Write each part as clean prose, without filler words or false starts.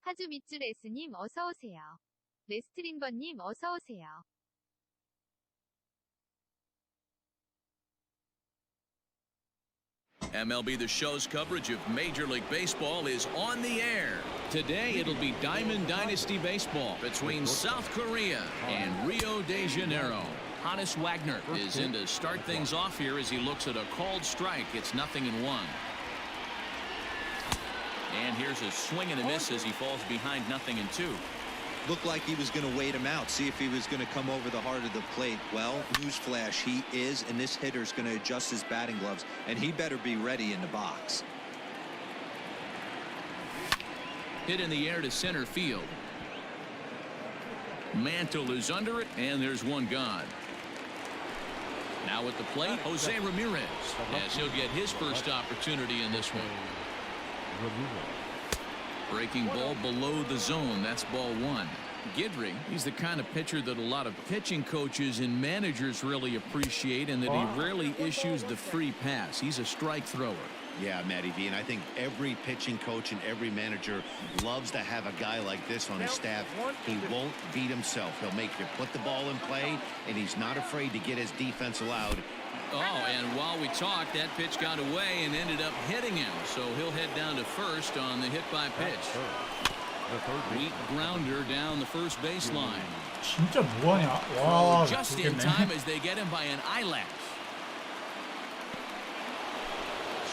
파주 밑줄 S님 어서오세요. 레스트린버님 어서오세요. MLB The Show's coverage of Major League Baseball is on the air. Today it'll be Diamond Dynasty Baseball between South Korea and Rio de Janeiro. Hannes Wagner is in to start things off here as he looks at a called strike. It's 0-1. And here's a swing and a miss as he falls behind 0-2. Looked like he was going to wait him out, see if he was going to come over the heart of the plate. Well, newsflash, he is, and this hitter's going to adjust his batting gloves, and he better be ready in the box. Hit in the air to center field. Mantle is under it, and there's one gone. Now at the plate, Jose Ramirez, as he'll get his first opportunity in this one. Breaking ball below the zone. That's ball one. Guidry, he's the kind of pitcher that a lot of pitching coaches and managers really appreciate, and that he rarely issues the free pass. He's a strike thrower. Yeah, Matty V, and I think every pitching coach and every manager loves to have a guy like this on his staff. He won't beat himself. He'll make you put the ball in play, and he's not afraid to get his defense allowed. Oh, and while we talked, that pitch got away and ended up hitting him. So he'll head down to first on the hit by pitch. Weak grounder down the first baseline. 진짜 뭐하냐? 와, just in time as they get him by an eyelash.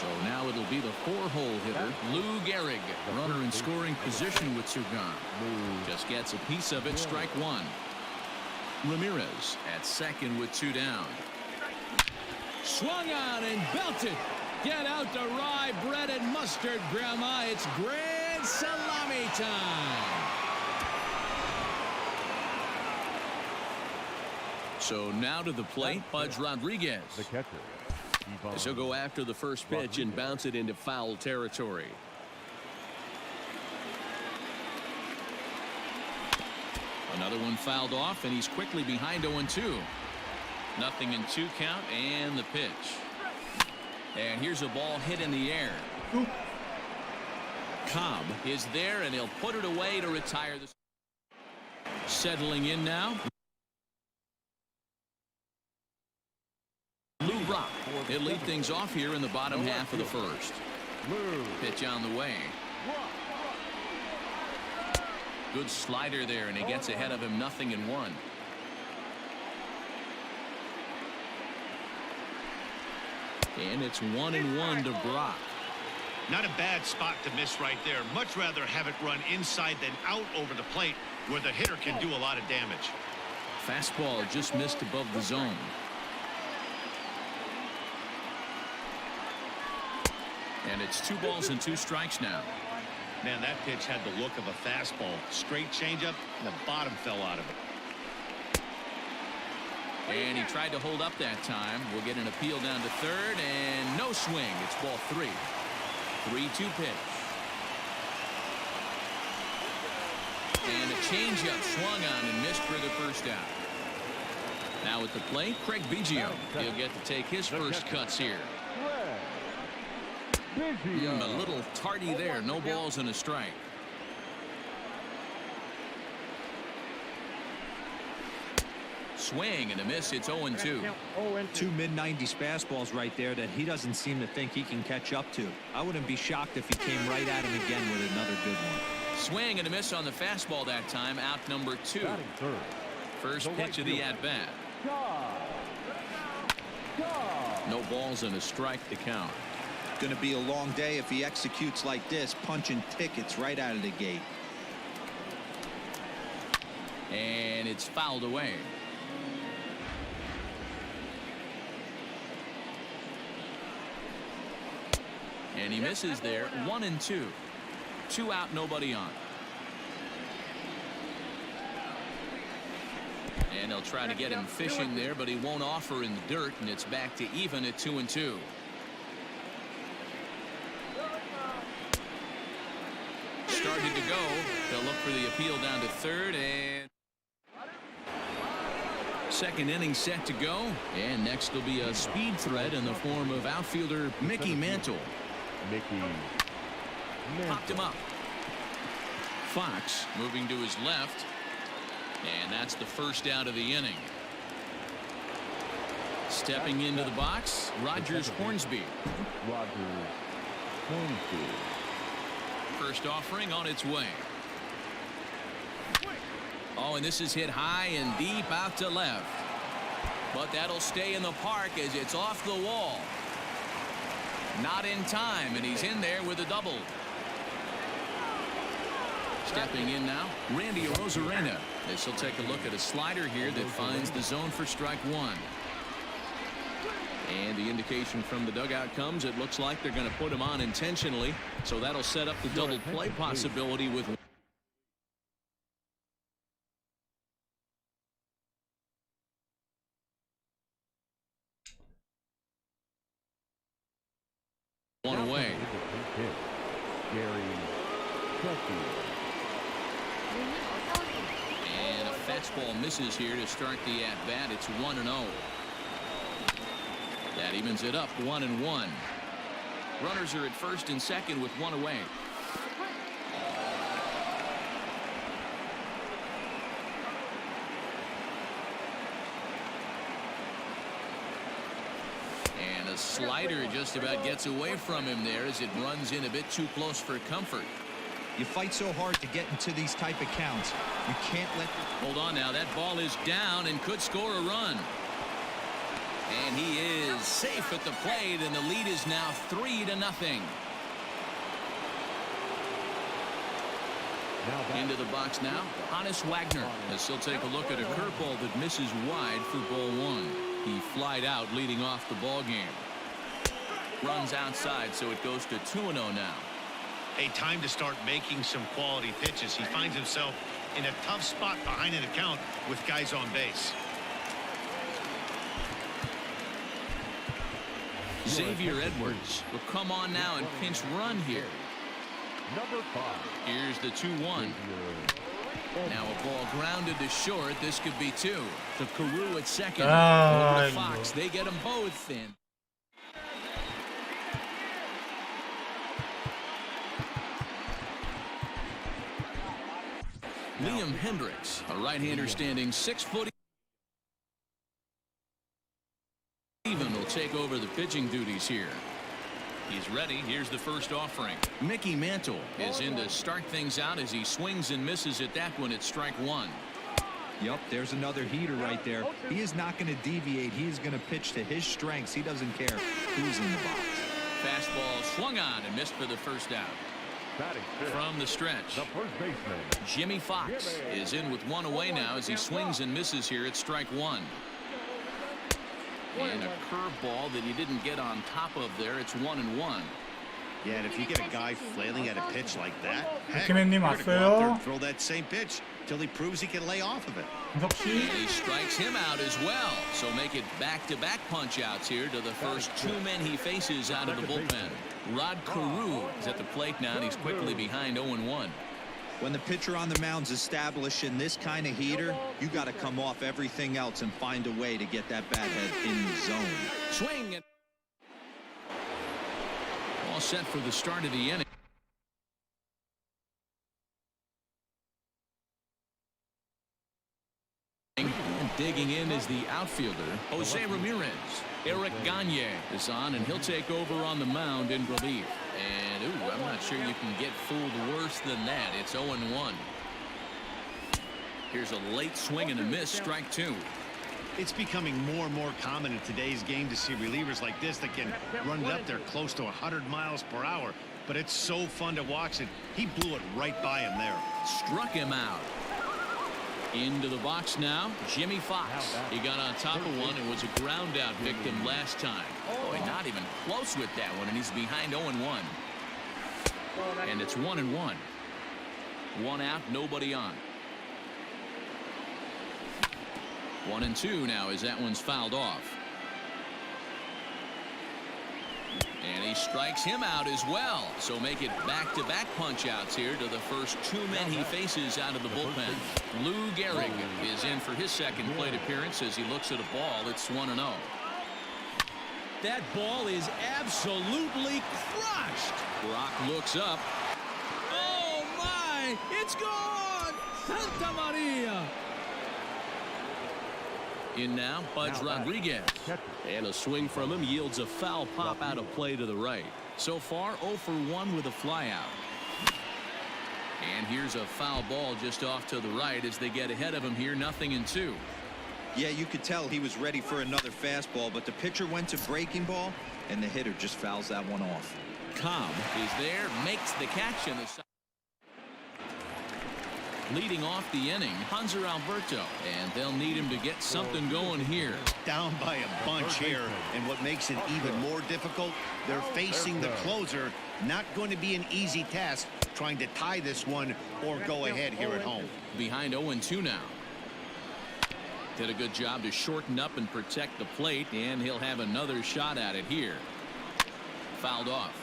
So now it'll be the four-hole hitter, Lou Gehrig. Runner in scoring position with two gone. Just gets a piece of it, strike one. Ramirez at second with two down. Swung on and belted. Get out the rye bread and mustard, Grandma. It's grand salami time. So now to the plate, Pudge Rodriguez. The catcher. As he'll go after the first pitch and bounce it into foul territory. Another one fouled off, and he's quickly behind 0-2. 0-2 count, and the pitch. And here's a ball hit in the air. Cobb is there, and he'll put it away to retire the. Settling in now. Lou Brock. He'll lead things off here in the bottom half of the first. Pitch on the way. Good slider there, and he gets ahead of him. 0-1. And it's 1-1 to Brock. Not a bad spot to miss right there. Much rather have it run inside than out over the plate, where the hitter can do a lot of damage. Fastball just missed above the zone. And it's 2 balls and 2 strikes now. Man, that pitch had the look of a fastball. Straight changeup, and the bottom fell out of it. And he tried to hold up that time. We'll get an appeal down to third, and no swing. It's ball 3. 3-2 pitch. And a changeup swung on and missed for the first out. Now at the plate, Craig Biggio. He'll get to take his first cuts here. A little tardy there. No balls and a strike. Swing and a miss. It's 0-2. 2 mid-90s fastballs right there that he doesn't seem to think he can catch up to. I wouldn't be shocked if he came right at him again with another good one. Swing and a miss on the fastball that time. Out number 2. First pitch of the at-bat. No balls and a strike to count. Going to be a long day if he executes like this, punching tickets right out of the gate. And it's fouled away. And he misses there. 1-2. 2 out, nobody on. And they'll try to get him fishing there, but he won't offer in the dirt, and it's back to even at 2-2. Started to go. They'll look for the appeal down to third, and second inning set to go. And next will be a speed threat in the form of outfielder Mickey Mantle. Popped him up. Fox moving to his left. And that's the first out of the inning. Stepping into the box, Rogers Hornsby. First offering on its way. Oh, and this is hit high and deep out to left. But that'll stay in the park as it's off the wall. Not in time, and he's in there with a double. Stepping in now, Randy Arozarena. This will take a look at a slider here that finds the zone for strike one. And the indication from the dugout comes, it looks like they're going to put him on intentionally. So that'll set up the double play possibility with one away. And a fastball misses here to start the at-bat. It's 1-0. That evens it up 1-1. Runners are at first and second with one away. And a slider just about gets away from him there as it runs in a bit too close for comfort. You fight so hard to get into these type of counts. You can't let Hold on now. That ball is down and could score a run. And he is safe at the plate, and the lead is now 3-0. Into the box now, Hannes Wagner, as he'll take a look at a curveball that misses wide for ball one. He flied out leading off the ball game. Runs outside, so it goes to 2-0 now. A time to start making some quality pitches. He finds himself in a tough spot behind an account with guys on base. Xavier Edwards will come on now and pinch run here. Here's the 2-1. Now a ball grounded to short. This could be two. To Carew at second. Over to Fox. They get them both in. Liam Hendricks, a right-hander standing 6 foot. Even will take over the pitching duties here. He's ready. Here's the first offering. Mickey Mantle is in to start things out as he swings and misses at that one at strike one. Yep, there's another heater right there. He is not going to deviate. He is going to pitch to his strengths. He doesn't care who's in the box. Fastball swung on and missed for the first out. From the stretch, Jimmy Fox is in with one away now as he swings and misses here at strike one. And a curveball that he didn't get on top of there. It's 1-1. Yeah, and if you get a guy flailing at a pitch like that, heck, 김혜님 you're gonna go out there 왔어요. and throw that same pitch till he proves he can lay off of it. 은석 씨. And he strikes him out as well. So make it back-to-back punch-outs here to the first two men he faces out of the bullpen. Rod Carew is at the plate now, and he's quickly behind 0-1. When the pitcher on the mound's establishing this kind of heater, you got to come off everything else and find a way to get that bat head in the zone. Swing. And all set for the start of the inning. Digging in is the outfielder, Jose Ramirez. Eric Gagne is on, and he'll take over on the mound in relief. And, ooh, I'm not sure you can get fooled worse than that. It's 0-1. Here's a late swing and a miss, strike two. It's becoming more and more common in today's game to see relievers like this that can run it up there close to 100 miles per hour. But it's so fun to watch it. He blew it right by him there. Struck him out. Into the box now, Jimmy Fox. He got on top of one and was a ground out victim last time. Boy, not even close with that one, and he's behind 0-1. And it's 1-1. One out, nobody on. 1-2 now as that one's fouled off. And he strikes him out as well. So make it back-to-back punch-outs here to the first two men he faces out of the bullpen. Lou Gehrig is in for his second plate appearance as he looks at a ball. It's 1-0. That ball is absolutely crushed. Brock looks up. Oh, my! way. It's gone. Santa Maria. In now, Budge Rodriguez. And a swing from him yields a foul pop out of play to the right. So far, 0 for 1 with a flyout. And here's a foul ball just off to the right as they get ahead of him here, 0-2. Yeah, you could tell he was ready for another fastball, but the pitcher went to breaking ball, and the hitter just fouls that one off. Cobb is there, makes the catch, and the leading off the inning, Hanser Alberto, and they'll need him to get something going here. Down by a bunch here, and what makes it even more difficult, they're facing the closer. Not going to be an easy task trying to tie this one or go ahead here at home. Behind 0-2 now. Did a good job to shorten up and protect the plate, and he'll have another shot at it here. Fouled off.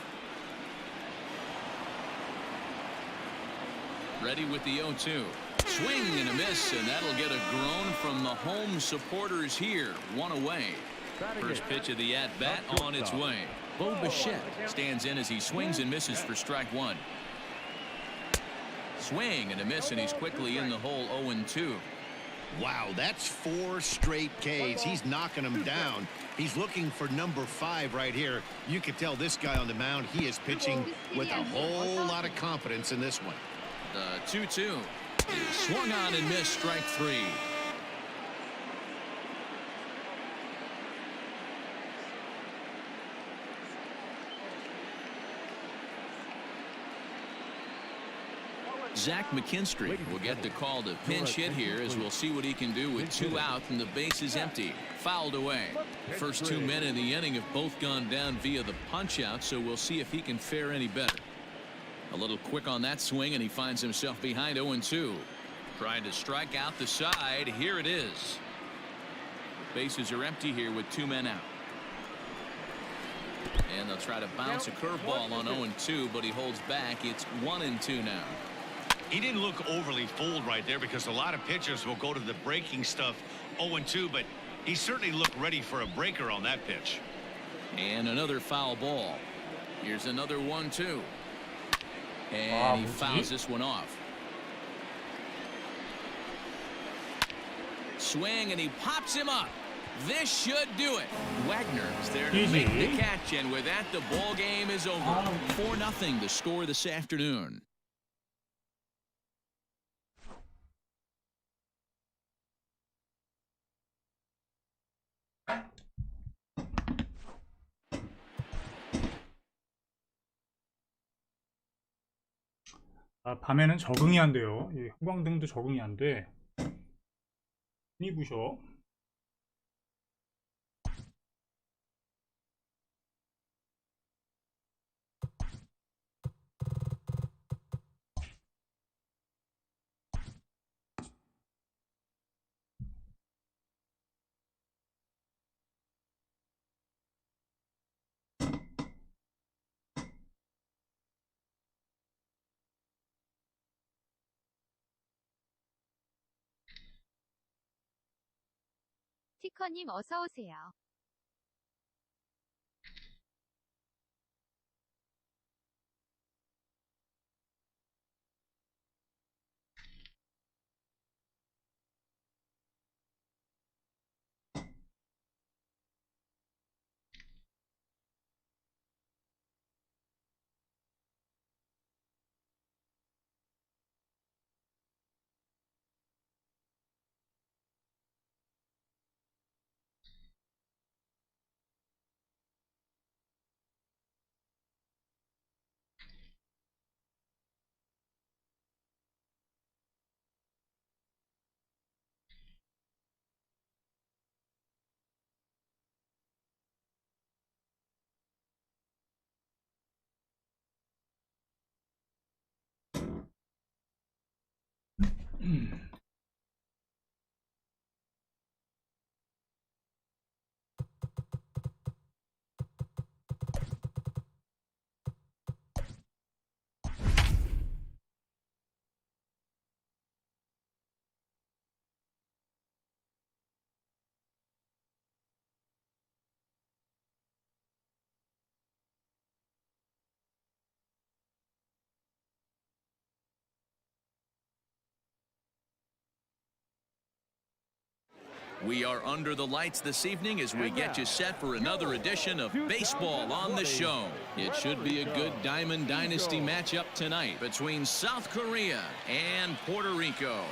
Ready with the 0-2. Swing and a miss, and that'll get a groan from the home supporters here. One away. First pitch of the at-bat on its way. Bo Bichette stands in as he swings and misses for strike one. Swing and a miss, and he's quickly in the hole. 0-2. Wow, that's 4 straight Ks. He's knocking them down. He's looking for number 5 right here. You can tell this guy on the mound, he is pitching with a whole lot of confidence in this one. The 2-2 is swung on and missed, strike 3. Zach McKinstry will get the call to pinch hit here, as we'll see what he can do with 2 out and the base is empty. Fouled away. First 2 men in the inning have both gone down via the punch out, so we'll see if he can fare any better. A little quick on that swing, and he finds himself behind 0-2. Trying to strike out the side. Here it is. Bases are empty here with 2 men out. And they'll try to bounce a curveball on 0-2, but he holds back. It's 1-2 now. He didn't look overly fooled right there, because a lot of pitchers will go to the breaking stuff 0-2, but he certainly looked ready for a breaker on that pitch. And another foul ball. Here's another 1-2. And he fouls this one off. Swing, and he pops him up. This should do it. Wagner is there to make the catch, and with that, the ball game is over. 4-0 the score this afternoon. 밤에는 적응이 안 돼요. 이 형광등도 적응이 안 돼. 눈이 부셔. 티커님 어서오세요. We are under the lights this evening as we get you set for another edition of Baseball on the Show. It should be a good Diamond Dynasty matchup tonight between South Korea and Puerto Rico.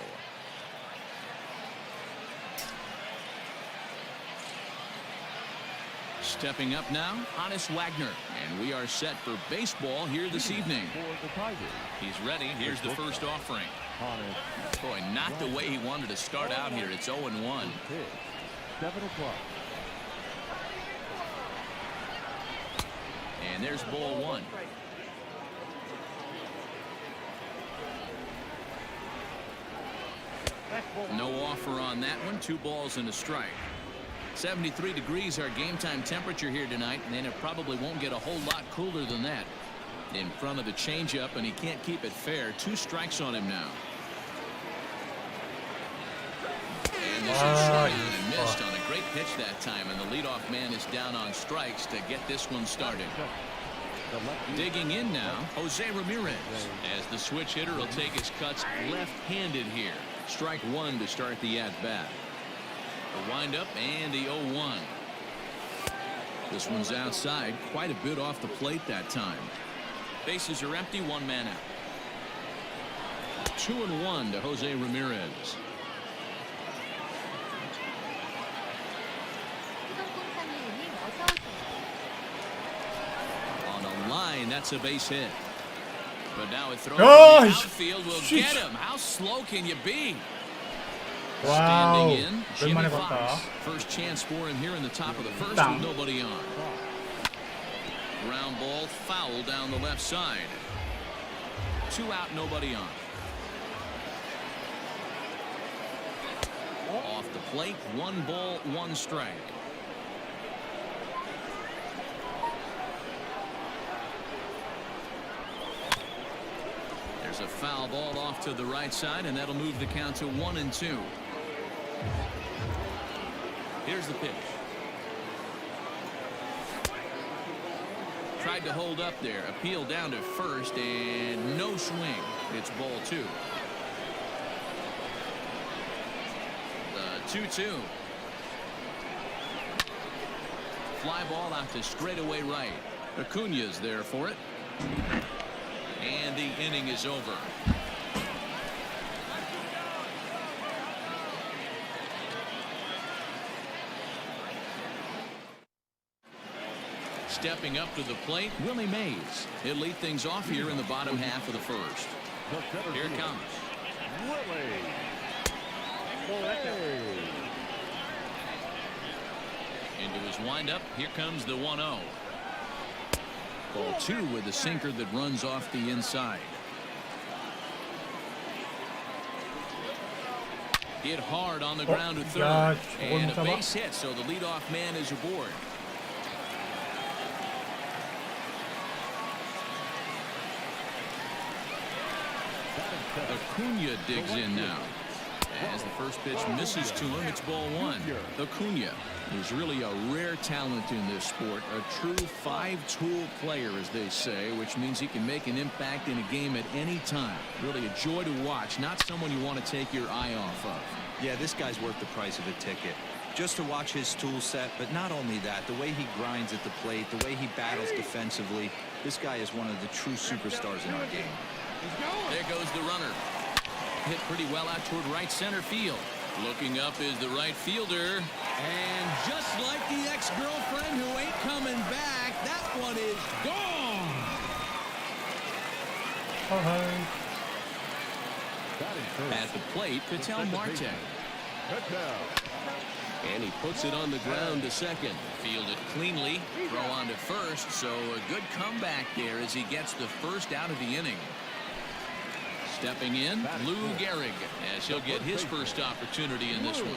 Stepping up now, Hannes Wagner. And we are set for baseball here this evening. He's ready. Here's the first offering. Boy, not the way he wanted to start out here. It's 0-1. 7 o'clock. And there's ball one. No offer on that one. 2 balls and a strike. 73 degrees our game time temperature here tonight, and it probably won't get a whole lot cooler than that. In front of the changeup, and he can't keep it fair. 2 strikes on him now. And this is swung and missed on a great pitch that time, and the leadoff man is down on strikes to get this one started. Digging in now, Jose Ramirez, as the switch hitter will take his cuts left-handed here. Strike 1 to start the at-bat. The windup and the 0-1. This one's outside, quite a bit off the plate that time. Bases are empty, 1 man out. 2-1 to Jose Ramirez. On a line, that's a base hit. But now it throws to the outfield will get him. How slow can you be? 와우, Standing in, 오랜만에 Jimmy 봤다. Fox. First chance for him here in the top of the first with nobody on. Ground ball foul down the left side. 2 out, nobody on. Off the plate, 1 ball, 1 strike. There's a foul ball off to the right side, and that'll move the count to 1-2. Here's the pitch. Tried to hold up there. Appeal down to first, and no swing. It's ball 2. The 2-2. Fly ball out to straightaway right. Acuna's there for it. And the inning is over. Stepping up to the plate, Willie Mays. He'll lead things off here in the bottom half of the first. Here it comes. Into his windup. Here comes the 1-0. Ball 2 with the sinker that runs off the inside. Hit hard on the ground to third. And a base hit, so the leadoff man is aboard. Acuna digs in now. As the first pitch misses to him, it's ball 1. Acuna is really a rare talent in this sport. A true 5-tool player, as they say, which means he can make an impact in a game at any time. Really a joy to watch. Not someone you want to take your eye off of. Yeah, this guy's worth the price of a ticket. Just to watch his tool set, but not only that, the way he grinds at the plate, the way he battles defensively, this guy is one of the true superstars in our game. There goes the runner. Hit pretty well out toward right center field. Looking up is the right fielder. And just like the ex-girlfriend who ain't coming back, that one is gone. At the plate, Ketel Marte. And he puts it on the ground to second. Fielded cleanly. Throw on to first. So a good comeback there as he gets the first out of the inning. Stepping in, Lou Gehrig, as he'll get his first opportunity in this one.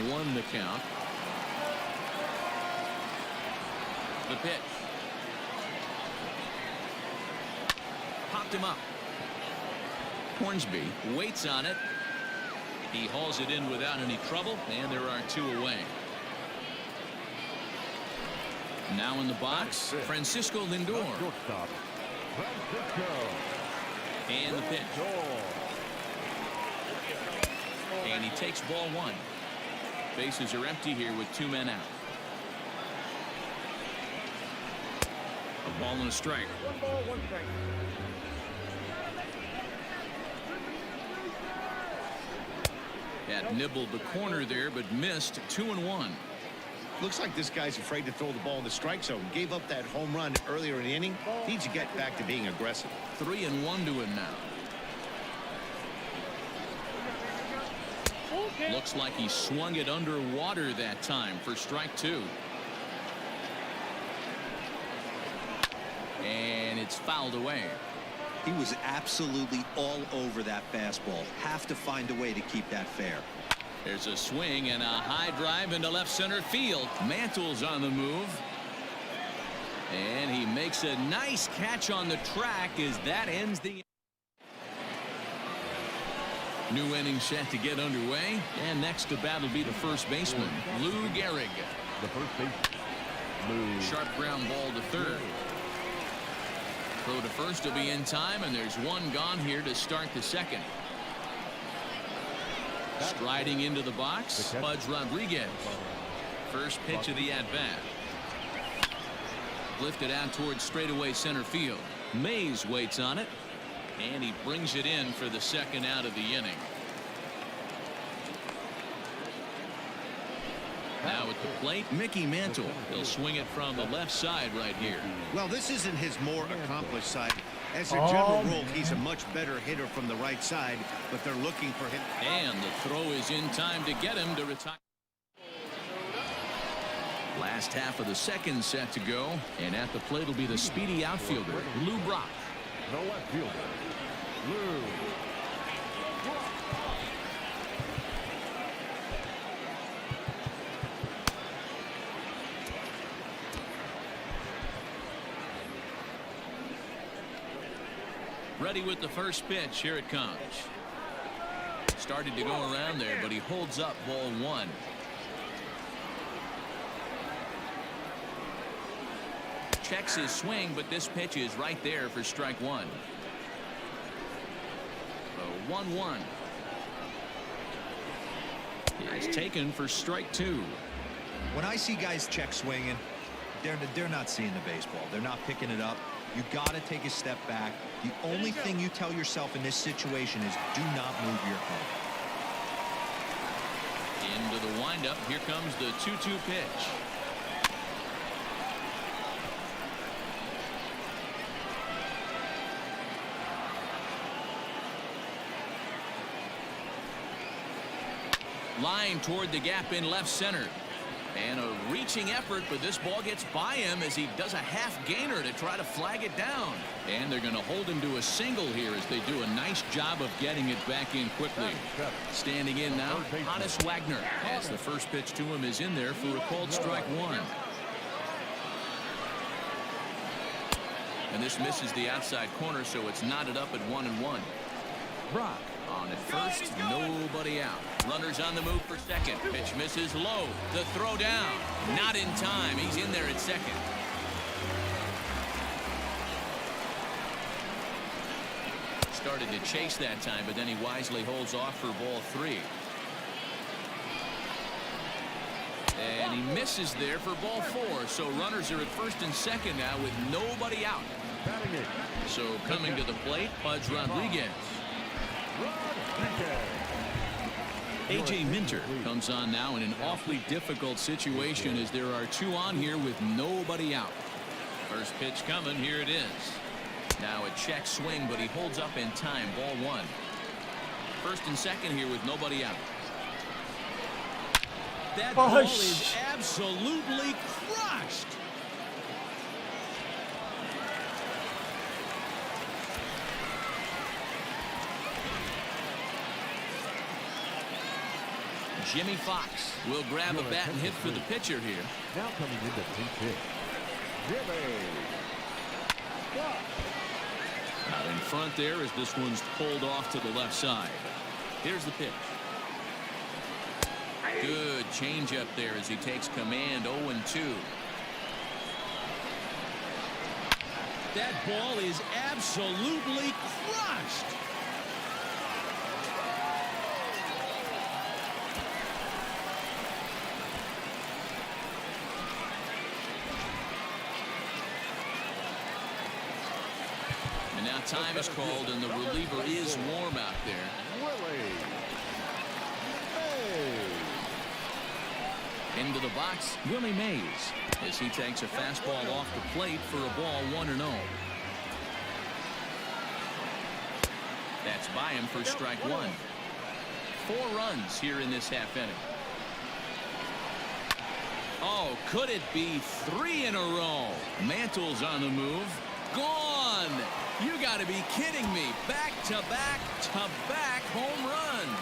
0-1 the count. The pitch. Popped him up. Hornsby waits on it. He hauls it in without any trouble, and there are 2 away. Now in the box, Francisco Lindor. And the pitch. And he takes ball one. Bases are empty here with 2 men out. A ball and a strike. 1 ball, 1 strike. Had nibbled the corner there, but missed 2-1. Looks like this guy's afraid to throw the ball in the strike zone. Gave up that home run earlier in the inning. Needs to get back to being aggressive. 3-1 to him now. Looks like he swung it underwater that time for strike 2. And it's fouled away. He was absolutely all over that fastball. Have to find a way to keep that fair. There's a swing and a high drive into left center field. Mantle's on the move. And he makes a nice catch on the track as that ends the new inning set to get underway. And next to bat will be the first baseman, Lou Gehrig. The first baseman, Lou. Sharp ground ball to third. Throw to first will be in time, and there's one gone here to start the second. Striding into the box, Pudge Rodriguez. First pitch of the at-bat. Lifted out towards straightaway center field. Mays waits on it, and he brings it in for the second out of the inning. Now at the plate, Mickey Mantle. He'll swing it from the left side right here. Well, this isn't his more accomplished side. As a general rule, he's a much better hitter from the right side, but they're looking for him. And the throw is in time to get him to retire. Last half of the second set to go, and at the plate will be the speedy outfielder, Lou Brock. The left fielder, Lou. Ready with the first pitch. Here it comes. Started to go around there, but he holds up ball one. Checks his swing, but this pitch is right there for strike one. So 1-1. It's taken for strike two. When I see guys check swinging, they're not seeing the baseball. They're not picking it up. You got to take a step back. The only thing you tell yourself in this situation is do not move your head. Into the windup. Here comes the 2-2 pitch. Line toward the gap in left center. And a reaching effort, but this ball gets by him as he does a half gainer to try to flag it down. And they're going to hold him to a single here as they do a nice job of getting it back in quickly. Standing in now, Hannes Wagner, as the first pitch to him is in there for a called strike one. And this misses the outside corner, so it's knotted up at 1-1. Brock. On at first, nobody out. Runners on the move for second. Pitch misses low. The throw down. Not in time. He's in there at second. Started to chase that time, but then he wisely holds off for ball three. And he misses there for ball four. So runners are at first and second now with nobody out. So coming to the plate, Pudge Rodriguez. A.J. Minter comes on now in an awfully difficult situation as there are two on here with nobody out. First pitch coming. Here it is. Now a check swing, but he holds up in time. Ball one. First and second here with nobody out. That ball is absolutely crushed. Jimmy Fox will grab a bat and hit for the pitcher here. Now coming into pitch. Jimmy. Out in front there as this one's pulled off to the left side. Here's the pitch. Good changeup there as he takes command. 0-2. That ball is absolutely crushed. Now time is called, and the reliever is warm out there. Willie. Into the box, Willie Mays, as he takes a fastball off the plate for a ball 1-0. That's by him for strike one. 4 runs here in this half inning. Oh, could it be 3 in a row? Mantle's on the move. Gone! You got to be kidding me. Back-to-back-to-back home runs.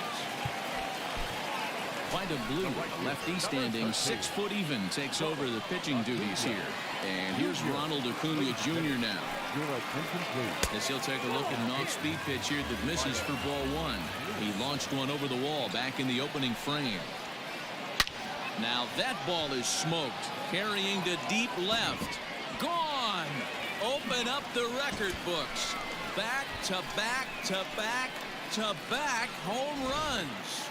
Quite a blue. Lefty standing 6 foot even takes over the pitching duties here. And here's Ronald Acuna Jr. now. As he'll take a look at an off-speed pitch here that misses for ball 1. He launched one over the wall back in the opening frame. Now that ball is smoked. Carrying to deep left. Gone! Open up the record books. Back-to-back-to-back-to-back home runs.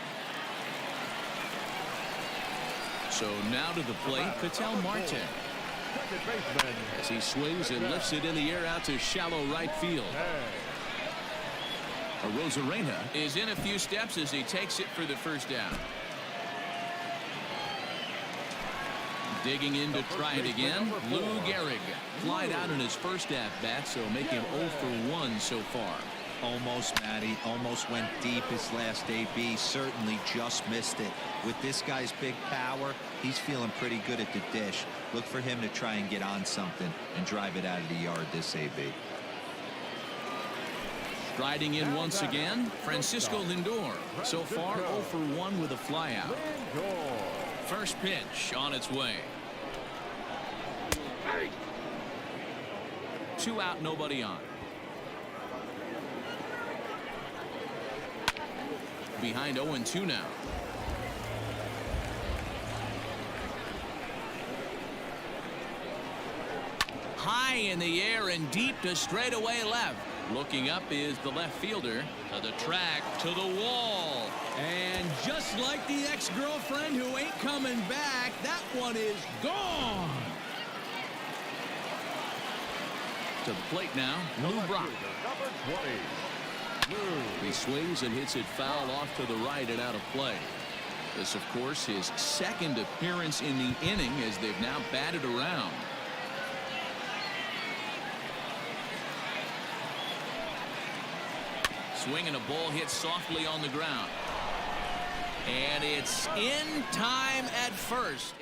So now to the plate, Ketel Marte. As he swings and lifts it in the air out to shallow right field. Arozarena is in a few steps as he takes it for the first down. Digging in to try it again, Lou Gehrig. Flied out in his first at-bat, so make him 0 for 1 so far. Almost, Matty. Almost went deep his last AB. Certainly just missed it. With this guy's big power, he's feeling pretty good at the dish. Look for him to try and get on something and drive it out of the yard this AB. Striding in once again, Francisco Lindor. So far, 0 for 1 with a flyout. First pitch on its way. 2 out, nobody on. Behind 0-2 now. High in the air and deep to straightaway left. Looking up is the left fielder. To the track, to the wall. And just like the ex-girlfriend who ain't coming back, that one is gone. To the plate now, Lou Brock. He swings and hits it foul off to the right and out of play. This, of course, his second appearance in the inning as they've now batted around. Swing and a ball hit softly on the ground. And it's in time at first.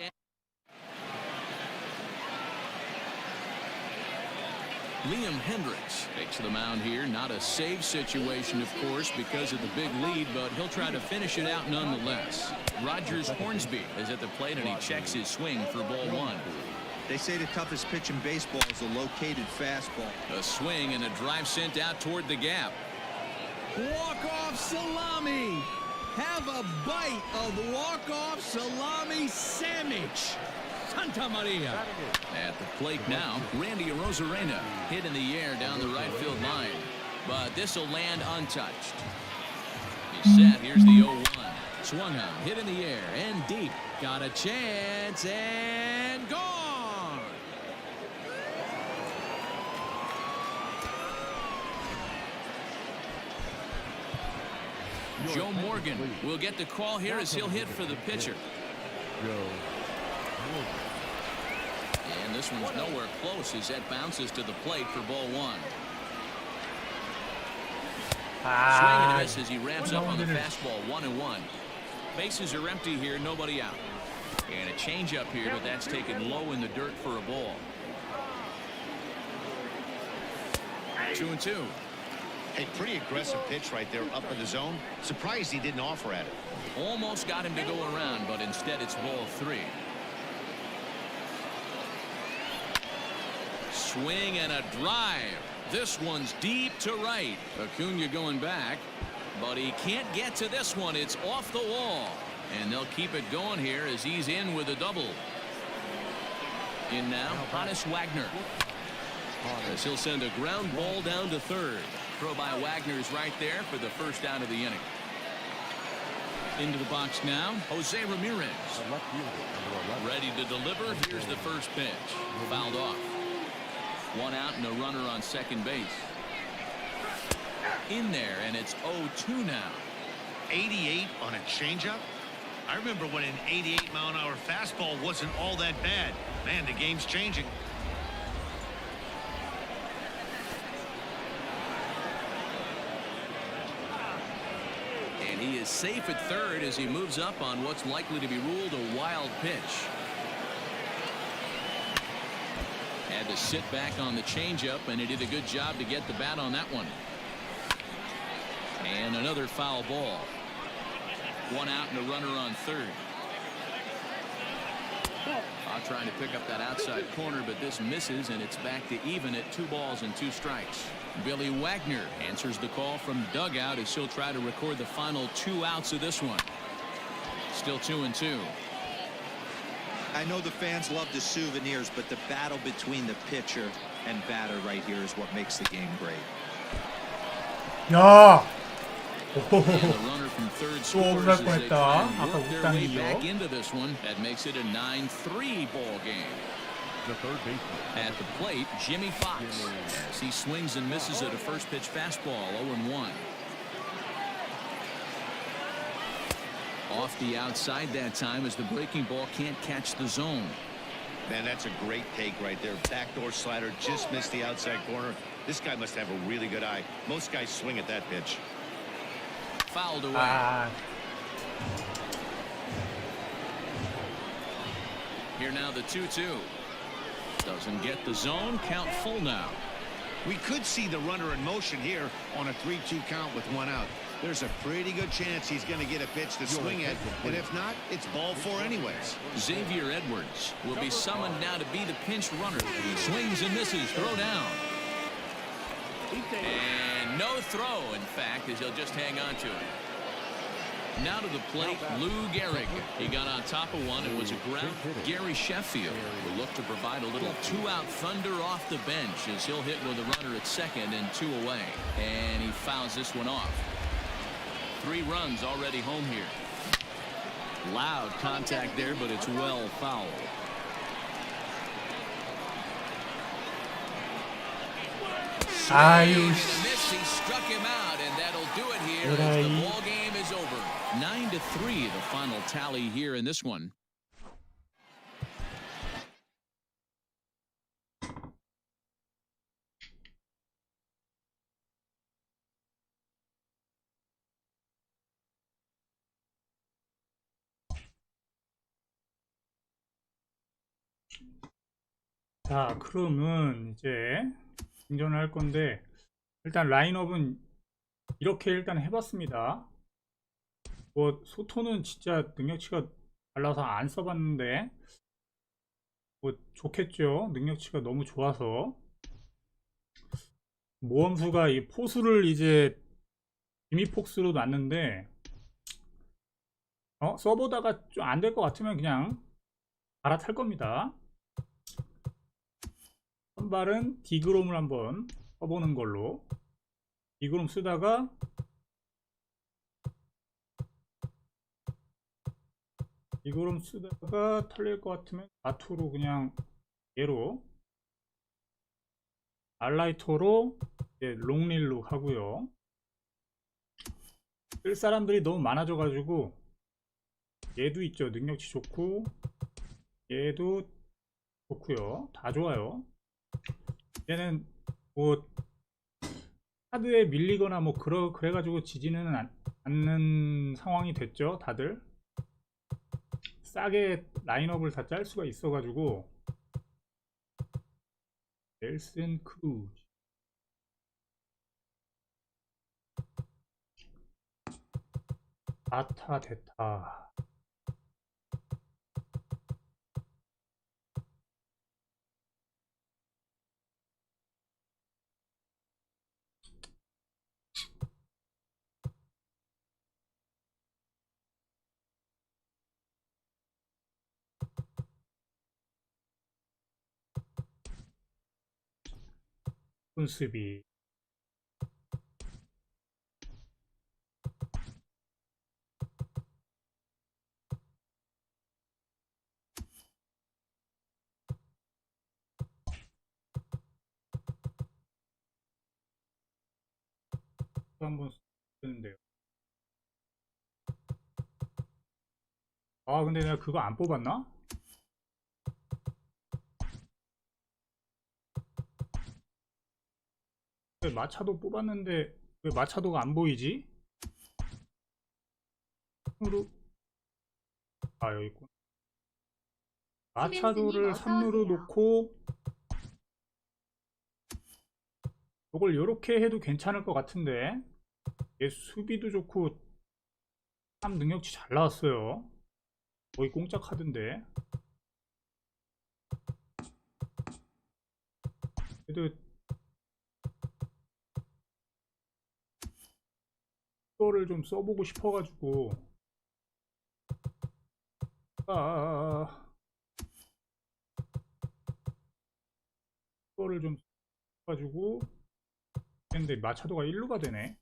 Liam Hendricks takes the mound here. Not a save situation, of course, because of the big lead, but he'll try to finish it out nonetheless. Rogers Hornsby is at the plate, and he checks his swing for ball 1. They say the toughest pitch in baseball is a located fastball. A swing and a drive sent out toward the gap. Walk-off salami. Have a bite of walk-off salami sandwich. Santa Maria. At the plate now, Randy Arozarena hit in the air down the right field line. But this will land untouched. He's set. Here's the 0-1. Swung on, hit in the air and deep. Got a chance and gone. Joe Morgan will get the call here as he'll hit for the pitcher. And this one's nowhere close as that bounces to the plate for ball 1. Swing and a miss as he ramps up on the fastball. 1-1. Bases are empty here, nobody out. And a changeup here, but that's taken low in the dirt for a ball. 2-2. A pretty aggressive pitch right there up in the zone. Surprised he didn't offer at it. Almost got him to go around, but instead it's ball 3. Swing and a drive. This one's deep to right. Acuna going back, but he can't get to this one. It's off the wall, and they'll keep it going here as he's in with a double. In now, Honus Wagner. As he'll send a ground ball down to third. Throw by Wagner's right there for the first out of the inning. Into the box now, Jose Ramirez. Ready to deliver. Here's the first pitch. Fouled off. 1 out and a runner on second base. in there, and it's 0-2 now. 88 on a changeup? I remember when an 88-mile-an-hour fastball wasn't all that bad. Man, the game's changing. And he is safe at third as he moves up on what's likely to be ruled a wild pitch. Had to sit back on the changeup, and he did a good job to get the bat on that one. And another foul ball. One out and a runner on third. Trying to pick up that outside corner, but this misses, and it's back to even at 2 balls and 2 strikes. Billy Wagner answers the call from dugout as he'll try to record the final 2 outs of this one. Still 2-2. I know the fans love the souvenirs, but the battle between the pitcher and batter right here is what makes the game great. 야! And the runner from third scores as they try and work their way back into this one. That makes it a 9-3 ball game. The third baseman. At the plate, Jimmy Fox, as he swings and misses at a first pitch fastball, 0-1. Off the outside that time as the breaking ball can't catch the zone. Man, that's a great take right there. Backdoor slider just missed the outside corner. This guy must have a really good eye. Most guys swing at that pitch. Fouled away. Here now the 2-2. Doesn't get the zone. Count full now. We could see the runner in motion here on a 3-2 count with 1 out. There's a pretty good chance he's going to get a pitch to swing at, and if not, it's ball 4 anyways. Xavier Edwards will be summoned now to be the pinch runner. He swings and misses. Throw down. And no throw, in fact, as he'll just hang on to it. Now to the plate, Lou Gehrig. He got on top of one and was a ground. Gary Sheffield will look to provide a little 2-out thunder off the bench as he'll hit with a runner at second and 2 away. And he fouls this one off. 3 runs already home here. Loud contact there, but it's well fouled. 아유, He struck him out, and that'll do it here as the ball game is over. 9-3, the final tally here in this one. 자, 그러면 이제 충전을 할 건데, 일단 라인업은 이렇게 일단 해봤습니다. 뭐 소토는 진짜 능력치가 달라서 안 써봤는데 뭐 좋겠죠. 능력치가 너무 좋아서. 모험수가 이 포수를 이제 지미 폭스로 놨는데 써보다가 좀 안 될 것 같으면 그냥 갈아탈 겁니다. 선발은 디그롬을 한번 써보는 걸로. 디그롬 쓰다가 털릴 것 같으면 아투로 그냥 얘로 알라이토로 롱릴로 하고요. 쓸 사람들이 너무 많아져 가지고 얘도 있죠. 능력치 좋고 얘도 좋고요. 다 좋아요. 얘는 뭐 카드에 밀리거나 뭐 그래가지고 지지는 않는 상황이 됐죠. 다들 싸게 라인업을 다 짤 수가 있어가지고. 넬슨 크루즈, 아타 데타, 분수비, 한번 쓰는데요. 아 근데 내가 그거 안 뽑았나? 왜 마차도 뽑았는데 왜 마차도가 안 보이지? 아 여기 있구나. 마차도를 3루로 놓고 이걸 이렇게 해도 괜찮을 것 같은데 얘 수비도 좋고 참 능력치 잘 나왔어요. 거의 공짜 카드인데 그래도 이거를 좀 써보고 싶어가지고 이거를 좀 써가지고 근데 마차도가 1루가 되네.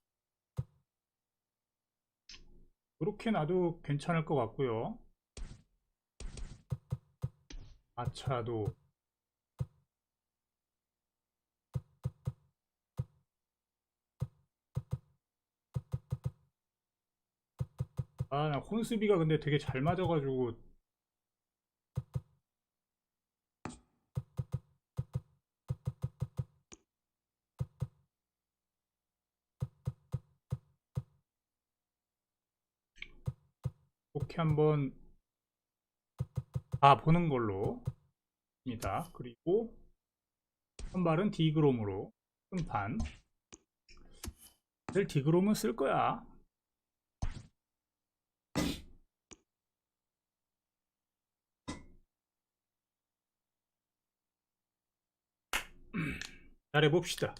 그렇게 놔도 괜찮을 것 같고요. 마차도 나 혼수비가 근데 되게 잘 맞아가지고 이렇게 한번 보는 걸로 입니다. 그리고 선발은 디그롬으로 승판. 늘 디그롬은 쓸 거야. 잘해봅시다.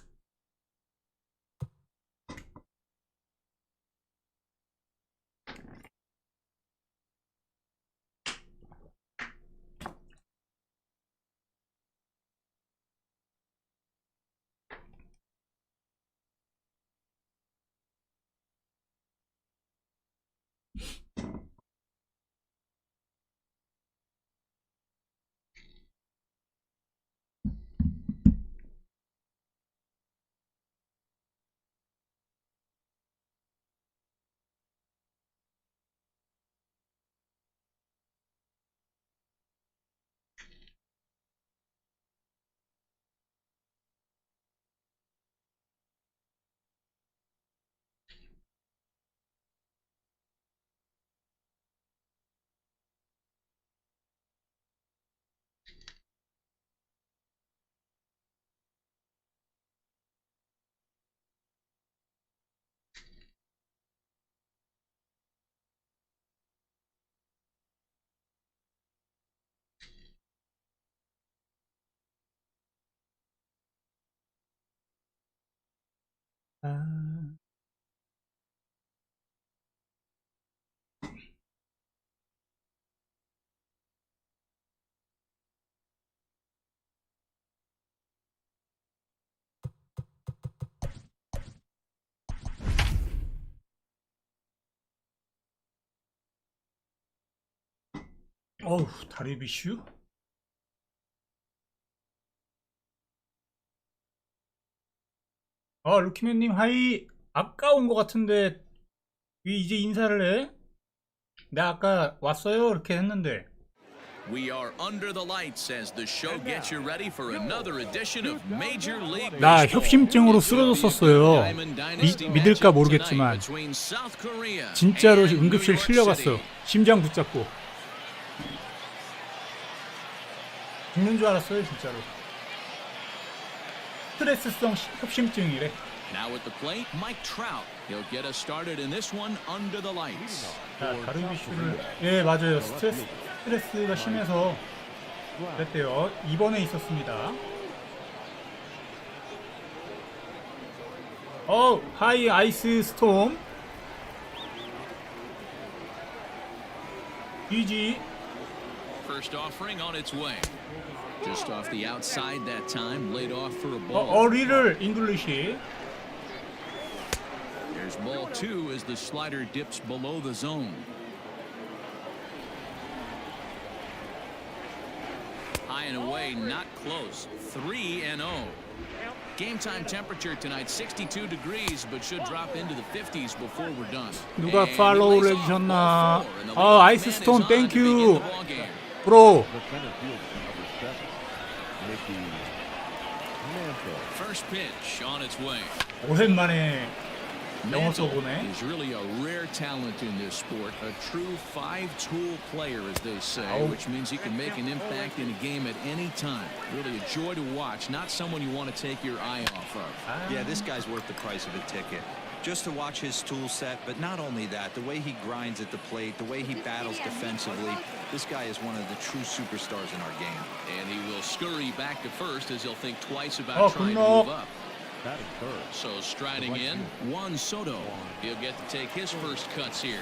어우 다리비슈? 루키맨님 하이. 아까 온 것 같은데 왜 이제 인사를 해? 내가 아까 왔어요 이렇게 했는데. We are under the lights as the show gets you ready for another edition of Major League 나 Baseball. 협심증으로 쓰러졌었어요. 믿을까 모르겠지만 진짜로 응급실 실려갔어. 심장 붙잡고 죽는 줄 알았어요 진짜로. 스트레스성 협심증이래. Now at the plate, Mike Trout. He'll get us started in this one under the lights. 자, 다루비슈를 맞아요. 스트레스가 심해서 그랬대요. 입원에 있었습니다. 하이 아이스 스톰. GG. First offering on its way. Just off the outside that time, laid off for a ball. 어리를 잉글리시. There's ball 2 as the slider dips below the zone. High and away, not close. 3-0. Game time temperature tonight 62 degrees, but should drop into the 50s before we're done. 누가 And 팔로우를 he lays off 해주셨나? ball 4, and the 아, leading 아이스 man is 스톤 on to begin 땡큐. the ballgame. 브로. The center fielder, number 7, Mickey Mantle. First pitch on its way. 오랜만에 영어 Mantle 써보네. is really a rare talent in this sport, a true five-tool player, as they say, Oh. which means he can make an impact in a game at any time. Really a joy to watch, not someone you want to take your eye off of. Yeah, this guy's worth the price of a ticket. Just to watch his tool set, but not only that, the way he grinds at the plate, the way he battles defensively, this guy is one of the true superstars in our game. And he will scurry back to first as he'll think twice about trying to good move up. Batting third. So striding in, Juan Soto. He'll get to take his first cuts here.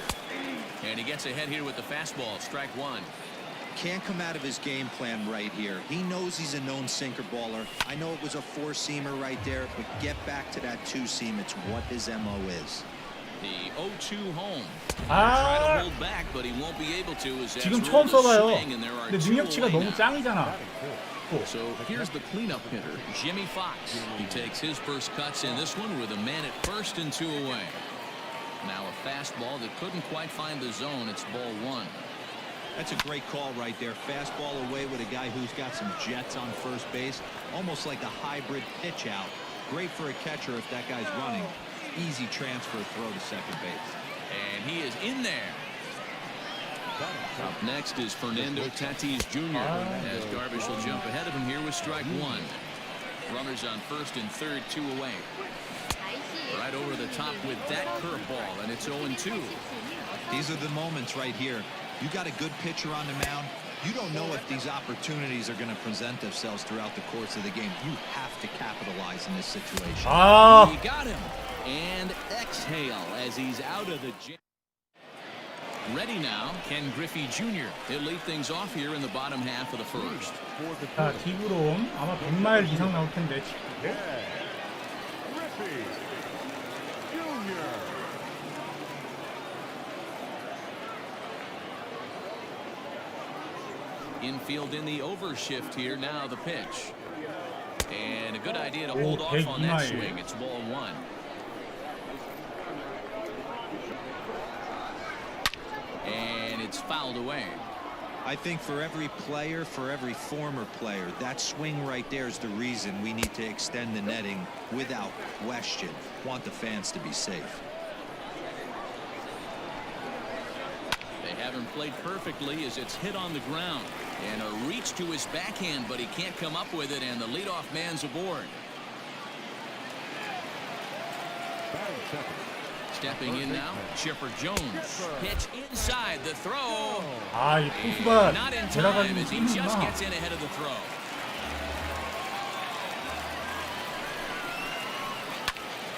And he gets ahead here with the fastball, strike one. Can't come out of his game plan right here. He knows he's a known sinker baller. I know it was a four-seamer right there, but get back to that two-seam. It's what his MO is. The 0-2 home. Try 아, to hold back, but he won't be able to as that's 지금 ruled 처음 a 써봐요. swing, and there are 근데 two 능력치가 away 너무 now. 짱이잖아. So here's the cleanup hitter, Jimmy Fox. He takes his first cuts in this one with a man at first and 2 away. Now a fastball that couldn't quite find the zone. It's ball one. That's a great call right there. Fastball away with a guy who's got some jets on first base. Almost like a hybrid pitch out. Great for a catcher if that guy's running. Easy transfer throw to second base. And he is in there. Up next is Fernando Tatis Jr. as Darvish will jump ahead of him here with strike one. Runners on first and third, 2 away. Right over the top with that curveball, and it's 0-2. These are the moments right here. You got a good pitcher on the mound. You don't know if these opportunities are going to present themselves throughout the course of the game. You have to capitalize in this situation. 아, He got him. And exhale as he's out of the jam. Ready now, Ken Griffey Jr. He'll lead things off here in the bottom half of the first. 자, 디그롬 아마 100마일 이상 나올 텐데. Yeah. Griffey Jr. Infield in the overshift here. Now the pitch. And a good idea to hold off on 102 that 마일. swing. It's ball one. And it's fouled away. I think for every player, for every former player, that swing right there is the reason we need to extend the netting without question. Want the fans to be safe. They haven't played perfectly as it's hit on the ground. And a reach to his backhand, but he can't come up with it, and the leadoff man's aboard. Batting second. Stepping in now, Chipper Jones. Pitch inside the throw. 아, 이 포수가 And not in time 지나가지고 as he just 뛰는구나. gets in ahead of the throw.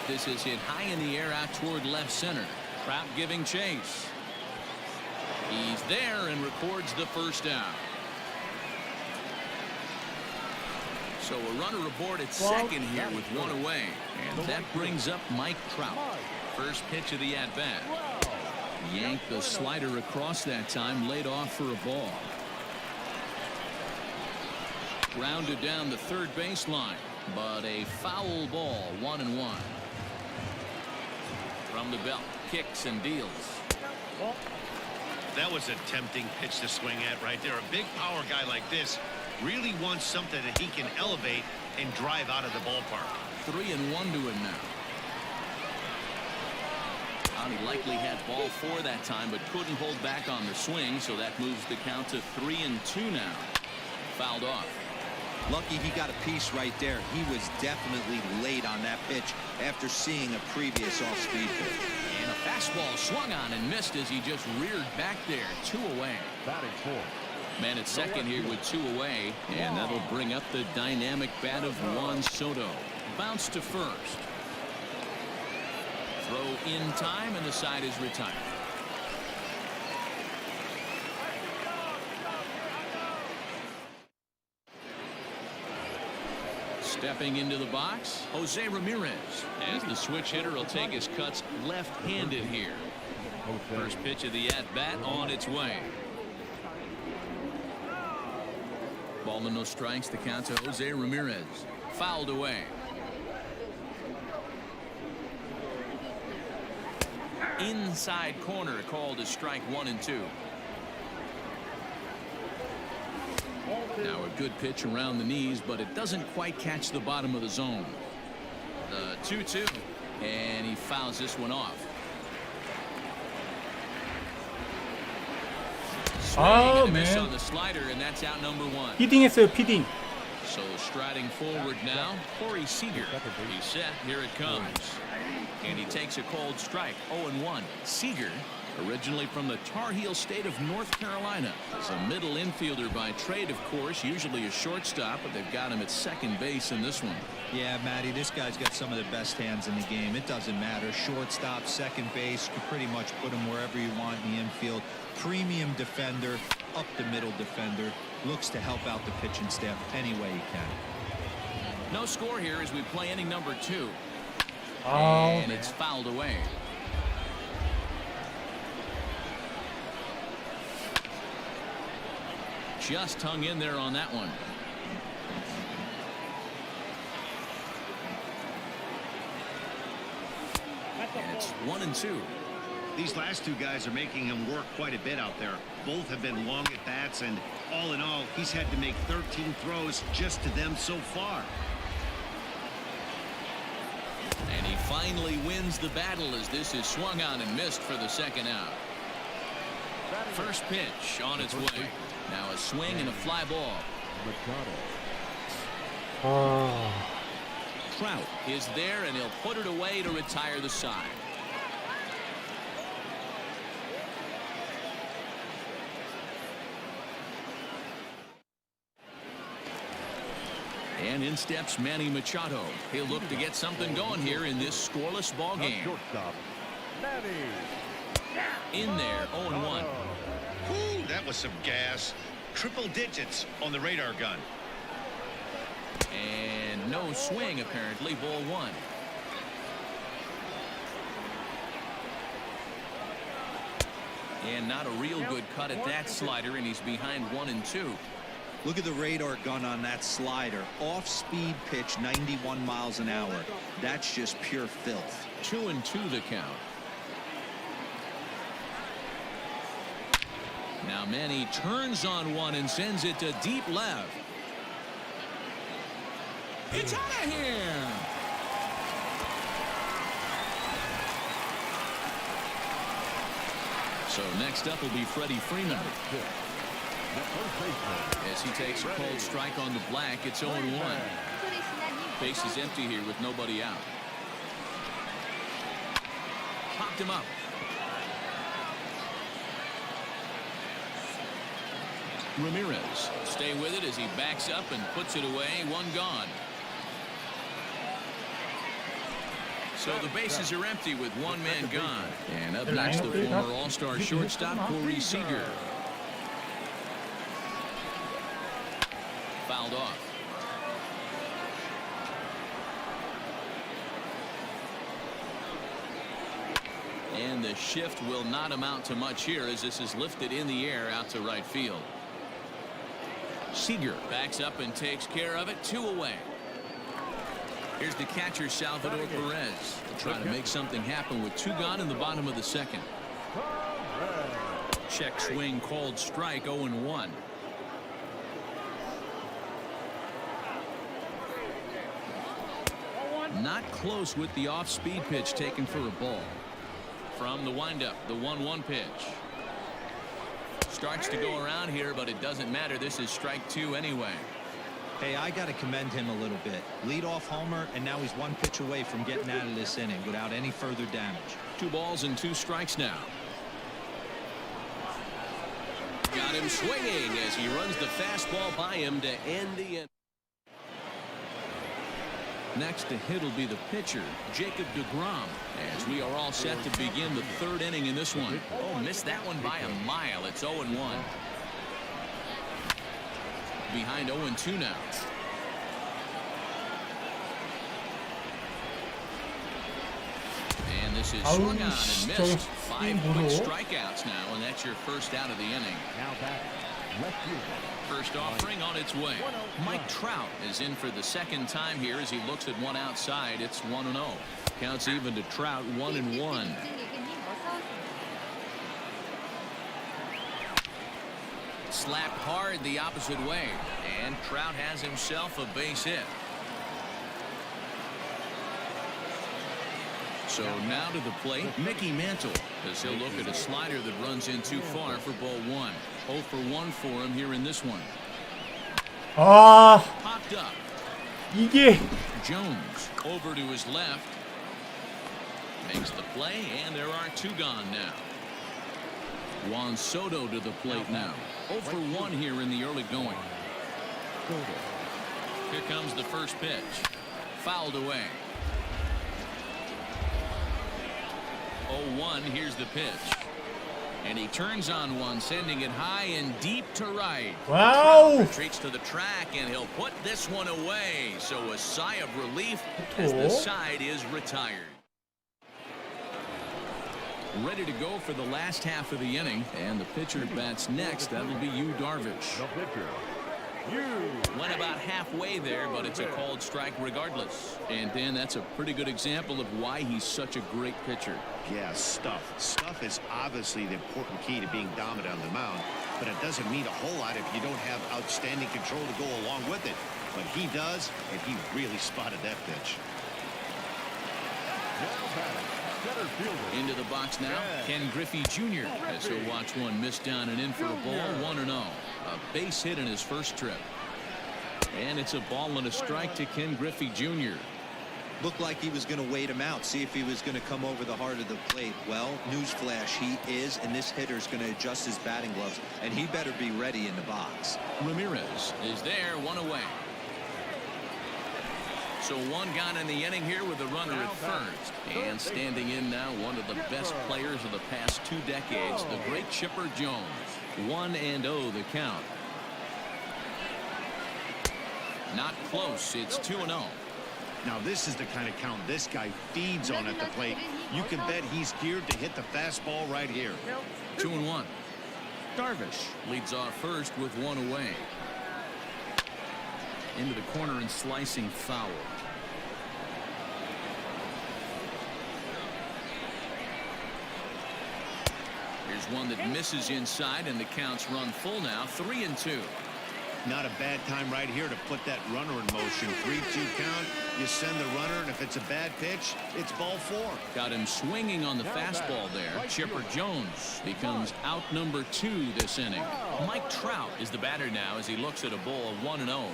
This is hit high in the air out toward left center. Trout giving chase. He's there and records the first down. So a runner aboard at second here with one away. And that brings up Mike Trout. First pitch of the at-bat. Yanked the slider across that time, laid off for a ball. Grounded down the third baseline, but a foul ball, 1-1. From the belt, kicks and deals. That was a tempting pitch to swing at right there. A big power guy like this really wants something that he can elevate and drive out of the ballpark. 3-1 to him now. He likely had ball 4 that time, but couldn't hold back on the swing, so that moves the count to 3-2 now. Fouled off. Lucky he got a piece right there. He was definitely late on that pitch after seeing a previous off-speed pitch. And a fastball swung on and missed as he just reared back there. 2 away. Batting fourth. Man at second here with 2 away, and that'll bring up the dynamic bat of Juan Soto. Bounce to first. Throw in time, and the side is retired. Stepping into the box, Jose Ramirez, as the switch hitter will take his cuts left-handed here. First pitch of the at-bat on its way. Ball and no strikes, the count to Jose Ramirez. Fouled away. Inside corner called as strike 1 and 2. Now a good pitch around the knees, but it doesn't quite catch the bottom of the zone. The 2-2, and he fouls this one off. Swing and a miss on the slider, and that's out number 1. 피딩했어요, 피딩. So striding forward now, Corey Seager. He's set. Here it comes. And he takes a cold strike. 0-1. Seager, originally from the Tar Heel state of North Carolina, is a middle infielder by trade, of course, usually a shortstop, but they've got him at second base in this one. Yeah, Matty, this guy's got some of the best hands in the game. It doesn't matter. Shortstop, second base, you can pretty much put him wherever you want in the infield. Premium defender, up the middle defender. Looks to help out the pitching staff any way he can. No score here as we play inning number 2. Oh, and it's fouled away. Just hung in there on that one. And it's 1-2. These last two guys are making him work quite a bit out there. Both have been long at bats, and all in all, he's had to make 13 throws just to them so far. And he finally wins the battle as this is swung on and missed for the second out. First pitch on its way. Now a swing and a fly ball. Trout is there, and he'll put it away to retire the side. And in steps Manny Machado. He'll look to get something going here in this scoreless ball game. In there, 0-1. Ooh, that was some gas. Triple digits on the radar gun. And no swing, apparently. Ball 1. And not a real good cut at that slider, and he's behind 1-2. Look at the radar gun on that slider. Off-speed pitch, 91 miles an hour. That's just pure filth. 2-2 the count. Now Manny turns on one and sends it to deep left. It's out of here. So next up will be Freddie Freeman. As he takes a cold strike on the black, it's 0-1. Base is empty here with nobody out. Popped him up. Ramirez, stay with it as he backs up and puts it away. One gone. So the bases are empty with one man gone. And up next, the former All-Star shortstop, Corey Seager. Fouled off. And the shift will not amount to much here as this is lifted in the air out to right field. Seager backs up and takes care of it. 2 away. Here's the catcher, Salvador Perez, to try to make something happen with 2 gone in the bottom of the second. Check swing called strike. 0-1. Not close with the off-speed pitch taken for a ball. From the windup, the 1-1 pitch. Starts to go around here, but it doesn't matter. This is strike 2 anyway. Hey, I got to commend him a little bit. Leadoff homer, and now he's 1 pitch away from getting out of this inning without any further damage. 2 balls and 2 strikes now. Got him swinging as he runs the fastball by him to end the inning. Next to hit will be the pitcher, Jacob deGrom, as we are all set to begin the 3rd inning in this one. Oh, missed that one by a mile. It's 0-1. Behind 0-2 now. And this is swung on and missed. 5 quick strikeouts now, and that's your first out of the inning. Now back. Left fielder. First offering on its way. Mike Trout is in for the second time here as he looks at one outside. It's 1-0. Counts even to Trout, 1-1. Slapped hard the opposite way, and Trout has himself a base hit. So now to the plate, Mickey Mantle, as he'll look at a slider that runs in too far for ball 1. 0 for 1 for him here in this one. 아, Popped up. 이게 Jones over to his left. Makes the play, and there are 2 gone now. Juan Soto to the plate now. 0 for 1 here in the early going. Here comes the first pitch. Fouled away. 0-1, here's the pitch. And he turns on one, sending it high and deep to right. 와우. Retreats to the track, and he'll put this one away. So a sigh of relief as the side is retired. Ready to go for the last half of the inning, and the pitcher bats next. That'll be Yu Darvish. The pitcher. Went about halfway there, but it's a called strike regardless. And Dan, that's a pretty good example of why he's such a great pitcher. Yeah, stuff. Stuff is obviously the important key to being dominant on the mound, but it doesn't mean a whole lot if you don't have outstanding control to go along with it. But he does, and he really spotted that pitch. Into the box now, Ken Griffey Jr. as he'll watch one miss down and in for a ball, 1-0. A base hit in his first trip. And it's a ball and a strike to Ken Griffey Jr. Looked like he was going to wait him out, see if he was going to come over the heart of the plate. Well, newsflash, he is, and this hitter's going to adjust his batting gloves, and he better be ready in the box. Ramirez is there, 1 away. So 1 gone in the inning here with a runner at first. And standing in now, one of the best players of the past 2 decades, the great Chipper Jones. 1-0 the count. Not close. It's 2-0. Now this is the kind of count this guy feeds on at the plate. You can bet he's geared to hit the fastball right here. 2-1. Darvish leads off first with 1 away. Into the corner and slicing foul. Here's one that misses inside, and the counts run full now. 3-2. Not a bad time right here to put that runner in motion. 3-2 count. You send the runner, and if it's a bad pitch, it's ball 4. Got him swinging on the fastball there. Chipper Jones becomes out number 2 this inning. Mike Trout is the batter now as he looks at a ball of 1-0.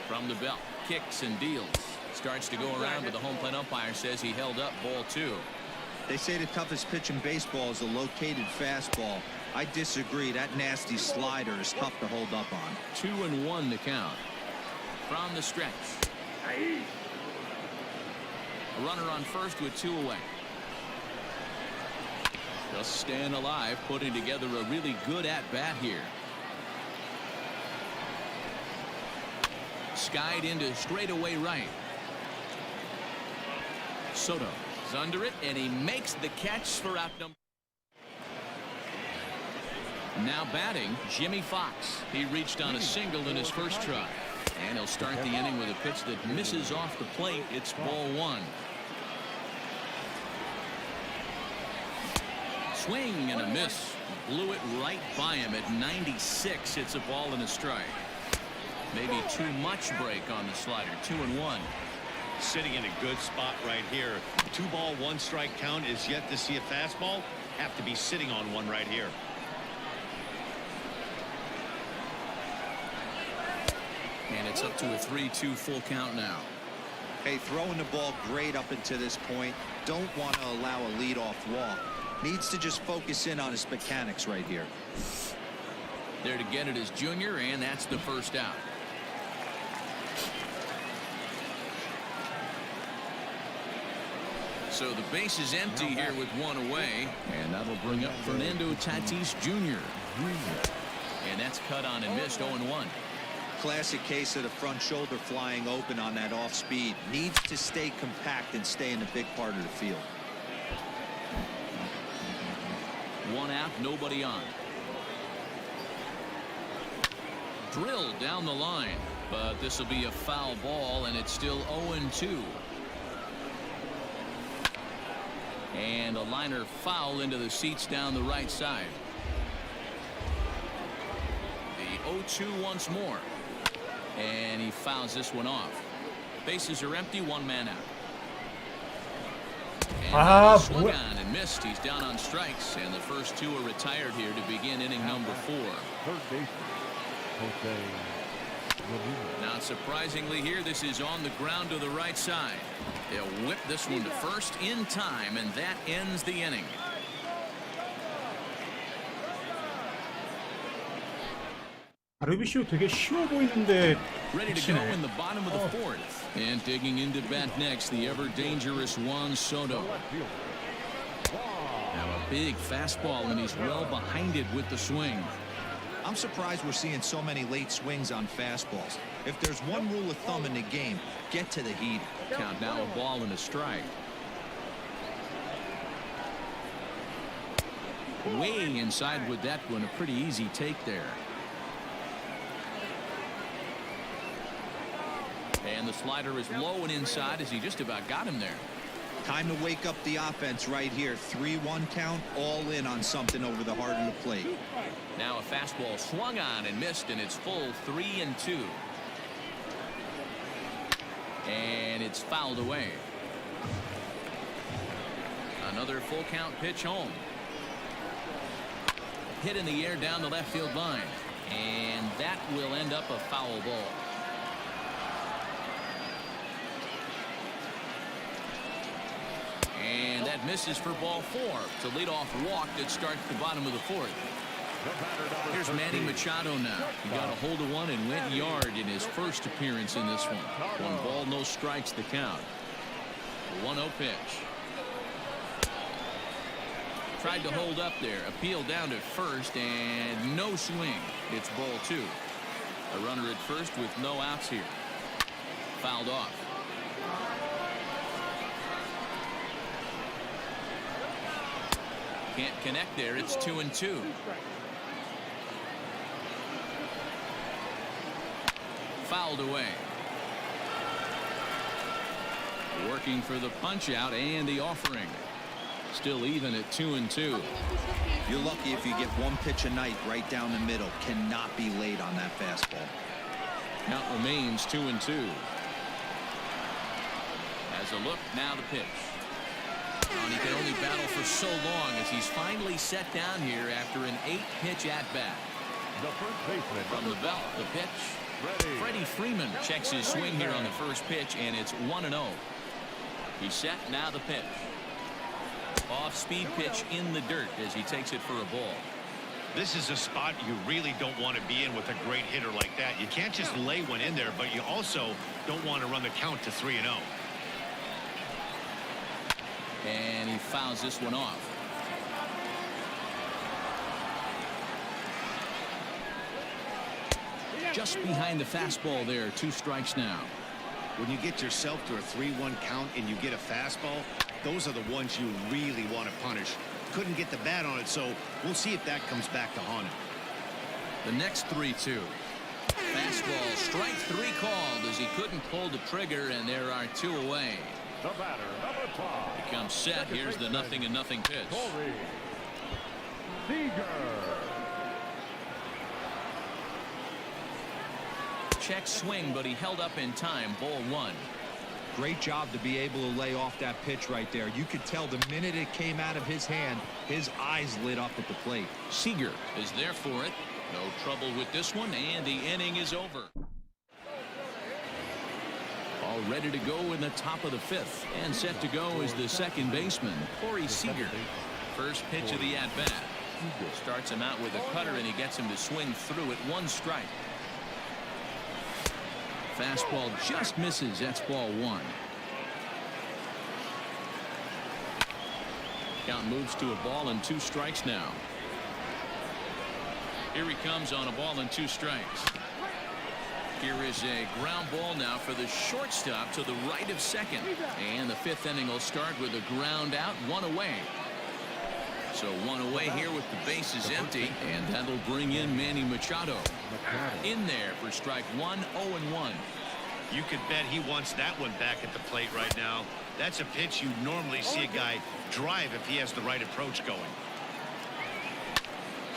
From the belt, kicks and deals. Starts to go around, but the home plate umpire says he held up ball 2. They say the toughest pitch in baseball is a located fastball. I disagree. That nasty slider is tough to hold up on. 2-1 the count. From the stretch. A runner on first with 2 away. Just staying alive, putting together a really good at-bat here. Skied into straightaway right. Soto is under it, and he makes the catch for out number. Now batting, Jimmy Fox. He reached on a single in his first try. And he'll start the inning with a pitch that misses off the plate. It's ball 1. Swing and a miss. Blew it right by him at 96. It's a ball and a strike. Maybe too much break on the slider. 2-1. Sitting in a good spot right here. 2 ball 1 strike count is yet to see a fastball. Have to be sitting on one right here. And it's up to a 3-2 full count now. Hey, throwing the ball great up until this point. Don't want to allow a leadoff walk. Needs to just focus in on his mechanics right here. There to get it is Junior, and that's the first out. So the base is empty here with 1 away, and that'll bring up Fernando Tatis Jr. And that's cut on and missed. 0-1. Classic case of the front shoulder flying open on that off speed. Needs to stay compact and stay in the big part of the field. 1 out, nobody on. drilled down the line, but this will be a foul ball, and it's still 0-2. And a liner foul into the seats down the right side. The 0-2 once more. And he fouls this one off. Bases are empty, one man out. And he swung on and missed. He's down on strikes, and the first two are retired here to begin inning number 4. Third baseman, Jose Ramirez. Not surprisingly here, this is on the ground to the right side. They'll whip this one to first in time, and that ends the inning. 다르비쇼 되게 쉬워 보이는데 Ready to go 미치네. in the bottom of the fourth. And digging into bat next, the ever-dangerous Juan Soto. Now a big fastball, and he's well behind it with the swing. I'm surprised we're seeing so many late swings on fastballs. If there's one rule of thumb in the game, get to the heat. Count now, a ball and a strike. Way inside with that one, a pretty easy take there. And the slider is low and inside as he just about got him there. Time to wake up the offense right here. 3-1 count, all in on something over the heart of the plate. Now a fastball swung on and missed, and it's full 3-2. And it's fouled away. Another full count pitch home. Hit in the air down the left field line. And that will end up a foul ball. And that misses for ball 4. It's a leadoff walk that starts the bottom of the fourth. Here's Manny Machado now. He got a hold of one and went yard in his first appearance in this one. 1 ball, no strikes the count. 1-0 pitch. Tried to hold up there. Appealed down to first and no swing. It's ball 2. A runner at first with no outs here. Fouled off. Can't connect there. It's 2-2. Fouled away. Working for the punch out and the offering. Still even at 2-2. You're lucky if you get one pitch a night right down the middle. Cannot be late on that fastball. Count remains 2-2. As a look, now the pitch. And he can only battle for so long as he's finally set down here after an 8-pitch at-bat. The first baseman From the belt, the pitch. Freddie Freeman checks his swing here on the first pitch, and it's 1-0. He's set, now the pitch. Off-speed pitch in the dirt as he takes it for a ball. This is a spot you really don't want to be in with a great hitter like that. You can't just lay one in there, but you also don't want to run the count to 3-0. And he fouls this one off. Just behind the fastball there. 2 strikes now. When you get yourself to a 3-1 count and you get a fastball, those are the ones you really want to punish. Couldn't get the bat on it, so we'll see if that comes back to haunt him. The next 3-2. Fastball, strike 3 called as he couldn't pull the trigger, and there are 2 away. The batter, number 5. He comes set. Here's the 0-0 pitch. Corey Seager. Check swing, but he held up in time. Ball 1. Great job to be able to lay off that pitch right there. You could tell the minute it came out of his hand, his eyes lit up at the plate. Seager is there for it. No trouble with this one, and the inning is over. All ready to go in the top of the 5th, and set to go is the second baseman, Corey Seager. First pitch of the at-bat. Starts him out with a cutter, and he gets him to swing through at 1 strike. Fastball just misses. That's ball 1. Count moves to a ball and 2 strikes now. Here he comes on a ball and 2 strikes. Here is a ground ball now for the shortstop to the right of second. And the 5th inning will start with a ground out, 1 away. So one away here with the bases empty, and that'll bring in Manny Machado. In there for strike one, 0-1. You could bet he wants that one back at the plate right now. That's a pitch you normally see a guy drive if he has the right approach going.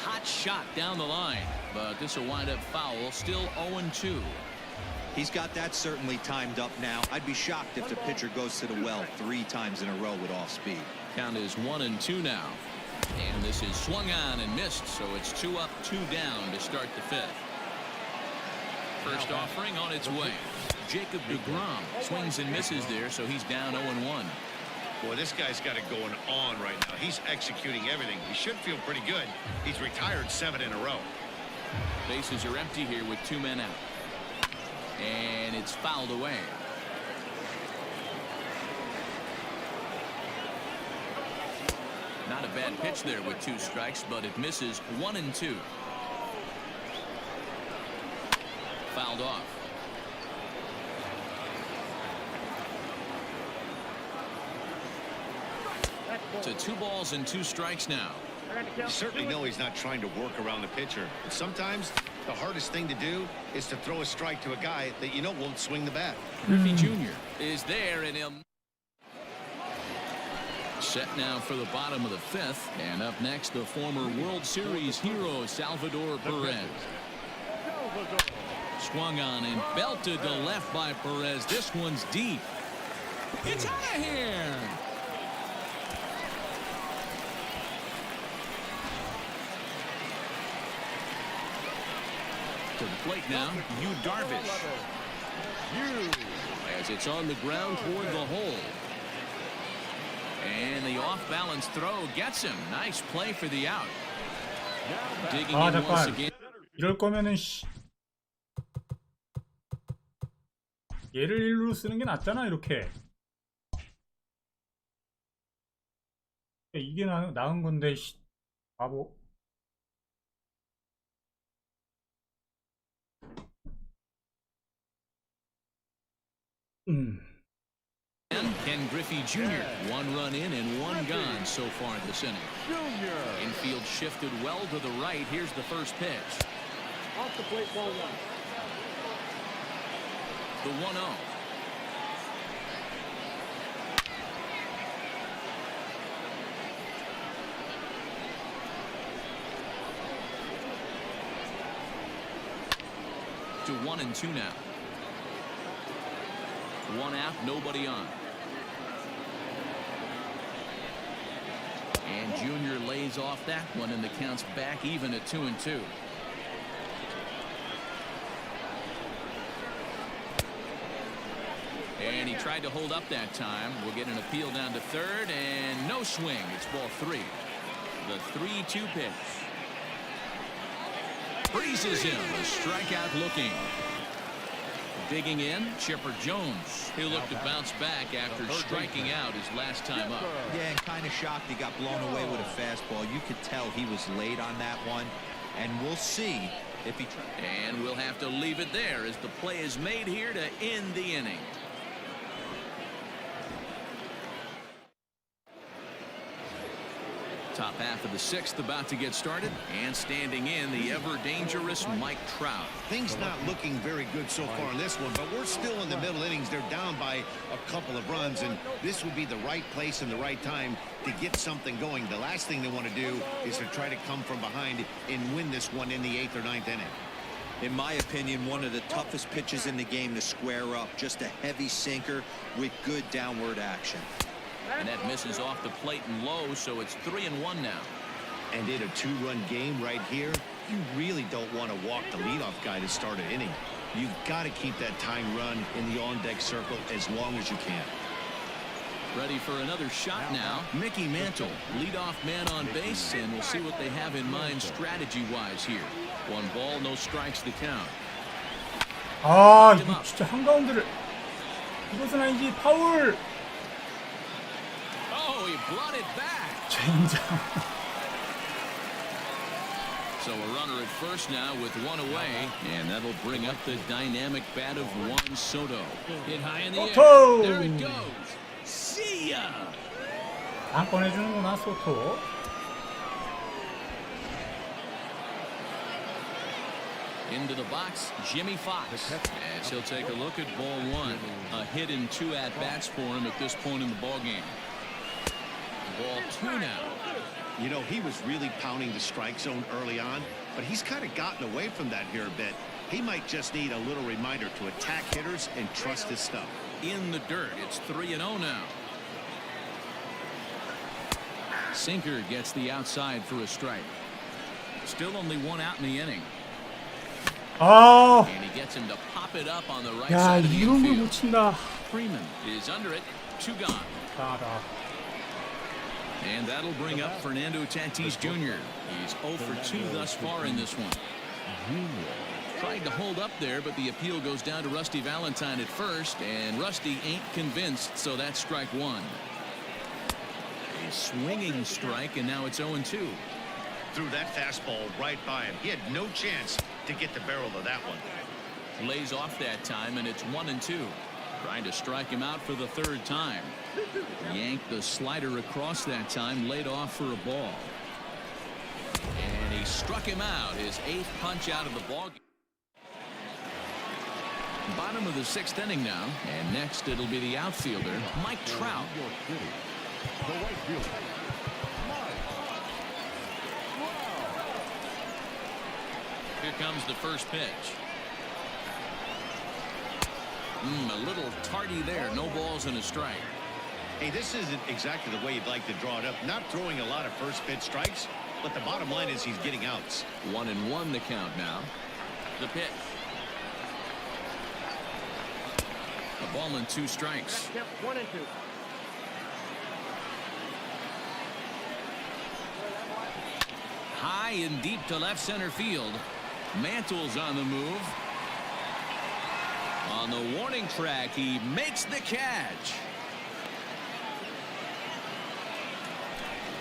Hot shot down the line, but this will wind up foul. Still 0-2. He's got that certainly timed up now. I'd be shocked if the pitcher goes to the well 3 times in a row with off speed. Count is 1-2 now. And this is swung on and missed, so it's 2 up, 2 down to start the 5th. First offering on its way. Jacob deGrom swings and misses there, so he's down 0-1. Boy, this guy's got it going on right now. He's executing everything. He should feel pretty good. He's retired 7 in a row. Bases are empty here with 2 men out. And it's fouled away. Not a bad pitch there with 2 strikes, but it misses. 1-2. Fouled off. To 2 balls and 2 strikes now. You certainly know he's not trying to work around the pitcher. But sometimes the hardest thing to do is to throw a strike to a guy that you know won't swing the bat. Griffey Jr. is there, and he'll set now for the bottom of the 5th. And up next, the former World Series hero Salvador Perez. Swung on and belted to left by Perez. This one's deep. It's out of here. To the plate now, Yu Darvish. As it's on the ground toward the hole. And the off-balance throw gets him. Nice play for the out. Digging in once 잠깐. again. 이럴 거면은 얘를 1루로 쓰는 게 낫잖아. 이렇게 이게 나은 건데 바보. Ken Griffey Jr. 1 run in and 1 gone so far this inning. Infield shifted well to the right. Here's the first pitch. Off the plate, ball 1. The 1-0. To 1-2 now. 1 out, nobody on. And Junior lays off that one, and the count's back even at 2-2. And he tried to hold up that time. We'll get an appeal down to 3rd, and no swing. It's ball 3. The 3-2 pitch. Freezes him. A strikeout looking. Digging in, Chipper Jones. He'll look to bounce back after striking out his last time up. Yeah, and kind of shocked he got blown away with a fastball. You could tell he was late on that one. And we'll see if he tries. And we'll have to leave it there as the play is made here to end the inning. Top half of the 6th about to get started, and standing in, the ever-dangerous Mike Trout. Things not looking very good so far in this one, but we're still in the middle innings. They're down by a couple of runs, and this would be the right place and the right time to get something going. The last thing they want to do is to try to come from behind and win this one in the 8th or 9th inning. In my opinion, one of the toughest pitches in the game to square up. Just a heavy sinker with good downward action. And that misses off the plate and low, so it's 3-1 now. And in a 2-run game right here, you really don't want to walk the leadoff guy to start an inning. You've got to keep that tying run in the on-deck circle as long as you can. Ready for another shot now. Mickey Mantle, leadoff man on base, and we'll see what they have in mind strategy-wise here. 1 ball, no strikes to count. 아, 이거 진짜 한가운데를. 이것은 아니지. 파울. Oh, he brought it back. 젠장. So a runner at first now with 1 away, and that'll bring up the dynamic bat of Juan Soto. Hit high in the air. There it goes. See ya. 안 꺼내주는구나, 소토. Into the box, Jimmy Fox. As he'll take a look at ball one. A hit and 2 at-bats for him at this point in the ballgame. Ball 2 now. You know, he was really pounding the strike zone early on, but he's kind of gotten away from that here a bit. He might just need a little reminder to attack hitters and trust his stuff. In the dirt, it's 3-0 now. Sinker gets the outside for a strike. Still only 1 out in the inning. 아, And he gets him to pop it up on the right 야, side of the 이런 걸 못 infield. 친다. Freeman is under it. 2 gone. 나다. And that'll bring up Fernando Tatis Jr. He's 0 for 2 thus far in this one. Tried to hold up there, but the appeal goes down to Rusty Valentine at first, and Rusty ain't convinced, so that's strike 1. A swinging strike, and now it's 0-2. Threw that fastball right by him. He had no chance to get the barrel of that one. Lays off that time, and it's 1-2. Trying to strike him out for the 3rd time. Yanked the slider across that time, laid off for a ball. And he struck him out, his 8th punch out of the ball. Bottom of the 6th inning now, and next it'll be the outfielder, Mike Trout. Here comes the first pitch. A little tardy there. No balls and a strike. Hey, this isn't exactly the way you'd like to draw it up. Not throwing a lot of first pitch strikes, but the bottom line is he's getting outs. 1-1 the count now. The pitch. A ball and 2 strikes. Yep, 1-2. High and deep to left center field. Mantle's on the move. On the warning track, he makes the catch.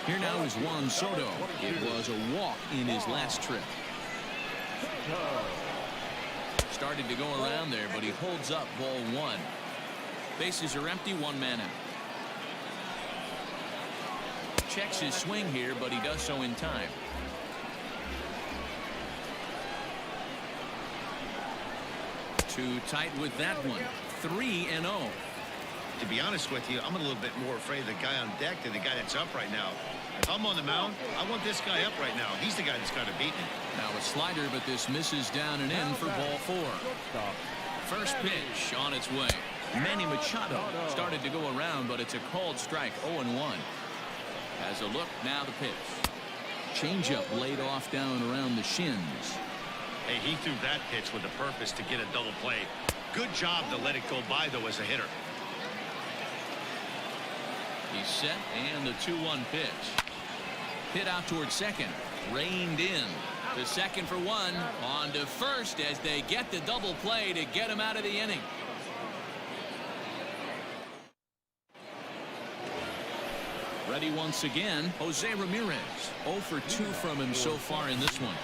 Here now is Juan Soto. It was a walk in his last trip. Started to go around there, but he holds up ball 1. Bases are empty, 1 man out. Checks his swing here, but he does so in time. Too tight with that one. 3-0. To be honest with you, I'm a little bit more afraid of the guy on deck than the guy that's up right now. If I'm on the mound, I want this guy up right now. He's the guy that's got to beat me. Now a slider, but this misses down and in for ball 4. First pitch on its way. Manny Machado started to go around, but it's a called strike. 0-1. As a look, now the pitch. Changeup laid off down around the shins. Hey, he threw that pitch with a purpose to get a double play. Good job to let it go by, though, as a hitter. He's set, and the 2-1 pitch. Hit out towards second. Reined in. To second for 1. On to first as they get the double play to get him out of the inning. Ready once again, Jose Ramirez. 0 for 2 from him so far in this one.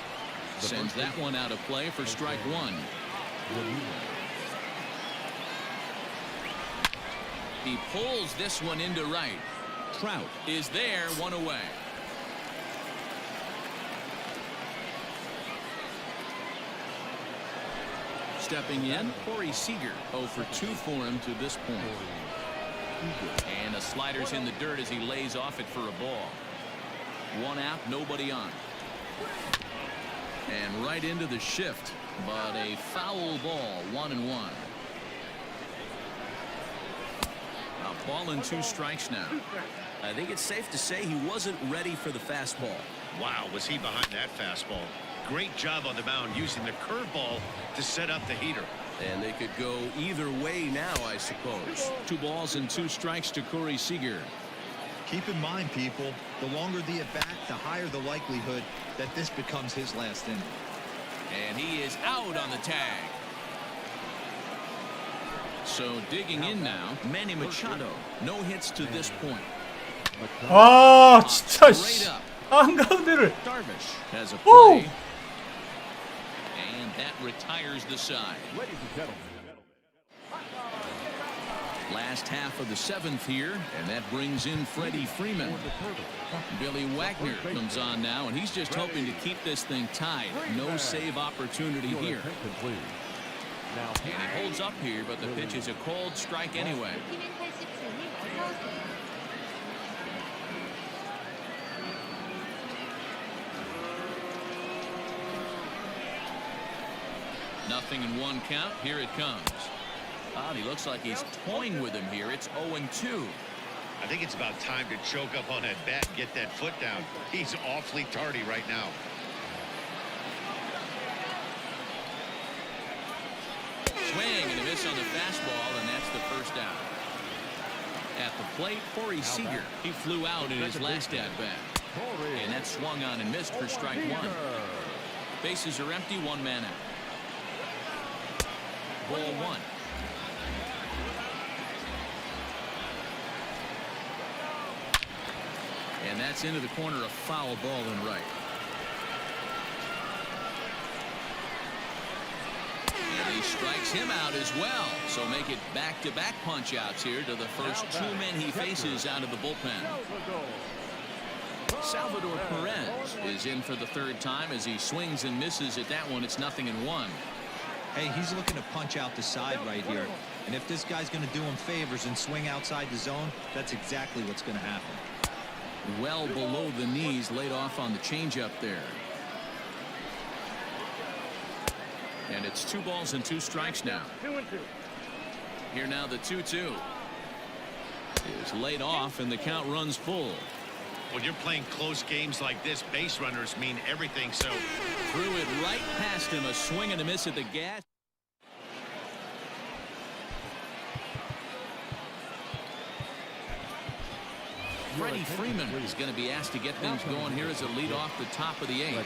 Sends that one out of play for strike 1. He pulls this one into right. Trout is there, 1 away. Stepping in, Corey Seager. 0 for 2 for him to this point. And the slider's in the dirt as he lays off it for a ball. 1 out, nobody on. And right into the shift, but a foul ball. 1-1. A ball and 2 strikes now. I think it's safe to say he wasn't ready for the fastball. Wow, was he behind that fastball. Great job on the mound using the curveball to set up the heater. And they could go either way now, I suppose. 2 balls and 2 strikes to Corey Seager. Keep in mind, people, the longer the at-bat, the higher the likelihood that this becomes his last inning. And he is out on the tag. So digging in now, Manny Machado. No hits to this point. 아, 진짜 Straight 씨. up. 한가운데를. Darvish has a Woo! play. And that retires the side. Ladies and gentlemen. Last half of the 7th here, and that brings in Freddie Freeman. Billy Wagner comes on now, and he's just hoping to keep this thing tied. No save opportunity here. And he holds up here, but the pitch is a cold strike anyway. Nothing in 1 count. Here it comes. He looks like he's toying with him here. It's 0-2. I think it's about time to choke up on that bat and get that foot down. He's awfully tardy right now. Swing and a miss on the fastball, and that's the first out. At the plate, Corey Seager. He flew out in his last at-bat. And that swung on and missed for strike 1. Bases are empty, 1 man out. Ball 1. And that's into the corner, a foul ball and right. And he strikes him out as well. So make it back-to-back punch-outs here to the first 2 men he faces out of the bullpen. Salvador Perez is in for the 3rd time as he swings and misses at that one. It's 0-1. Hey, he's looking to punch out the side right here. And if this guy's going to do him favors and swing outside the zone, that's exactly what's going to happen. Well below the knees, laid off on the changeup there. And it's 2 balls and 2 strikes now. Here now the 2-2 is laid off, and the count runs full. When you're playing close games like this, base runners mean everything. So threw it right past him. A swing and a miss at the gas. Freddie Freeman is going to be asked to get things going here as a lead off the top of the 8th.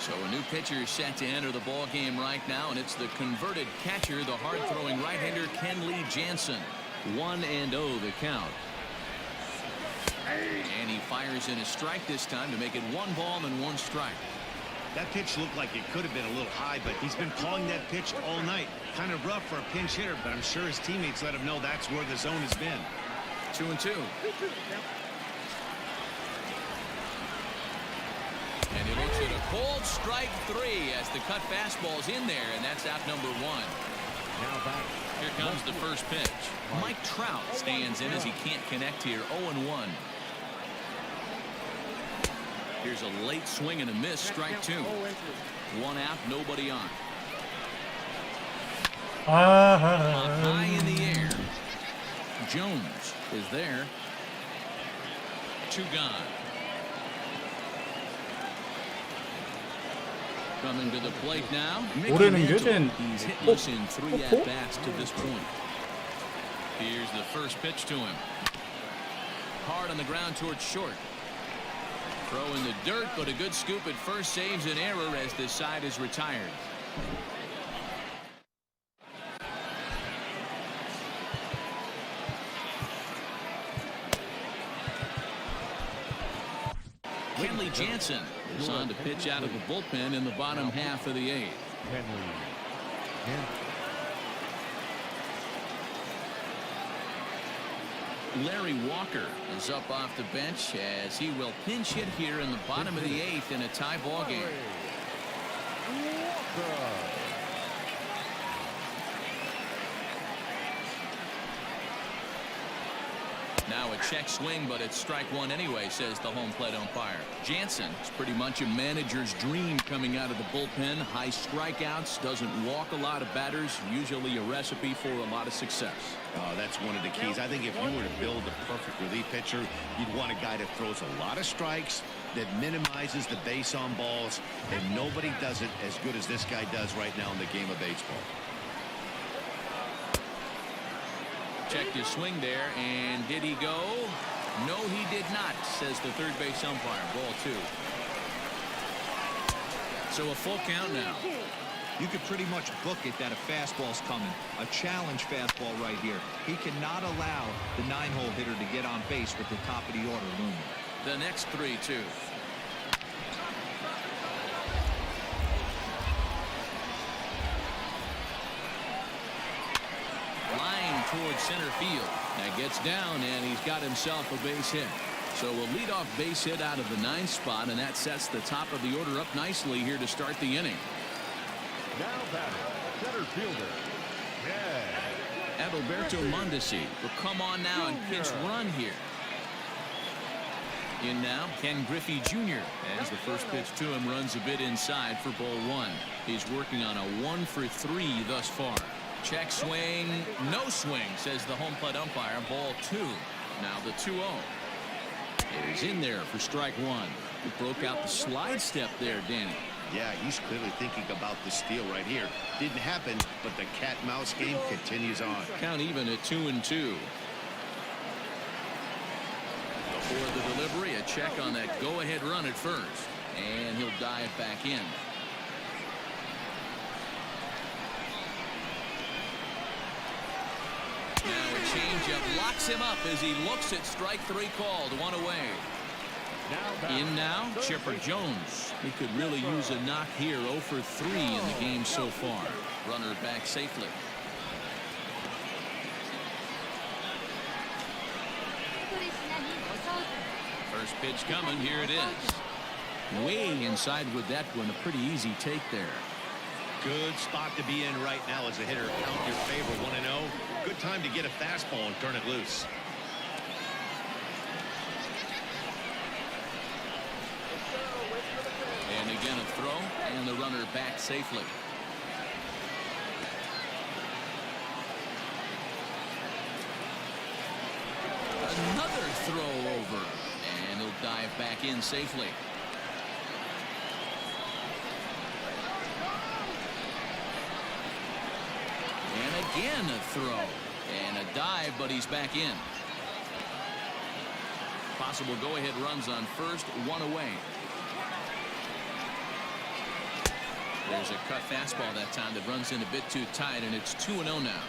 So a new pitcher set to enter the ball game right now, and it's the converted catcher, the hard-throwing right-hander Kenley Jansen. 1-0 the count. And he fires in a strike this time to make it 1 ball and 1 strike. that pitch looked like it could have been a little high, but he's been calling that pitch all night. Kind of rough for a pinch hitter, but I'm sure his teammates let him know that's where the zone has been. 2-2. And he looks at a cold strike 3 as the cut fastball's in there, and that's out number 1. Now back. Here comes the first pitch. Mike Trout stands in as he can't connect here. 0-1. Here's a late swing and a miss. Strike 2. 1 out, nobody on. High in the air. Jones is there. 2 gone. Coming to the plate now. 올해는 요즘 He's hitless in 3 at-bats to this point. Here's the first pitch to him. Hard on the ground towards short. Throw in the dirt, but a good scoop at first saves an error as this side is retired. Kenley Jansen is on to pitch out of the bullpen in the bottom half of the 8th. Larry Walker is up off the bench as he will pinch hit here in the bottom of the 8th in a tie ball game. Now a check swing, but it's strike 1 anyway, says the home plate umpire. Jansen is pretty much a manager's dream coming out of the bullpen. High strikeouts, doesn't walk a lot of batters, usually a recipe for a lot of success. Oh, that's one of the keys. I think if you were to build a perfect relief pitcher, you'd want a guy that throws a lot of strikes, that minimizes the base on balls, and nobody does it as good as this guy does right now in the game of baseball. Checked his swing there, and did he go? No, he did not, says the third base umpire. Ball 2. So a full count now. You could pretty much book it that a fastball's coming. A challenge fastball right here. He cannot allow the 9-hole hitter to get on base with the top of the order looming. The next 3-2. towards center field. That gets down, and he's got himself a base hit. So a leadoff base hit out of the 9th spot, and that sets the top of the order up nicely here to start the inning. Now batting, center fielder. Yeah. Adalberto Mondesi will come on now and pinch run here. In now, Ken Griffey Jr. as the first pitch to him runs a bit inside for ball 1. He's working on a 1-for-3 thus far. Check swing, no swing, says the home plate umpire. Ball 2. Now the 2-0. It is in there for strike 1. He broke out the slide step there, Danny. Yeah, he's clearly thinking about the steal right here. Didn't happen, but the cat-mouse game continues on. Count even at 2-2. Before the delivery, a check on that go-ahead run at first. And he'll dive back in. Now a changeup locks him up as he looks at strike 3 called. 1 away. In now, Chipper Jones. He could really use a knock here. 0-for-3 in the game so far. Runner back safely. First pitch coming. Here it is. Way inside with that one. A pretty easy take there. Good spot to be in right now as a hitter. Count your favor. 1-0. Good time to get a fastball and turn it loose. And again a throw, and the runner back safely. Another throw over, and he'll dive back in safely. And again a throw, and a dive, but he's back in. Possible go-ahead runs on first, 1 away. There's a cut fastball that time that runs in a bit too tight, and it's 2-0 now.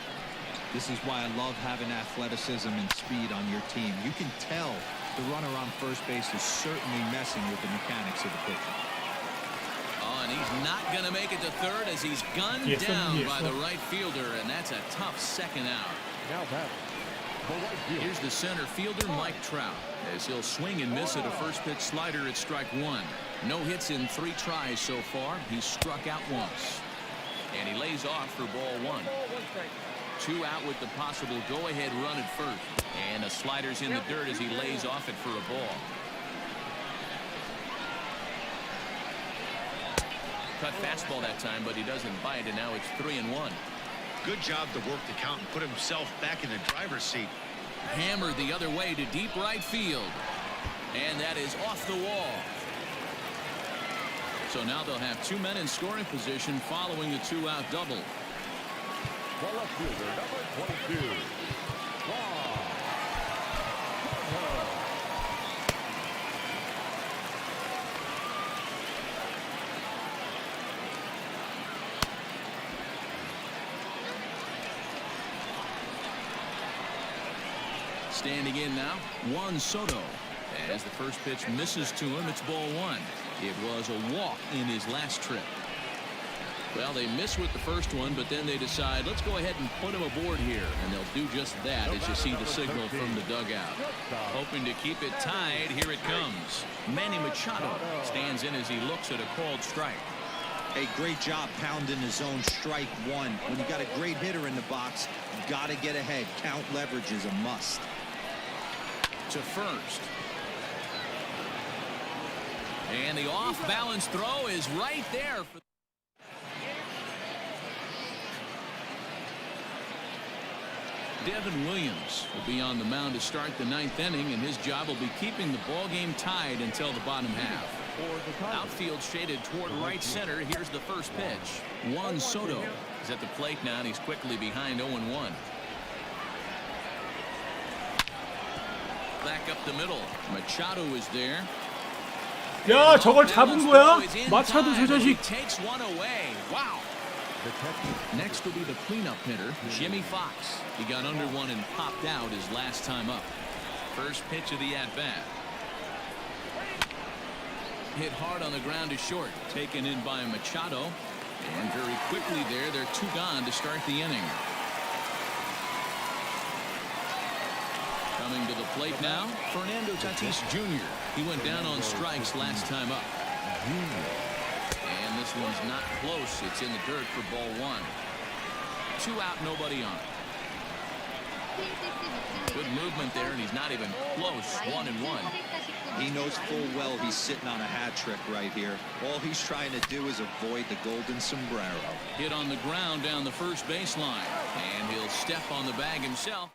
This is why I love having athleticism and speed on your team. You can tell the runner on first base is certainly messing with the mechanics of the pitcher. Oh, and he's not going to make it to third as he's gunned down by the right fielder, and that's a tough second out. Now batting, the right fielder. Here's the center fielder, Mike Trout, as he'll swing and miss at a first pitch slider at strike 1. No hits in 3 tries so far. He's struck out once. And he lays off for ball 1. 2 out with the possible go-ahead run at first. And the slider's in the dirt as he lays off it for a ball. Cut fastball that time, but he doesn't bite, and now it's 3-1. Good job to work the count and put himself back in the driver's seat. Hammered the other way to deep right field. And that is off the wall. So now they'll have 2 men in scoring position following the 2-out double. The left fielder, number 22. Standing in now, Juan Soto. As the first pitch misses to him, it's ball 1. It was a walk in his last trip. Well, they miss with the first one, but then they decide, let's go ahead and put him aboard here. And they'll do just that as you see the signal from the dugout. Hoping to keep it tied, here it comes. Manny Machado stands in as he looks at a called strike. A great job pounding his own strike 1. When you got a great hitter in the box, you got to get ahead. Count leverage is a must. To first. And the off-balance throw is right there. Devin Williams will be on the mound to start the 9th inning, and his job will be keeping the ball game tied until the bottom half. Outfield shaded toward right center. Here's the first pitch. Juan Soto is at the plate now, and he's quickly behind 0-1. Back up the middle. Machado is there. 야, 저걸 잡은 거야? 마차도 저 자식. Takes one away. Wow. Next will be the cleanup hitter, Jimmy Fox. He got under one and popped out his last time up. First pitch of the at-bat. Hit hard on the ground to short. Taken in by Machado. And very quickly there, they're 2 gone to start the inning. Coming to the plate now, Fernando Tatis Jr. He went down on strikes last time up. And this one's not close. It's in the dirt for ball one. 2 out, nobody on. Good movement there, and he's not even close. 1-1. He knows full well he's sitting on a hat trick right here. All he's trying to do is avoid the golden sombrero. Hit on the ground down the first baseline, and he'll step on the bag himself.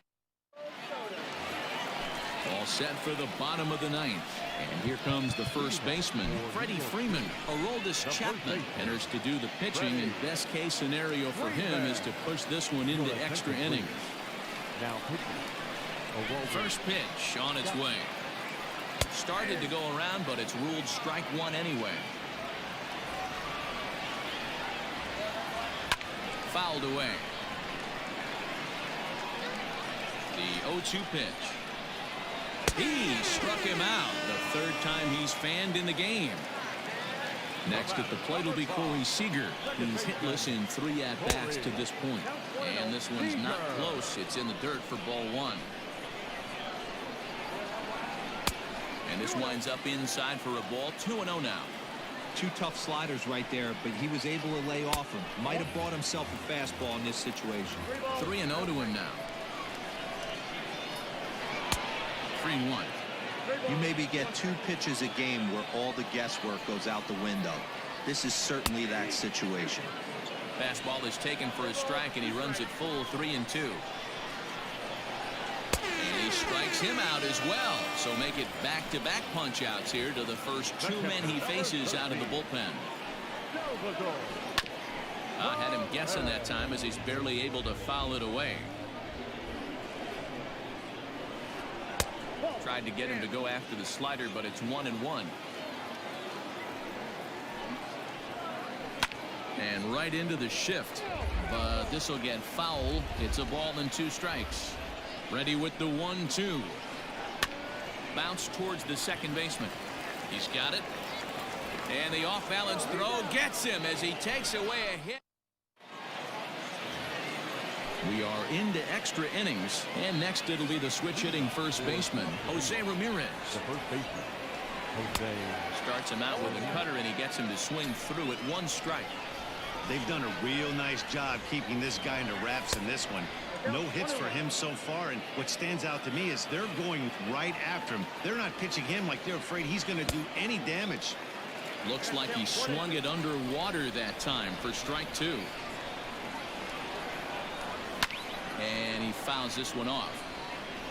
All set for the bottom of the ninth. And here comes the first baseman, Freddie Freeman. Aroldis Chapman enters to do the pitching, and best case scenario for him is to push this one into extra innings. Now pitching. First pitch on its way. Started to go around, but it's ruled strike one anyway. Fouled away. The 0-2 pitch. He struck him out. The third time he's fanned in the game. Next at the plate will be Corey Seager. He's hitless in 3 at-bats to this point. And this one's not close. It's in the dirt for ball one. And this winds up inside for a ball. 2-0 now. 2 tough sliders right there, but he was able to lay off him. Might have bought himself a fastball in this situation. 3-0 to him now. 3-1. You maybe get 2 pitches a game where all the guesswork goes out the window. This is certainly that situation. Fastball is taken for a strike, and he runs it full 3-2. And he strikes him out as well. So make it back-to-back punch-outs here to the first 2 men he faces out of the bullpen. Had him guessing that time as he's barely able to foul it away. Tried to get him to go after the slider, but it's 1-1. And right into the shift, but this will get foul. It's a ball and 2 strikes. Ready with the 1-2. Bounce towards the second baseman. He's got it. And the off-balance throw gets him as he takes away a hit. We are into extra innings, and next it'll be the switch-hitting first baseman, Jose Ramirez. The first baseman, Jose. Starts him out with a cutter, and he gets him to swing through at 1 strike. They've done a real nice job keeping this guy into wraps in this one. No hits for him so far, and what stands out to me is they're going right after him. They're not pitching him like they're afraid he's going to do any damage. Looks like he swung it underwater that time for strike 2. And he fouls this one off.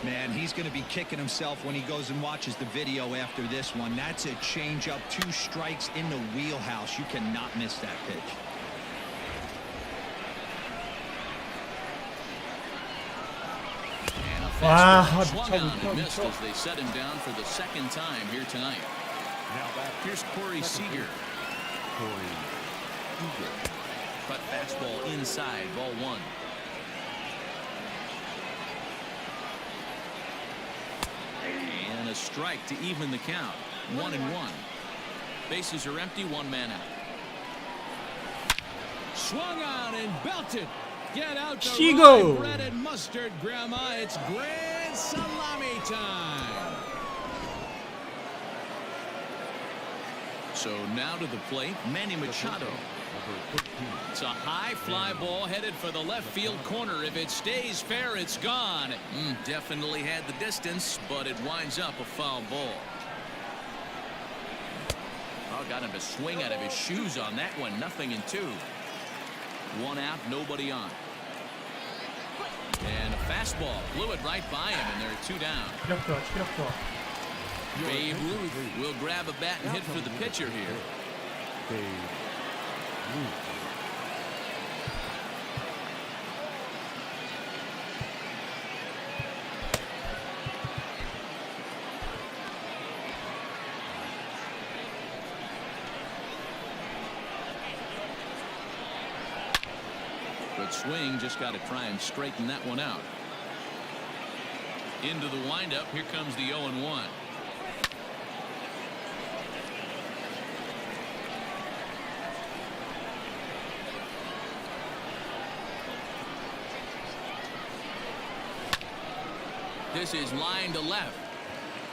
Man, he's going to be kicking himself when he goes and watches the video after this one. That's a changeup, 2 strikes in the wheelhouse. You cannot miss that pitch. And a Wow, fastball swung on and missed as they set him down for the 2nd time here tonight. Now back. Here's Corey Seager. Corey Seager. Cut fastball inside, ball 1. And a strike to even the count. 1-1. Bases are empty, 1 man out. Swung on and belted. Get out the Chigo. rye bread and mustard, Grandma. It's grand salami time. So now to the plate, Manny Machado. It's a high fly ball headed for the left field corner. If it stays fair, it's gone. Definitely had the distance, but it winds up a foul ball. Oh, got him to swing out of his shoes on that one. 0-2. 1 out, nobody on. And a fastball blew it right by him, and there are 2 down. Babe Ruth will grab a bat and hit for the pitcher here. Babe Ruth. Good swing, just got to try and straighten that one out. Into the windup, here comes the 0-1. This is line to left.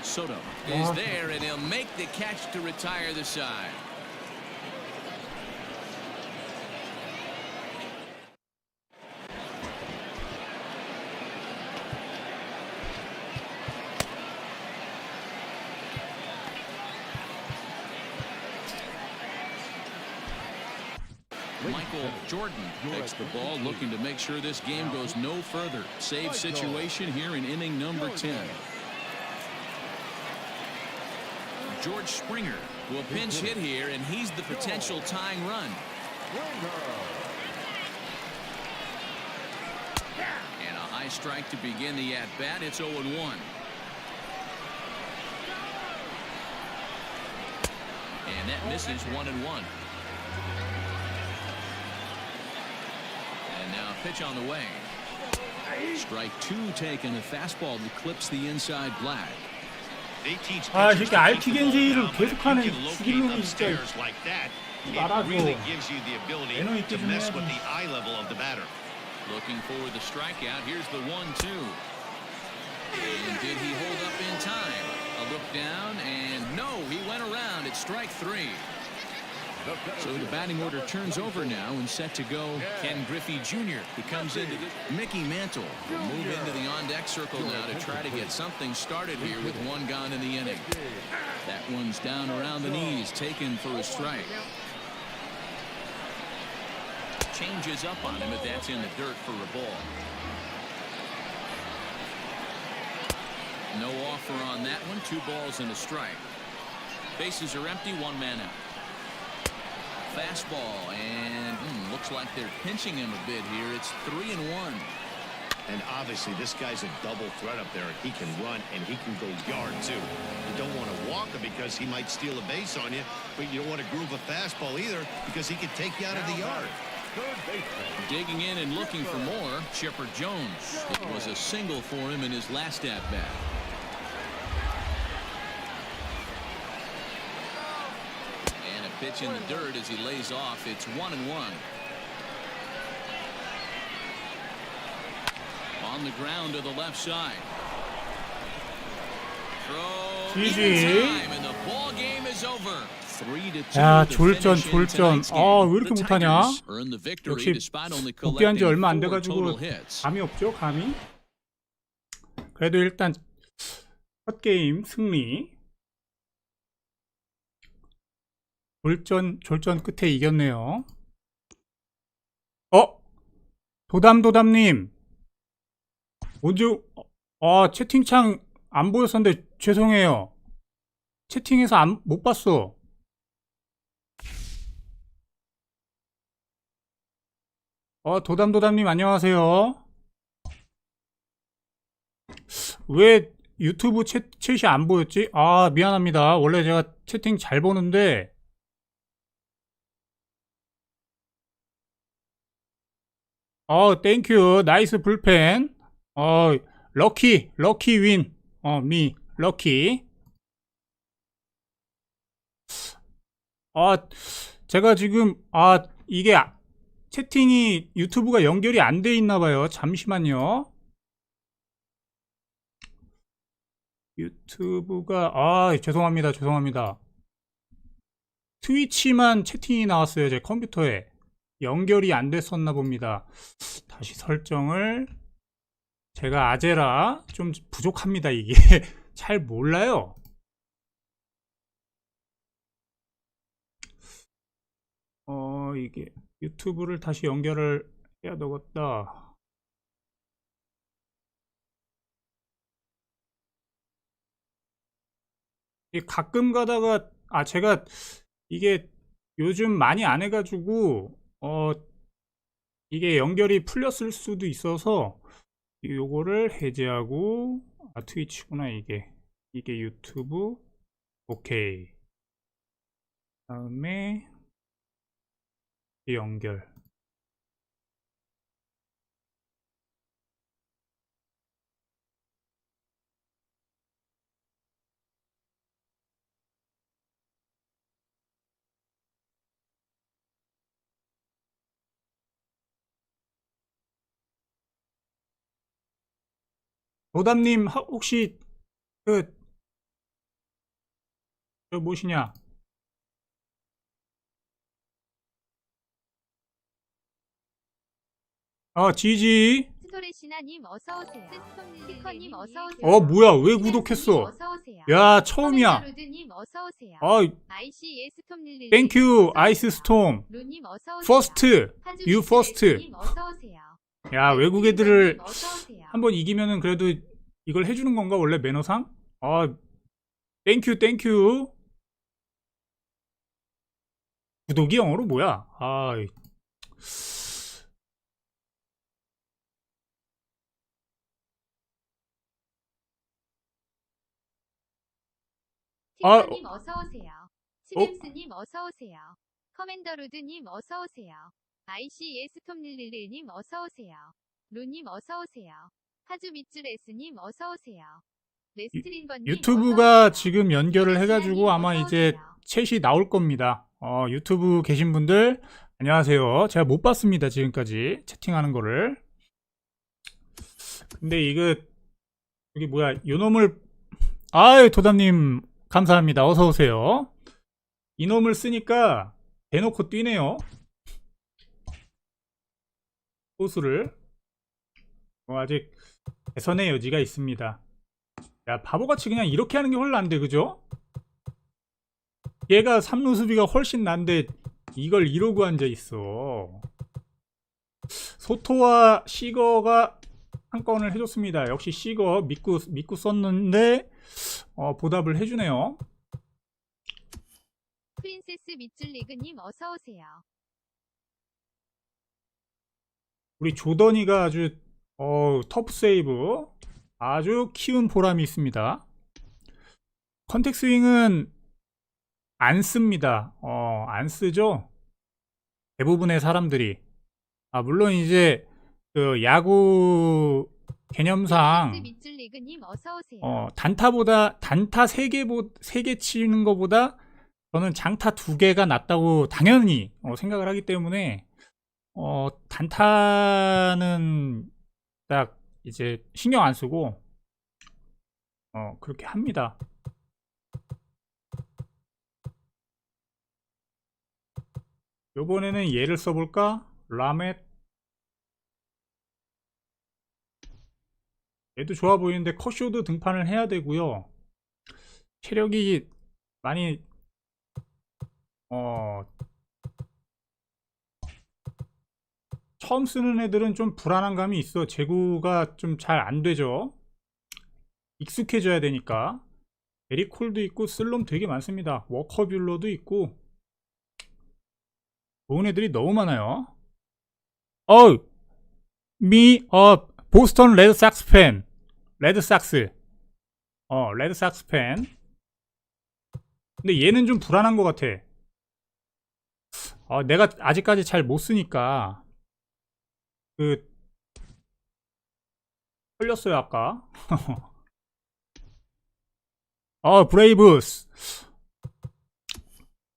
Soto is there, and he'll make the catch to retire the side. Michael Jordan takes the ball, looking to make sure this game goes no further. Save situation here in inning number 10. George Springer will pinch hit here, and he's the potential tying run. And a high strike to begin the at-bat. It's 0-1. And that misses 1-1. And now a pitch on the way. Strike two taken. A fastball that clips the inside black. 아, 이렇게 RT겐세이를 계속하는 죽이는 진짜 말아줘. 에너 있게 좀 해야지. Looking for the strikeout. Here's the 1-2. And did he hold up in time? A look down, and no, he went around. It's strike three. So the batting order turns over now, and set to go Ken Griffey Jr. He comes into Mickey Mantle. Will move into the on-deck circle now to try to get something started here with one gone in the inning. That one's down around the knees, taken for a strike. Changes up on him, but that's in the dirt for a ball. No offer on that one. 2 balls and a strike. Bases are empty, 1 man out. Fastball, and looks like they're pinching him a bit here. It's 3-1. And obviously this guy's a double threat up there. He can run and he can go yard too. You don't want to walk him because he might steal a base on you, but you don't want to groove a fastball either because he could take you out of the yard. Digging in and looking for more, Chipper Jones. It was a single for him in his last at-bat. And a pitch in the dirt as he lays off. It's 1-1. On the ground to the left side. Throw in time, and the ball game is over. 야, 졸전. 아, 왜 이렇게 못하냐? 역시 복귀한 지 얼마 안 돼가지고 감이 없죠, 감이. 그래도 일단 첫 게임 승리. 졸전 끝에 이겼네요. 도담님. 언제, 채팅창 안 보였었는데 죄송해요. 채팅에서 못 봤어. 도담님 안녕하세요. 왜 유튜브 챗이 안 보였지? 아, 미안합니다. 원래 제가 채팅 잘 보는데 땡큐. 나이스 불펜. 럭키 윈. 미 럭키. 제가 지금 이게 채팅이 유튜브가 연결이 안 돼 있나 봐요. 잠시만요. 유튜브가 죄송합니다. 트위치만 채팅이 나왔어요. 제 컴퓨터에 연결이 안 됐었나 봅니다. 다시 설정을. 제가 아재라 좀 부족합니다. 이게 잘 몰라요. 이게 유튜브를 다시 연결을 해야 되겠다. 가끔 가다가 제가 이게 요즘 많이 안 해가지고 이게 연결이 풀렸을 수도 있어서 요거를 해제하고 트위치구나. 이게 유튜브. 오케이. 다음에 연결. 도담님 혹시 그 저 무엇이냐? 지지. 스토레시나님 어서오세요. 스티커님 어서오세요. 뭐야, 왜 구독했어? 어서오세요. 야, 처음이야. 로드님 어서오세요. IC 스톰 땡큐 아이스 스톰. 루님 어서오세요. 퍼스트 유 퍼스트. 어서오세요. 야, 외국 애들을 어서오세요. 한번 이기면은 그래도 이걸 해주는 건가 원래 매너상? 땡큐 땡큐. 구독이 영어로 뭐야? 티커님 어서오세요. 시벤스님 어서오세요. 커맨더 루드님 어서오세요. IC 스톰11님 어서오세요. 루님 어서오세요. 하주 밑줄S님 어서오세요. 레스트린버님 유튜브가 어서오세요. 지금 연결을 해가지고 아마 이제 챗이 나올 겁니다. 유튜브 계신 분들 안녕하세요. 제가 못 봤습니다, 지금까지 채팅하는 거를. 근데 여기 뭐야, 요놈을 도담님 감사합니다. 어서 오세요. 이놈을 쓰니까 대놓고 뛰네요. 소스를 아직 개선의 여지가 있습니다. 야, 바보같이 그냥 이렇게 하는 게 훨씬 난데, 그죠? 얘가 3루 수비가 훨씬 난데 이걸 이러고 앉아있어. 소토와 시거가 한 건을 해줬습니다. 역시 시거 믿고 썼는데 보답을 해주네요. 프린세스 밑줄리그님 어서오세요. 우리 조던이가 아주 터프 세이브 아주 키운 보람이 있습니다. 컨택 스윙은 안 씁니다. 안 쓰죠. 대부분의 사람들이. 물론 이제 그 야구 개념상 밑줄리그님 어서오세요. 단타 3개 치는 것보다 저는 장타 2개가 낫다고 당연히 생각을 하기 때문에 단타는 딱 이제 신경 안 쓰고 그렇게 합니다. 요번에는 얘를 써볼까? 라멧. 얘도 좋아 보이는데 컷쇼도 등판을 해야 되고요. 체력이 많이 처음 쓰는 애들은 좀 불안한 감이 있어. 제구가 좀 잘 안 되죠. 익숙해져야 되니까. 베리콜도 있고 슬롬 되게 많습니다. 워커뷸러도 있고 좋은 애들이 너무 많아요. 보스턴 레드삭스 팬. 레드삭스 팬. 근데 얘는 좀 불안한 것 같아. 내가 아직까지 잘 못 쓰니까 걸렸어요 아까.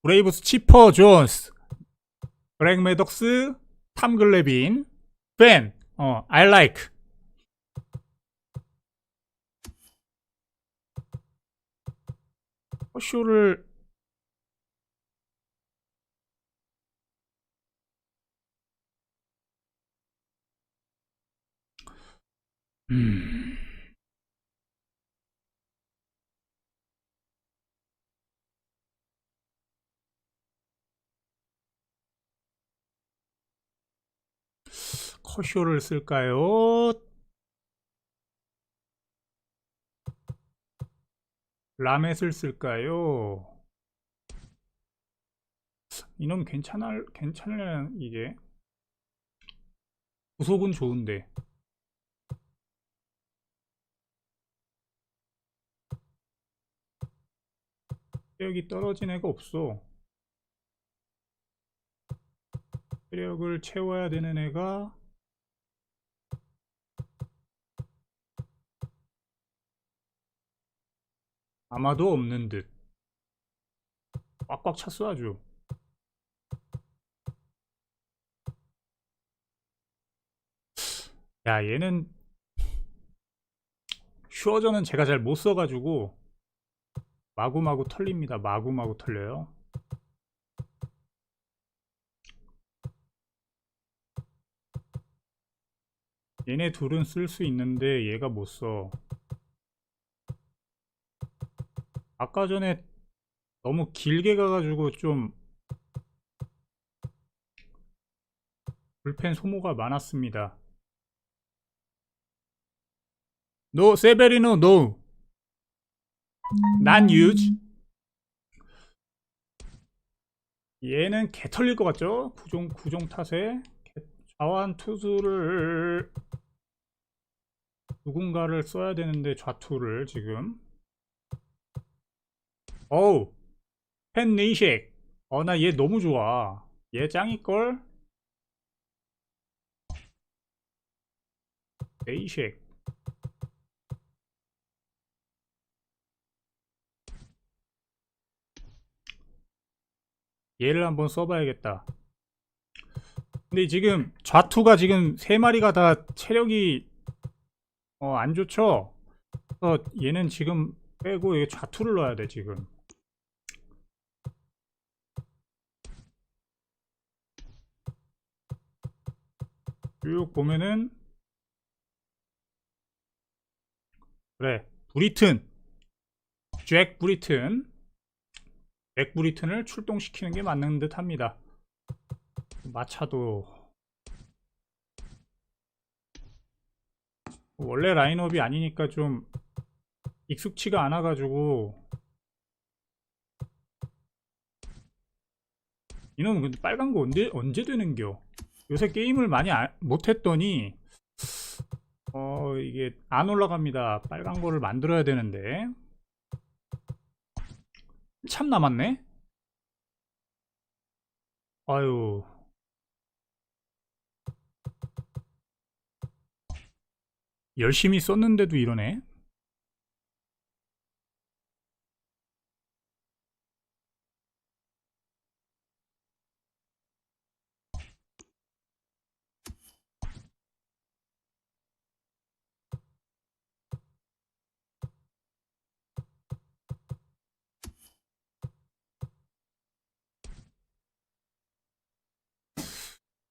브레이브스 치퍼 존스, 그렉 매덕스, 탐 글래빈, 팬. I like. 쇼를 커쇼를 쓸까요? 라멧을 쓸까요? 이놈 괜찮을래 이게? 구속은 좋은데. 체력이 떨어진 애가 없어. 체력을 채워야 되는 애가 아마도 없는 듯. 꽉꽉 찼어 아주. 야, 얘는 슈어저는 제가 잘 못 써가지고 마구마구 털립니다. 마구마구 털려요. 얘네 둘은 쓸 수 있는데 얘가 못 써. 아까 전에 너무 길게 가가지고 좀 불펜 소모가 많았습니다. No, 세베리노, no. 난 유즈. 얘는 개 털릴 것 같죠? 구종 탓에 좌완 투수를 누군가를 써야 되는데 좌투를 지금. 어우, 펜 네이쉑. 나 얘 너무 좋아. 얘 짱일걸? 네이쉑. 얘를 한번 써봐야겠다. 근데 지금 좌투가 지금 3마리가 다 체력이 안 좋죠? 얘는 지금 빼고 여기 좌투를 넣어야 돼 지금. 쭉 보면은 그래, 브리튼, 잭 브리튼을 출동시키는 게 맞는 듯 합니다. 마차도 원래 라인업이 아니니까 좀 익숙치가 않아 가지고. 이놈은 근데 빨간 거 언제 되는겨? 요새 게임을 많이 못했더니 이게 안 올라갑니다. 빨간 거를 만들어야 되는데 참 남았네. 아유, 열심히 썼는데도 이러네.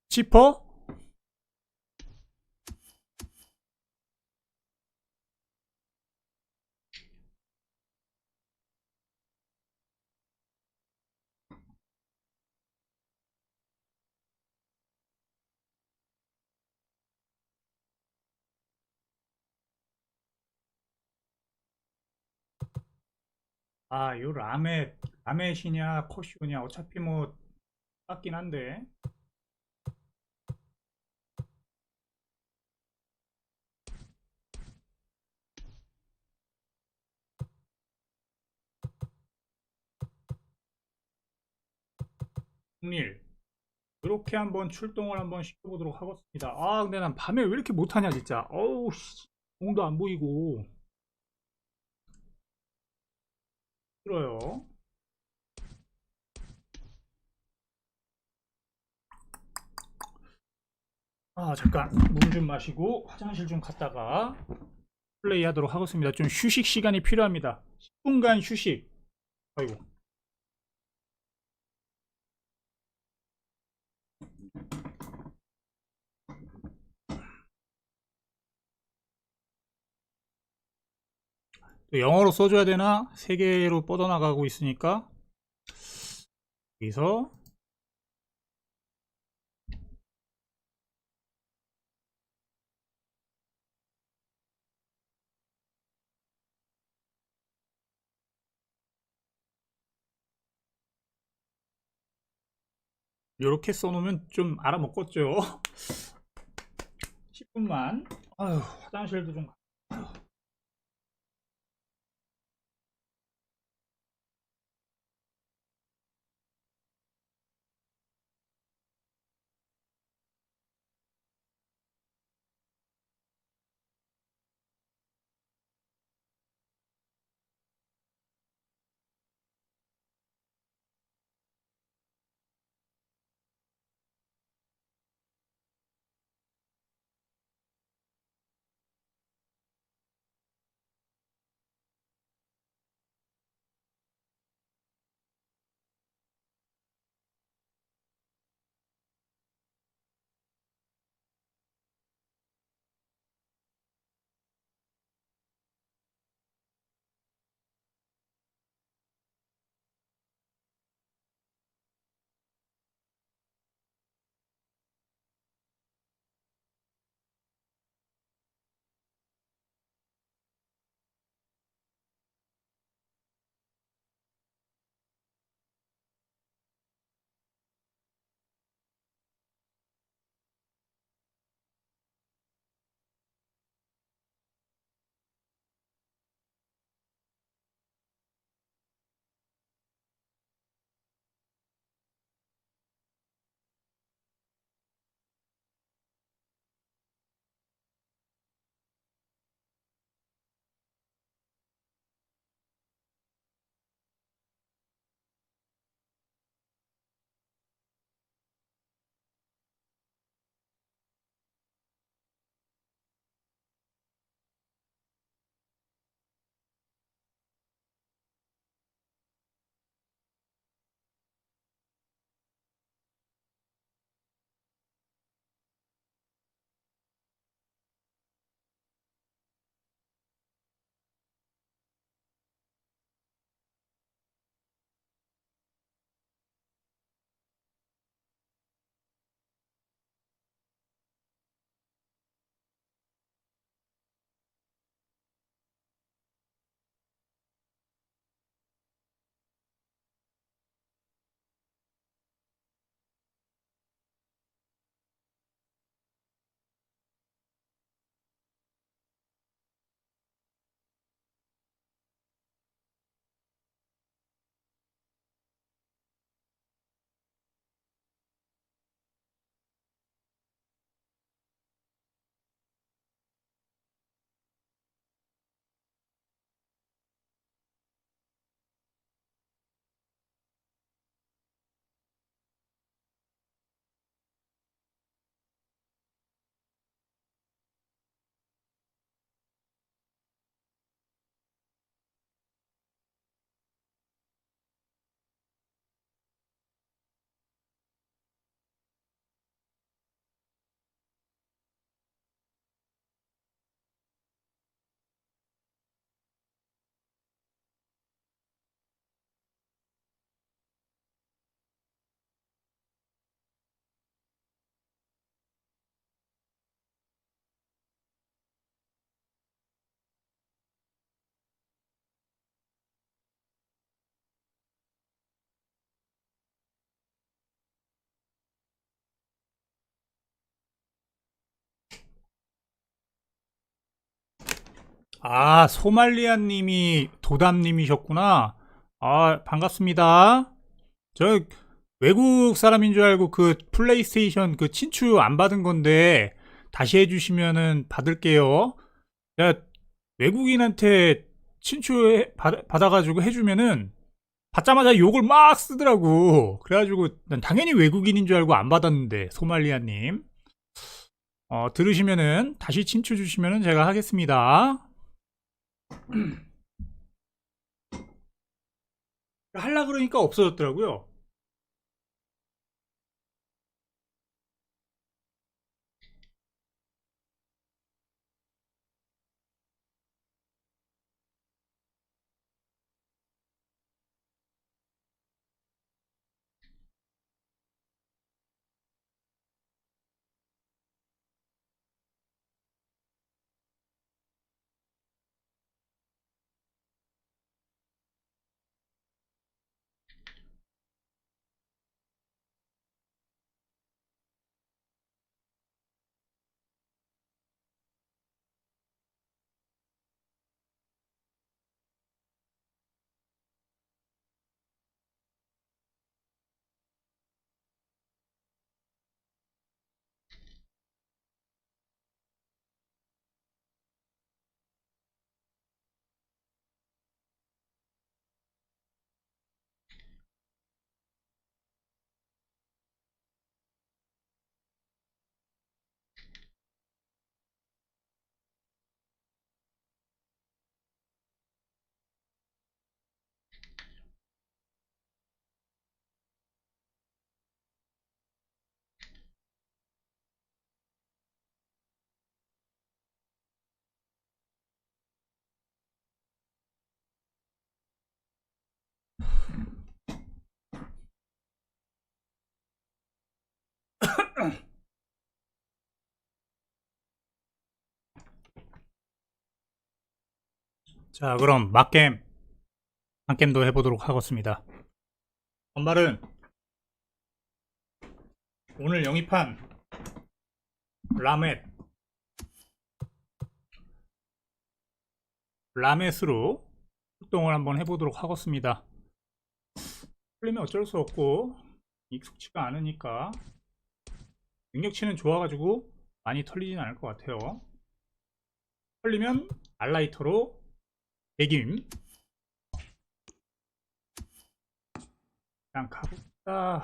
치퍼? 요 라멧이냐 코쇼냐 어차피 뭐 같긴 한데. 홍일 이렇게 한번 출동을 한번 시켜보도록 하겠습니다. 근데 난 밤에 왜 이렇게 못하냐 진짜. 어우 씨, 공도 안 보이고 싫어요. 잠깐 물 좀 마시고 화장실 좀 갔다가 플레이 하도록 하겠습니다. 좀 휴식 시간이 필요합니다. 10분간 휴식. 아이고. 또 영어로 써줘야 되나? 세계로 뻗어나가고 있으니까 여기서 이렇게 써놓으면 좀 알아먹겠죠. 10분만. 화장실도 좀. 아, 소말리아님이 도담님이셨구나. 아, 반갑습니다. 저 외국 사람인 줄 알고 그 플레이스테이션 그 친추 안 받은 건데 다시 해주시면은 받을게요. 내가 외국인한테 친추 받아가지고 해주면은 받자마자 욕을 막 쓰더라고. 그래가지고 난 당연히 외국인인 줄 알고 안 받았는데, 소말리아님. 들으시면은 다시 친추 주시면은 제가 하겠습니다. 하려 그러니까 없어졌더라고요. 자, 그럼 막겜 한 게임도 해보도록 하겠습니다. 건말은 오늘 영입한 라멧으로 활동을 한번 해보도록 하겠습니다. 풀리면 어쩔 수 없고 익숙치가 않으니까 능력치는 좋아가지고 많이 털리진 않을 것 같아요. 털리면 알라이터로 대김 그냥 가봅시다.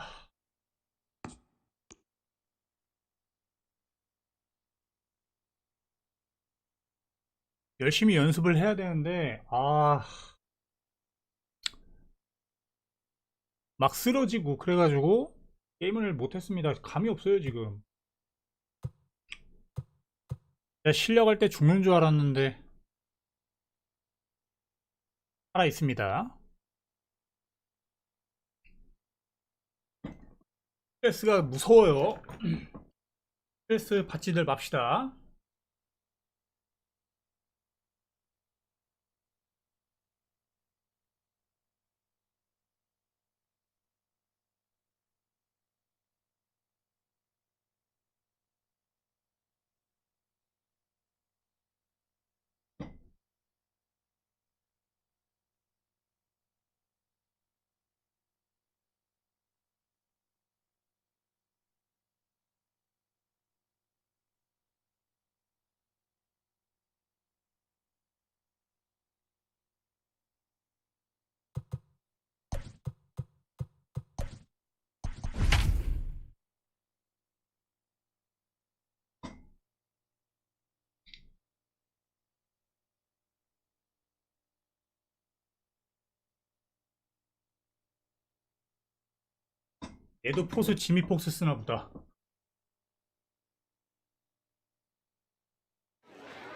열심히 연습을 해야 되는데 막 쓰러지고 그래가지고 게임을 못했습니다. 감이 없어요 지금. 제가 실력할 때 죽는 줄 알았는데 살아있습니다. 스트레스가 무서워요. 스트레스 받지들 맙시다. 얘도 포스 지미 폭스 쓰나 보다.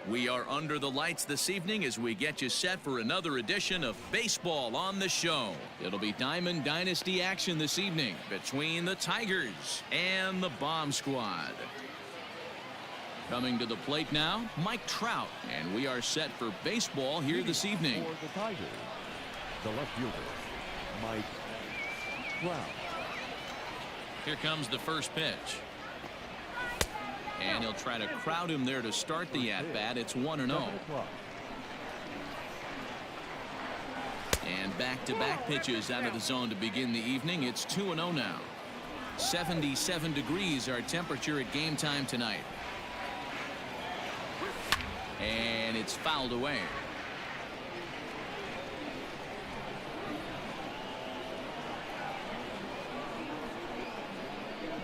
We are under the lights this evening as we get you set for another edition of Baseball on the Show. It'll be Diamond Dynasty action this evening between the Tigers and the Bomb Squad. Coming to the plate now, Mike Trout, and we are set for baseball here this evening. For the Tigers, the left fielder, Mike Trout. Here comes the first pitch. And he'll try to crowd him there to start the at-bat. It's 1-0. And back-to-back pitches out of the zone to begin the evening. It's 2-0 now. 77 degrees our temperature at game time tonight. And it's fouled away.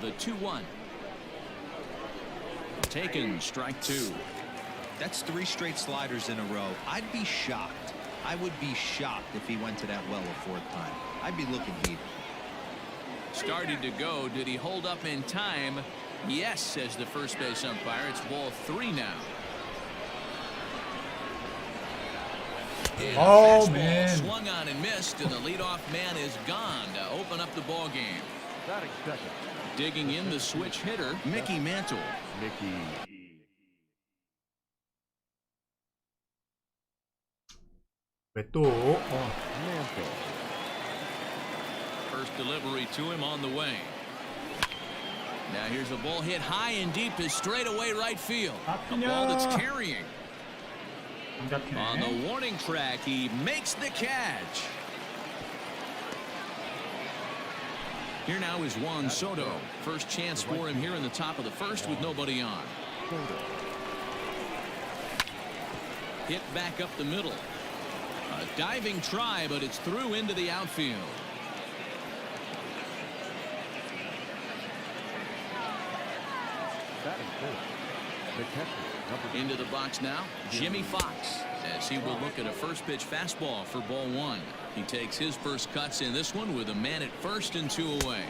The 2-1. Taken, strike two. That's 3 straight sliders in a row. I'd be shocked. I would be shocked if he went to that well a 4th time. I'd be looking heated. Started to go. Did he hold up in time? Yes, says the first base umpire. It's ball 3 now. And a Oh, fastball man. swung on and missed, and the leadoff man is gone to open up the ball game. Batting second. Digging in the switch hitter, Mickey Mantle. Mickey. 왜 또? Mantle. First delivery to him on the way. Now here's a ball hit high and deep to straightaway right field. A ball that's carrying. 안 잡히네. On the warning track, he makes the catch. Here now is Juan Soto. First chance for him here in the top of the first with nobody on. Hit back up the middle. A diving try, but it's through into the outfield. Batting fourth. The catcher. Number Into the box now, Jimmy Fox, as he will look at a first pitch fastball for ball 1. He takes his first cuts in this one with a man at first and 2 away.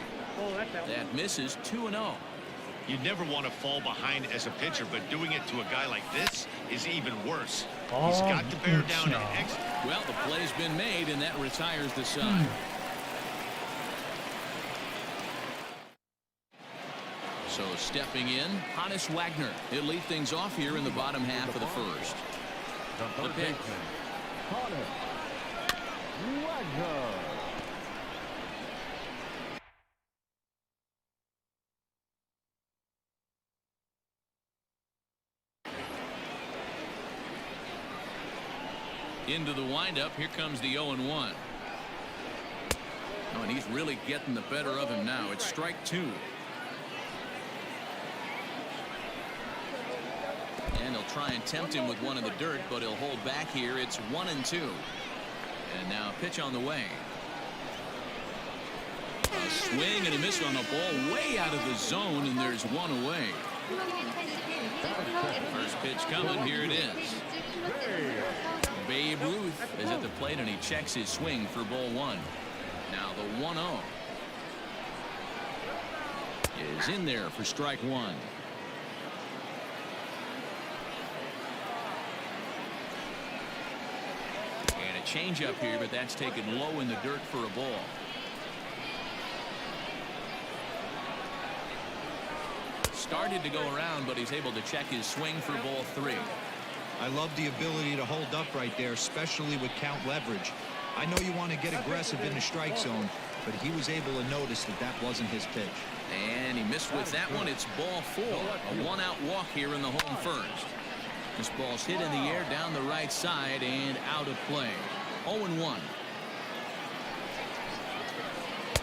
That misses 2-0. You never want to fall behind as a pitcher, but doing it to a guy like this is even worse. He's got to bear down and exit. Well, the play's been made, and that retires the side. So stepping in, Hannes Wagner. He'll lead things off here in the bottom half of the first. The third pitch. baseman. Hannes Wagner. Into the windup. Here comes the 0-1. Oh, and he's really getting the better of him now. It's strike 2. And he'll try and tempt him with one in the dirt, but he'll hold back here. It's 1-2. And now a pitch on the way. A swing and a miss on a ball way out of the zone, and there's one away. First pitch coming. Here it is. Babe Ruth is at the plate, and he checks his swing for ball 1. Now the 1-0 is in there for strike 1. And a changeup here, but that's taken low in the dirt for a ball. Started to go around, but he's able to check his swing for ball 3. I love the ability to hold up right there, especially with count leverage. I know you want to get aggressive in the strike zone, but he was able to notice that that wasn't his pitch. And he missed with that one. It's ball 4. A one-out walk here in the home first. This ball's hit in the air down the right side and out of play. 0-1.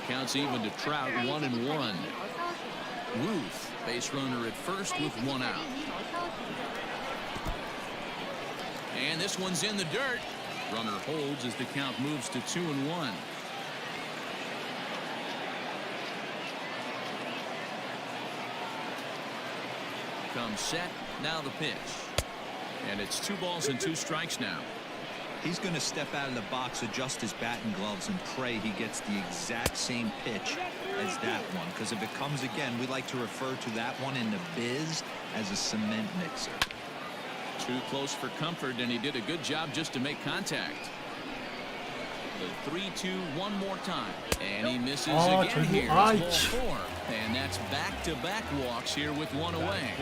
Counts even to Trout. 1-1. Ruth, base runner at first with 1 out. And this one's in the dirt. Runner holds as the count moves to 2-1. Comes set. Now the pitch. And it's 2 balls and 2 strikes now. He's going to step out of the box, adjust his batting gloves, and pray he gets the exact same pitch as that one. Because if it comes again, we like to refer to that one in the biz as a cement mixer. Too close for comfort, and he did a good job just to make contact. The 3-2 one more time. And he misses again here. It's ball 4. And that's back-to-back walks here with 1 away.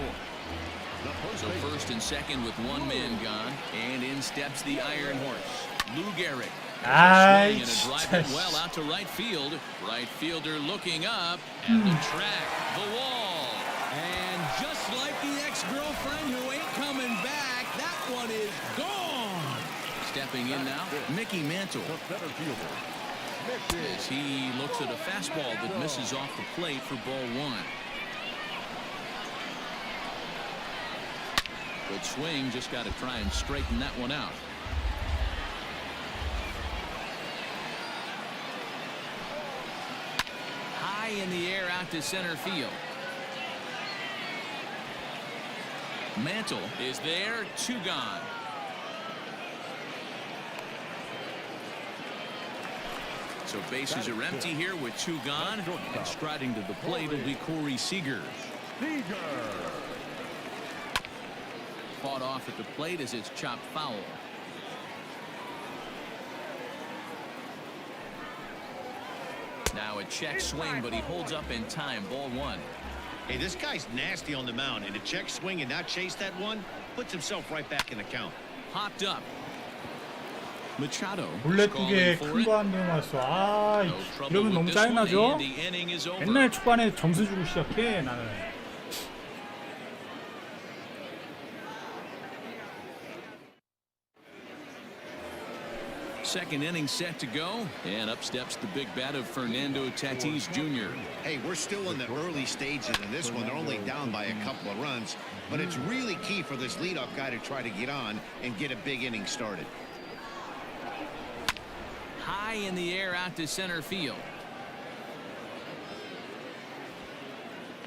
So first and second with 1 man gone. And in steps the Iron Horse, Lou Gehrig. And a drive it well out to right field. Right fielder looking up at the track, the wall. And just like the ex-girlfriend who ain't coming back, that one is gone. Stepping in now, Mickey Mantle. The center fielder. As he looks at a fastball that misses off the plate for ball one. Good swing, just got to try and straighten that one out. High in the air out to center field. Mantle is there, 2 gone. So bases are empty here with 2 gone. And striding to the plate will be Corey Seager. Fought off at the plate as it's chopped foul. Now a check swing, but he holds up in time. Ball 1. Hey, this guy's nasty on the mound, and to check swing and not chase that one puts himself right back in the count. Hopped up. Machado 몰래 calling 두개 for 큰 it. 거 한 대 왔어. 아, No trouble 이러면 with 너무 this one, 짜증나죠? and the inning is over. 옛날 초반에 점수 주고 시작해 나는. Second inning set to go, and up steps the big bat of Fernando Tatis Jr. Hey, we're still in the early stages in this one. They're only down by a couple of runs, but it's really key for this leadoff guy to try to get on and get a big inning started. High in the air out to center field.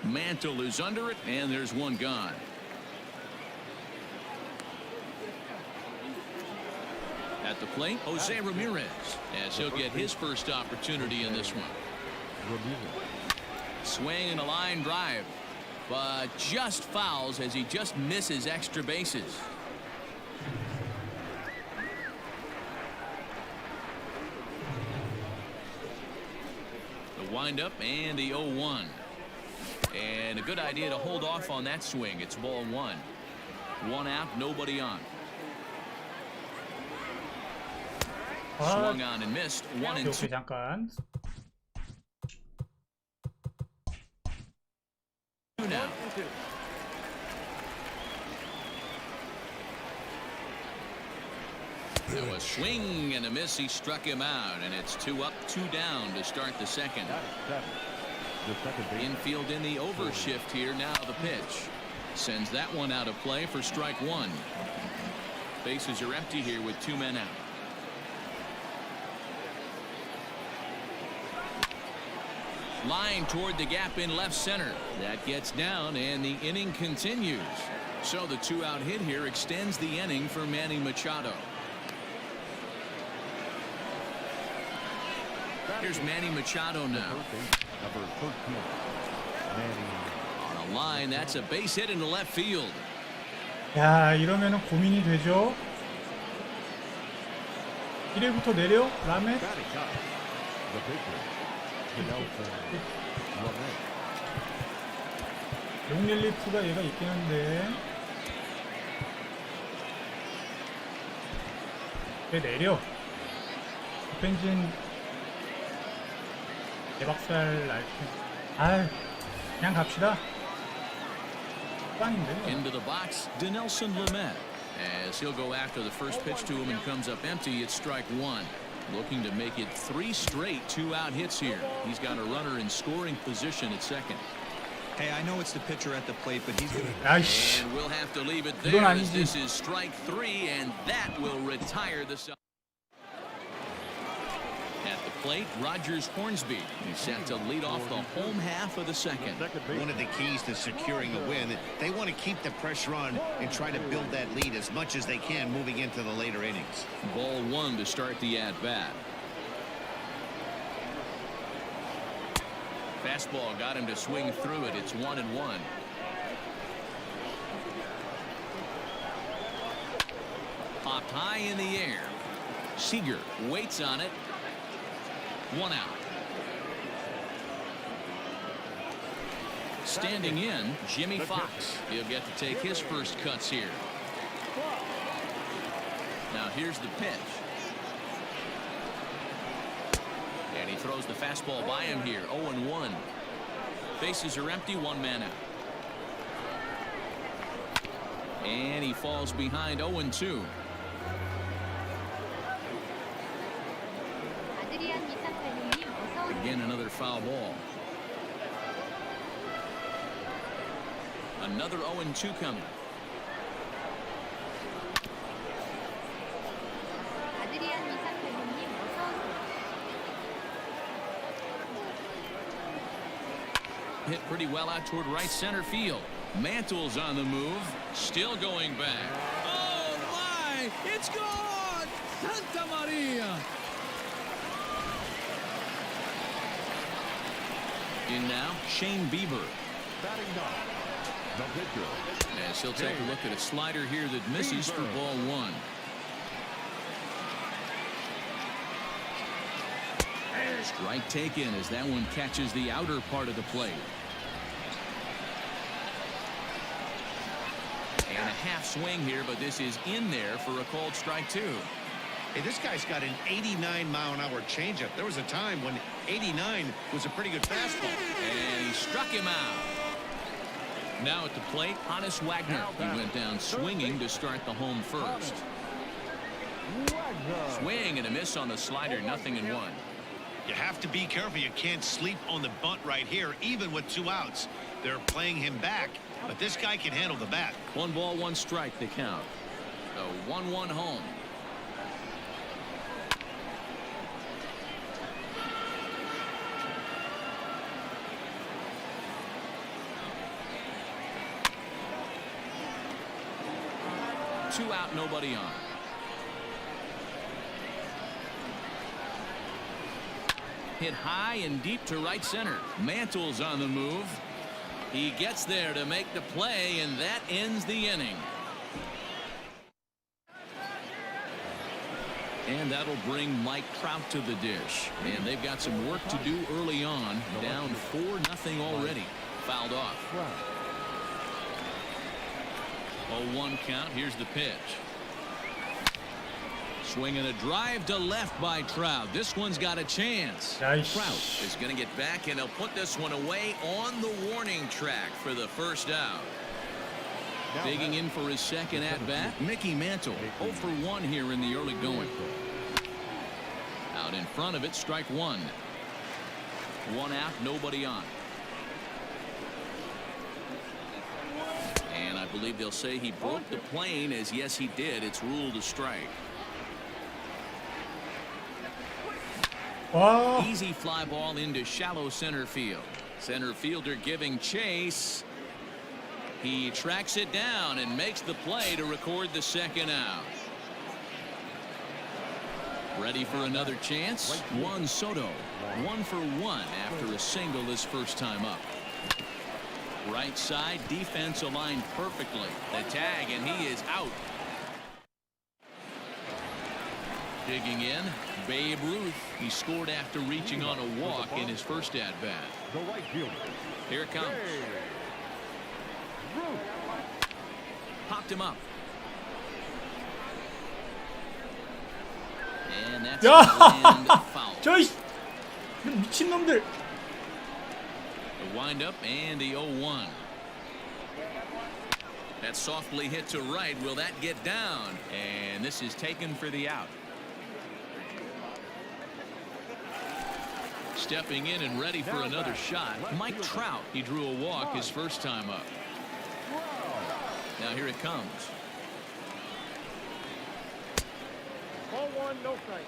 Mantle is under it, and there's 1 gone. At the plate, Jose Ramirez, as he'll get his first opportunity in this one. Swing and a line drive, but just fouls as he just misses extra bases. The windup and the 0-1. And a good idea to hold off on that swing. It's ball 1. 1 out, nobody on. Swung on and missed. 1-2. 잠깐. Now. So a swing and a miss. He struck him out, and it's 2 up, 2 down to start the second. Infield in the overshift here. Now the pitch sends that one out of play for strike 1. Bases are empty here with 2 men out. Line toward the gap in left center. That gets down, and the inning continues. So the 2-out hit here extends the inning for Manny Machado. Here's Manny Machado now. Number 13. On a line, that's a base hit into left field. 야, 이러면은 고민이 되죠. 1회부터 내려? 라메? The pitcher. 용릴리프가 얘가 있긴 한데 왜 내려? 벤진 대박살 날텐. 아유, 그냥 갑시다. 빵인데. Into the box, Dinelson Lamet. As he'll go after the first pitch to him and comes up empty, it's strike 1. Looking to make it 3 straight 2-out hits here. He's got a runner in scoring position at second. Hey, I know it's the pitcher at the plate, but he's going to... 아이씨. And we'll have to leave it 이건 there as 아니지. this is strike 3, and that will retire the side. At the plate, Rogers Hornsby. He's set to lead off the home half of the second. One of the keys to securing a win, they want to keep the pressure on and try to build that lead as much as they can moving into the later innings. Ball 1 to start the at-bat. Fastball got him to swing through it. It's 1-1. Popped high in the air. Seager waits on it. 1 out. Standing in, Jimmy Fox. He'll get to take his first cuts here. Now here's the pitch. And he throws the fastball by him here. 0-1. Bases are empty. 1 man out. And he falls behind. 0-2. foul ball. Another 0-2 coming. 아드리안 이상배우님 어서 오세요. Hit pretty well out toward right center field. Mantle's on the move. Still going back. Oh, my! It's gone! Santa Maria! In now, Shane Bieber. Batting ninth, the pitcher. As he'll take a look at a slider here that misses for ball one. Strike taken as that one catches the outer part of the plate. And a half swing here, but this is in there for a called strike two. Hey, this guy's got an 89-mile-an-hour changeup. There was a time when 89 was a pretty good fastball. And he struck him out. Now at the plate, Hannes Wagner. He went down swinging to start the home first. Swing and a miss on the slider, 0-1. You have to be careful. You can't sleep on the bunt right here, even with 2 outs. They're playing him back, but this guy can handle the bat. 1 ball, 1 strike, the count. The 1-1 home. Two out, nobody on. Hit high and deep to right center. Mantle's on the move. He gets there to make the play, and that ends the inning. And that'll bring Mike Trout to the dish. And they've got some work to do early on. Down 4-0 already. Fouled off. 0-1 count. Here's the pitch. Swinging a drive to left by Trout. This one's got a chance. Nice. Trout is going to get back, and he'll put this one away on the warning track for the first out. Digging in for his second at-bat, Mickey Mantle. 0 for 1 here in the early going. Out in front of it, strike one. 1 out, nobody on. And I believe they'll say he broke the plane, as yes, he did. It's ruled a strike. 와. Easy fly ball into shallow center field. Center fielder giving chase. He tracks it down and makes the play to record the second out. Ready for another chance? Juan Soto. 1 for 1 after a single his first time up. Right side, defense aligned perfectly. The tag, and he is out. Digging in, Babe Ruth. He scored after reaching on a walk in his first at-bat. The right fielder. Here it comes. Popped him up. And that's 야! land foul. 저이 미친놈들. The windup and the 0-1. That softly hit to right. Will that get down? And this is taken for the out. Stepping in and ready for another shot, Mike Trout. He drew a walk his first time up. Now here it comes. Ball 1, no strike.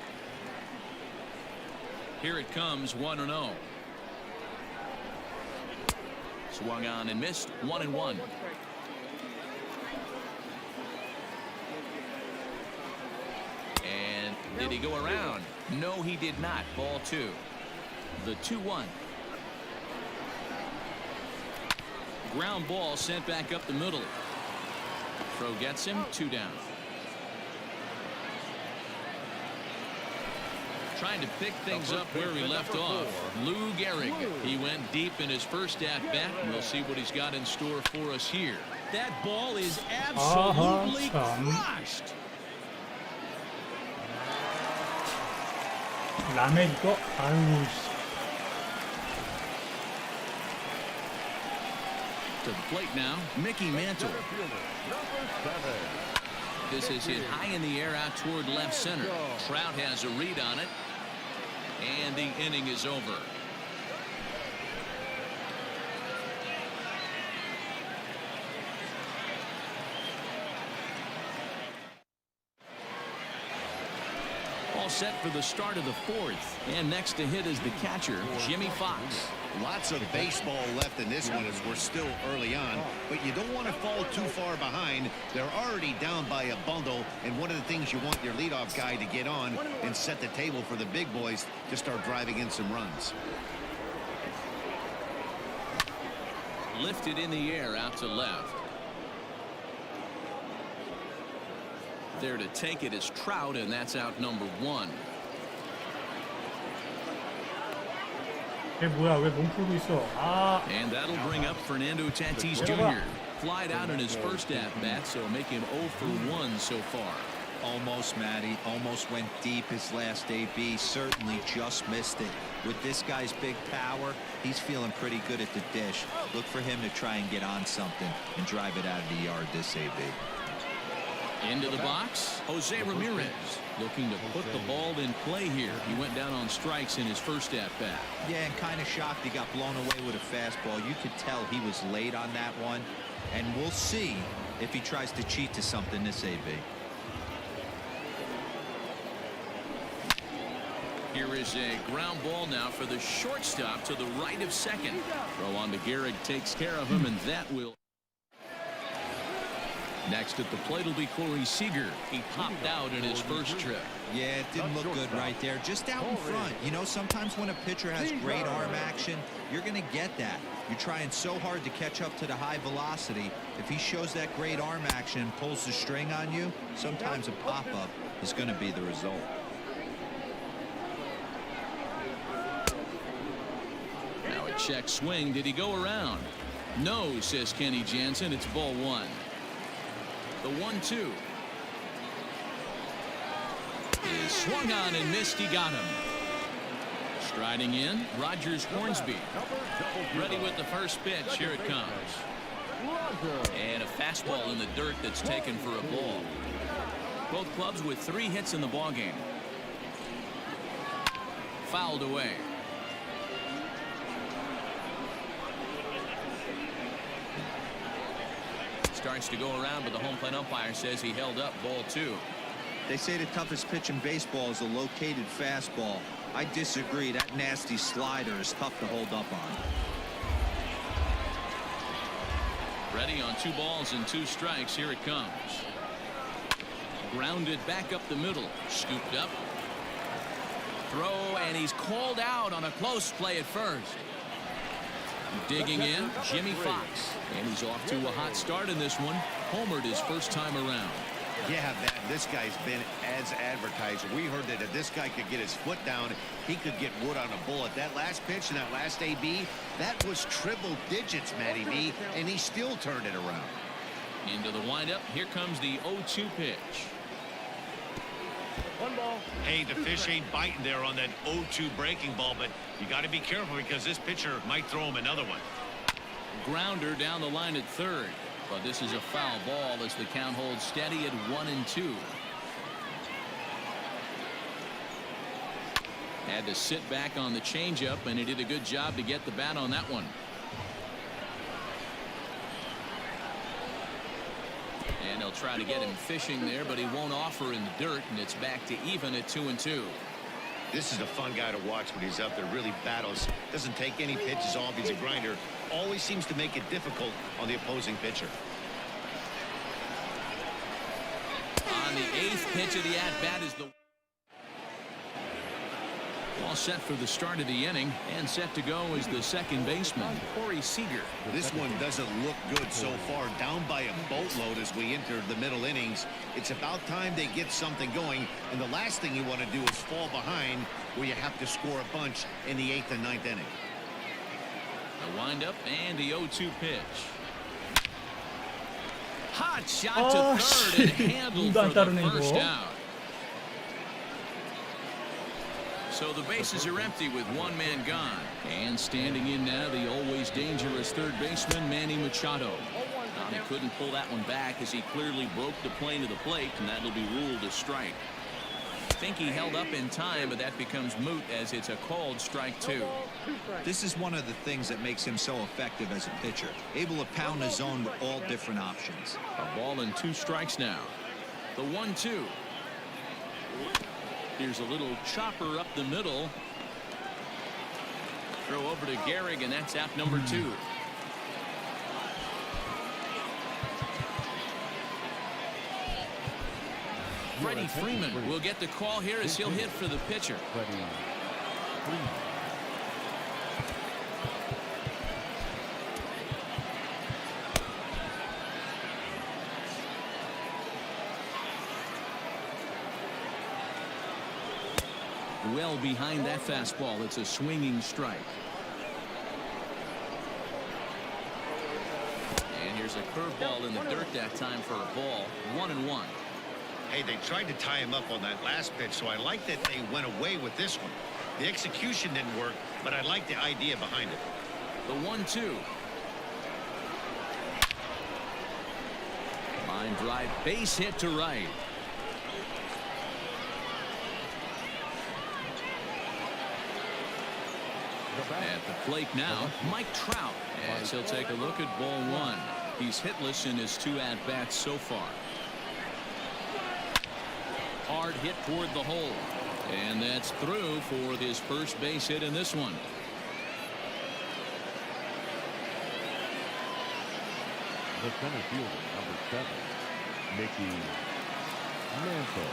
Here it comes, 1-0. Swung on and missed, 1-1. And did he go around? No, he did not. Ball 2. The 2-1. Ground ball sent back up the middle. Throw gets him, 2 down. Trying to pick things up where he left off. Lou Gehrig. He went deep in his first at-bat. We'll see what he's got in store for us here. That ball is absolutely crushed. 라멘 이거 아유. To the plate now, Mickey Mantle. This is hit high in the air out toward left center. Trout has a read on it. And the inning is over. set for the start of the fourth. And next to hit is the catcher, Jimmy Fox. Lots of baseball left in this one as we're still early on, but you don't want to fall too far behind. They're already down by a bundle, and one of the things you want your leadoff guy to get on and set the table for the big boys to start driving in some runs. Lifted in the air out to left. There to take it is Trout, and that's out number 1. 얘 뭐야, 왜 몸 풀고 있어? 아, And that'll bring up Fernando Tatis Jr. Flied out in his first at-bat, so make him 0 for 1 so far. Almost, Matty. Almost went deep his last AB. Certainly just missed it. With this guy's big power, he's feeling pretty good at the dish. Look for him to try and get on something and drive it out of the yard this AB. Into the box, Jose Ramirez looking to put the ball in play here. He went down on strikes in his first at-bat. Yeah, and kind of shocked he got blown away with a fastball. You could tell he was late on that one. And we'll see if he tries to cheat to something this AB. Here is a ground ball now for the shortstop to the right of second. Throw on to Gehrig takes care of him, and that will. Next at the plate will be Corey Seager. He popped out in his first trip. Yeah, it didn't look good right there. Just out in front. You know, sometimes when a pitcher has great arm action, you're going to get that. You're trying so hard to catch up to the high velocity. If he shows that great arm action, pulls the string on you, sometimes a pop-up is going to be the result. Now a check swing. Did he go around? No, says Kenny Jansen. It's ball 1. The 1-2 is swung on and missed. He got him. Striding in, Rogers Hornsby. Ready with the first pitch. Here it comes. And a fastball in the dirt that's taken for a ball. Both clubs with 3 hits in the ballgame. Fouled away. Starts to go around, but the home plate umpire says he held up. Ball 2. They say the toughest pitch in baseball is a located fastball. I disagree. That nasty slider is tough to hold up on. Ready on 2 balls and 2 strikes. Here it comes. Grounded back up the middle. Scooped up. Throw, and he's called out on a close play at first. Digging in, Jimmy Fox. And he's off to a hot start in this one. Homered his first time around. Yeah, man, this guy's been as advertised. We heard that if this guy could get his foot down, he could get wood on a bullet. That last pitch and that last AB, that was triple digits, Matty B, and he still turned it around. Into the windup. Here comes the 0-2 pitch. 1 ball. Hey, the fish ain't biting there on that 0-2 breaking ball, but you got to be careful because this pitcher might throw him another one. Grounder down the line at third. But this is a foul ball as the count holds steady at 1-2. Had to sit back on the changeup, and he did a good job to get the bat on that one. And they'll try to get him fishing there, but he won't offer in the dirt, and it's back to even at 2-2. This is a fun guy to watch when he's up there. Really battles. Doesn't take any pitches off. He's a grinder. Always seems to make it difficult on the opposing pitcher. On the 8th pitch of the at-bat is the all set for the start of the inning, and set to go is the second baseman, Corey Seager. This one doesn't look good so far. Down by a boatload as we enter the middle innings. It's about time they get something going, and the last thing you want to do is fall behind where you have to score a bunch in the 8th and 9th inning. The windup and the 0-2 pitch. Hot shot to third and handled for the first out. So the bases are empty with 1 man gone. And standing in now, the always dangerous third baseman, Manny Machado. He couldn't pull that one back as he clearly broke the plane of the plate, and that'll be ruled a strike. I think he held up in time, but that becomes moot as it's a called strike 2. This is one of the things that makes him so effective as a pitcher. Able to pound the zone with all different options. A ball and 2 strikes now. The 1-2. Here's a little chopper up the middle. Throw over to Gehrig, and that's out number 2. Freddie Freeman will get the call here as he'll hit for the pitcher. Well behind that fastball. It's a swinging strike. And here's a curveball in the dirt that time for a ball. 1-1. Hey, they tried to tie him up on that last pitch, so I like that they went away with this one. The execution didn't work, but I like the idea behind it. The 1-2. Line drive, base hit to right. At the plate now, Mike Trout, as he'll take a look at ball 1. He's hitless in his 2 at-bats so far. Hard hit toward the hole, and that's through for his first base hit in this one. The center fielder, number 7, Mickey Mantle.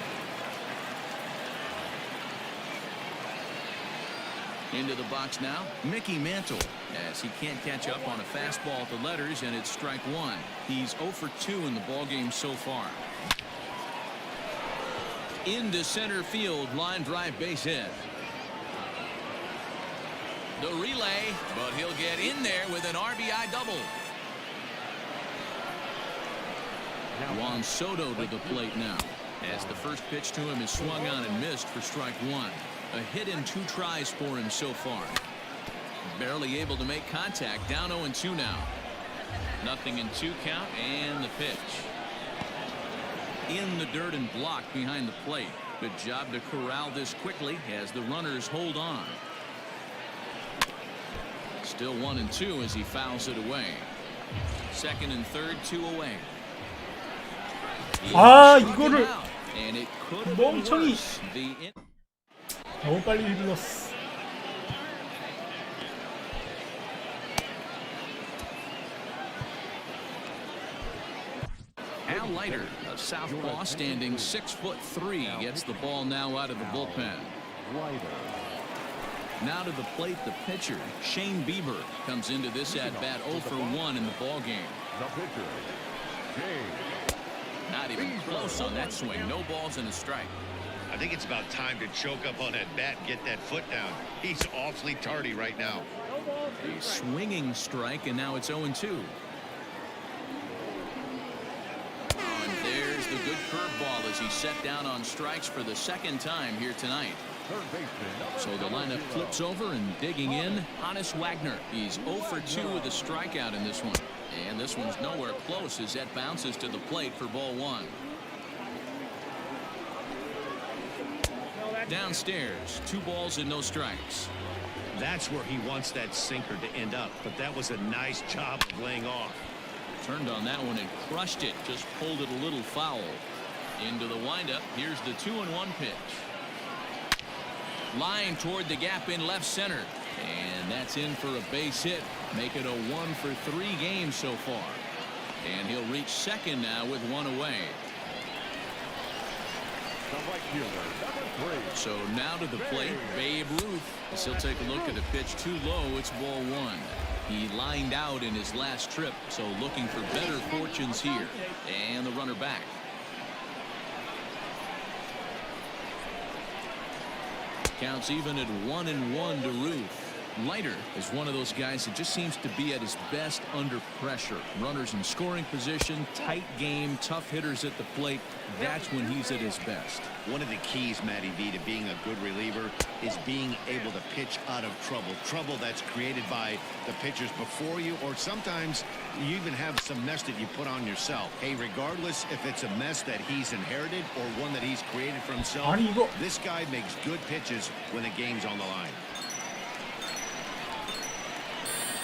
Into the box now, Mickey Mantle, as he can't catch up on a fastball at the letters, and it's strike 1. He's 0 for 2 in the ballgame so far. Into center field, line drive, base hit. The relay, but he'll get in there with an RBI double. Juan Soto to the plate now, as the first pitch to him is swung on and missed for strike 1. A hit in 2 tries for him so far. Barely able to make contact. Down 0-2 now. Nothing in 2 count, and the pitch. In the dirt and blocked behind the plate. Good job to corral this quickly as the runners hold on. Still 1-2 as he fouls it away. Second and third, 2 away. 이거를 And it could have 멍청이. been worse. 너무 빨리 휘둘렀어. Al Leiter, a southpaw standing 6'3", gets the ball now out of the bullpen. Now to the plate, the pitcher, Shane Bieber, comes into this at-bat 0 for 1 in the ballgame. The pitcher, Shane. Not even close on that swing. No balls and a strike. I think it's about time to choke up on that bat and get that foot down. He's awfully tardy right now. A swinging strike, and now it's 0-2. And there's the good curveball as he set down on strikes for the second time here tonight. So the lineup flips over, and digging in, Hannes Wagner. He's 0 for 2 with a strikeout in this one. And this one's nowhere close as that bounces to the plate for ball 1. Downstairs, 2 balls and no strikes. That's where he wants that sinker to end up, but that was a nice job of laying off. Turned on that one and crushed it. Just pulled it a little foul. Into the windup. Here's the 2-1 pitch. Line toward the gap in left center. And that's in for a base hit. Make it a 1 for 3 games so far. And he'll reach second now with 1 away. So now to the plate, Babe Ruth. As he'll take a look at a pitch too low, it's ball 1. He lined out in his last trip, so looking for better fortunes here. And the runner back. Counts even at 1-1 to Ruth. Leiter is one of those guys that just seems to be at his best under pressure. Runners in scoring position, tight game, tough hitters at the plate. That's when he's at his best. One of the keys, Matty V, to being a good reliever is being able to pitch out of trouble. Trouble that's created by the pitchers before you, or sometimes you even have some mess that you put on yourself. Hey, regardless if it's a mess that he's inherited or one that he's created for himself, this guy makes good pitches when the game's on the line.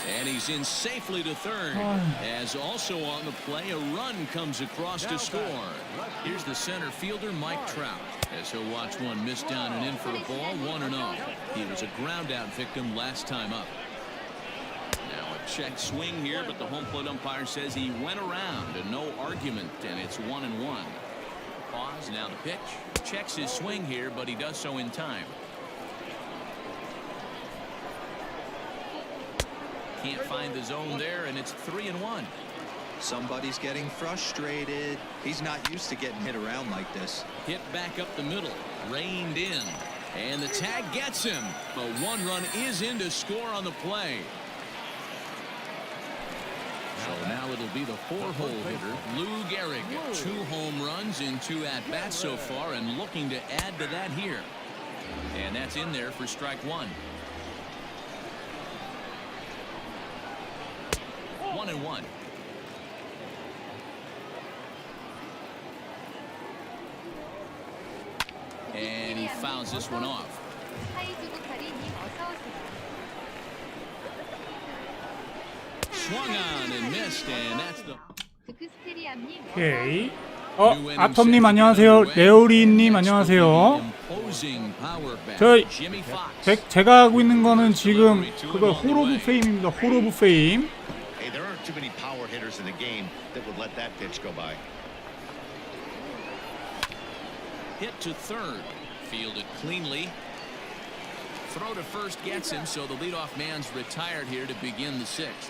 And he's in safely to third. As also on the play, a run comes across to score. Here's the center fielder, Mike Trout, as he'll watch one miss down and in for a ball, 1-0. He was a ground out victim last time up. Now a check swing here, but the home plate umpire says he went around and no argument, and it's 1-1. Pause, now the pitch. Checks his swing here, but he does so in time. Can't find the zone there, and it's 3-1. Somebody's getting frustrated. He's not used to getting hit around like this. Hit back up the middle, reined in, and the tag gets him. But one run is in to score on the play. So now it'll be the 4-hole hitter, Lou Gehrig. 2 home runs in 2 at-bats so far, and looking to add to that here. And that's in there for strike 1. 1-1. And he fouls this one off. Swung on and missed, and that's the. 오케이. 아톰님 안녕하세요. 레오리님 안녕하세요. 제가 하고 있는 거는 지금 그거 홀 오브 페임입니다. 홀 오브 페임. Hey, there aren't too many power hitters in the game that would let that pitch go by. Hit to third, fielded cleanly. Throw to first gets him, so the leadoff man's retired here to begin the 6th.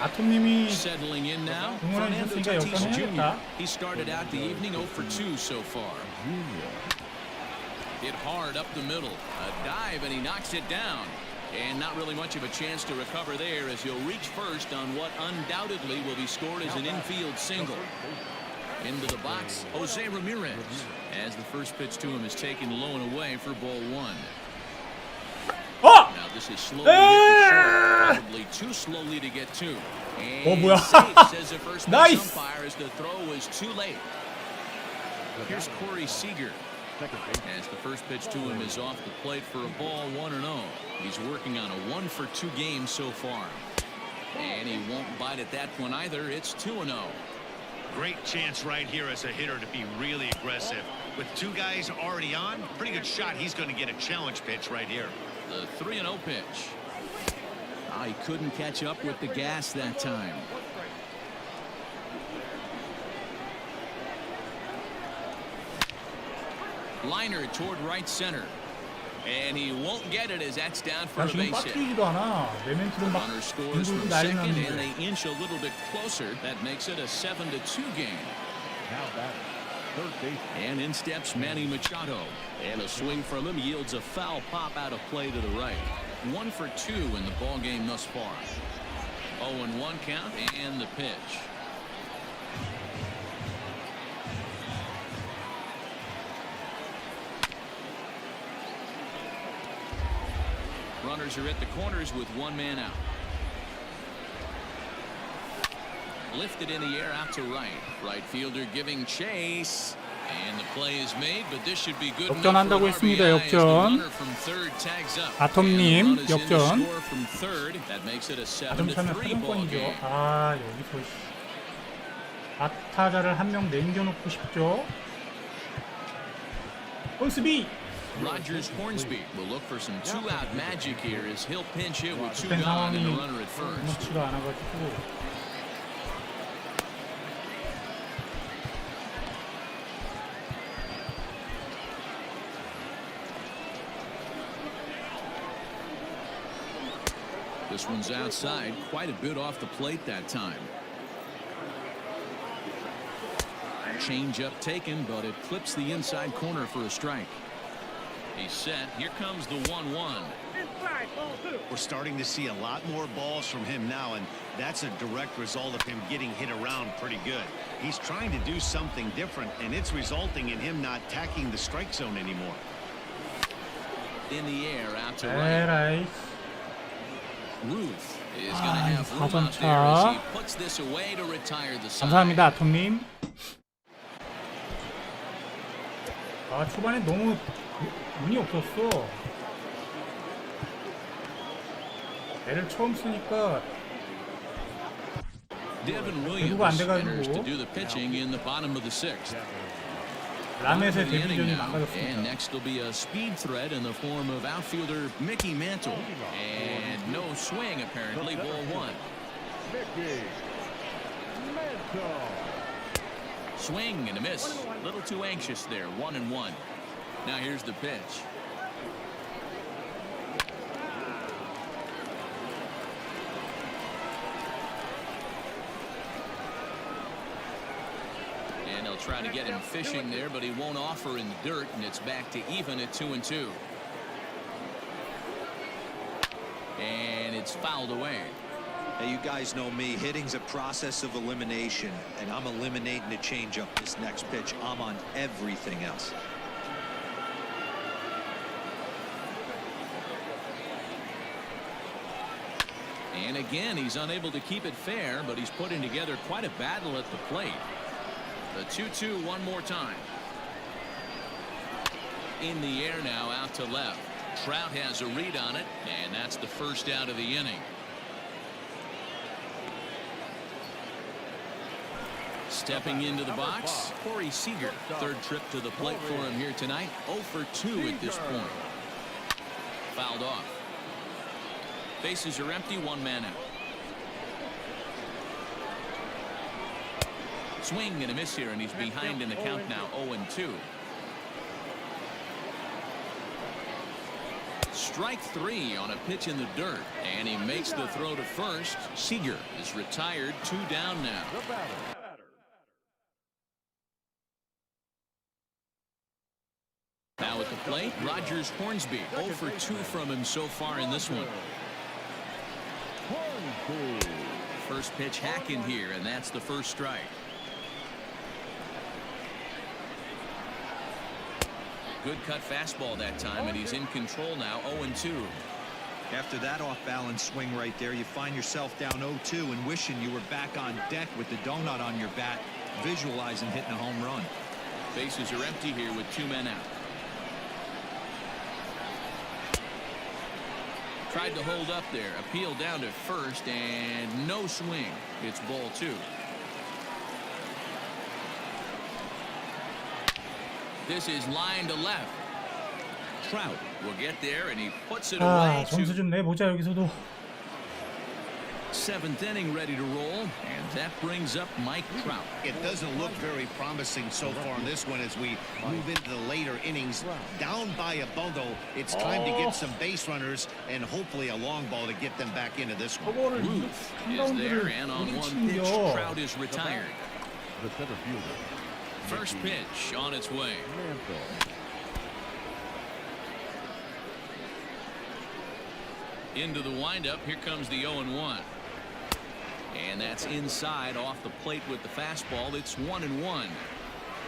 아톰님이 Settling in now, 응원해 Fernando 주셨으니까 Tatis 역전해야겠다. Jr. He started out the evening 0 for 2 so far. Hit hard up the middle, a dive, and he knocks it down. And not really much of a chance to recover there, as he'll reach first on what undoubtedly will be scored as an infield single. Into the box, Jose Ramirez, as the first pitch to him is taken low and away for ball 1. 어! Now this is slowly hit to short, probably too slowly to get to. And 뭐야? safe, says the first base Nice. umpire, as the throw was too late. Here's Corey Seager, as the first pitch to him is off the plate for a ball, 1-0. He's working on a 1 for 2 game so far. And he won't bite at that one either. It's 2-0. Great chance right here as a hitter to be really aggressive. With 2 guys already on, pretty good shot. He's going to get a challenge pitch right here. The 3-0 pitch. He couldn't catch up with the gas that time. Liner toward right center. And he won't get it, as that's down for 난 a 지금 base hit. 빠뜨리지도 않아. 내멘트는 막 Runner scores 둥글고 from 난리 second, and 났는데. they inch a little bit closer. That makes it a 7-2 game. Now that third base. And in steps Manny Machado. And a swing from him yields a foul pop out of play to the right. 1 for 2 in the ball game thus far. 0-1 count, and the pitch. Runners are at the corners with 1 man out. Lifted in the air out to right. Right fielder giving chase. And the play is made, but this should be good enough for 역전한다고 an 했습니다. RBI as the 역전. runner from third tags up. 아톰님, And the run is in to 역전. score from third. That makes it a 아톰 차면 7-3 ball 사정권이죠. game. 아 여기서 아타자를 한 명 남겨놓고 싶죠. 혼스비. Rogers Hornsby will look for some 2-out magic here as he'll pinch hit with 2 된 gone and 상황이 the runner at first. 녹지가 않아가지고. This one's outside, quite a bit off the plate that time. Change up taken, but it clips the inside corner for a strike. He's set. Here comes the 1-1. We're starting to see a lot more balls from him now, and that's a direct result of him getting hit around pretty good. He's trying to do something different, and it's resulting in him not tacking the strike zone anymore. In the air, out to right. 에라이. Ruth is going to have room out there as he puts this away to retire the side. 감사합니다, 아톰님. 아 초반에 너무 운이 없었어. 애를 처음 쓰니까 Devin 대구가 안 Williams 돼가지고. enters to do the pitching in the bottom of the sixth. 라멧의 Bottom of the inning 데뷔전이 now, and 망가졌습니다. next will be a speed threat in the form of outfielder Mickey Mantle. And no swing, apparently, ball one. Mickey Mantle. Swing and a miss. A little too anxious there. 1-1. Now here's the pitch. And they'll try to get him fishing there, but he won't offer in the dirt, and it's back to even at 2-2. And it's fouled away. Hey, you guys know me. Hitting's a process of elimination, and I'm eliminating the changeup this next pitch. I'm on everything else. And again, he's unable to keep it fair, but he's putting together quite a battle at the plate. The 2-2 one more time. In the air now, out to left. Trout has a read on it, and that's the first out of the inning. Stepping into the box, Corey Seager. Third trip to the plate for him here tonight. 0 for 2 at this point. Fouled off. Bases are empty, one man out. Swing and a miss here, and he's behind in the count now, 0-2. Strike three on a pitch in the dirt, and he makes the throw to first. Seager is retired, 2 down now. Now at the plate, Rogers Hornsby. 0 for 2 from him so far in this one. First pitch hack in here, and that's the first strike. Good cut fastball that time, and he's in control now, 0-2. After that off-balance swing right there, you find yourself down 0-2 and wishing you were back on deck with the donut on your bat, visualizing hitting a home run. Bases are empty here with 2 men out. Tried to hold up there, appeal down to first, and no swing. It's ball 2. This is line to left. Trout will get there, and he puts it away. 점수 좀 내보자 여기서도. 7th inning ready to roll, and that brings up Mike Trout. It doesn't look very promising so far in this one as we move into the later innings. Down by a bundle, it's time to get some base runners and hopefully a long ball to get them back into this one. Ruth is there, and on one pitch, Trout is retired. The center fielder. First pitch on its way. Mantle. Into the windup, here comes the 0-1. And that's inside off the plate with the fastball. It's 1-1.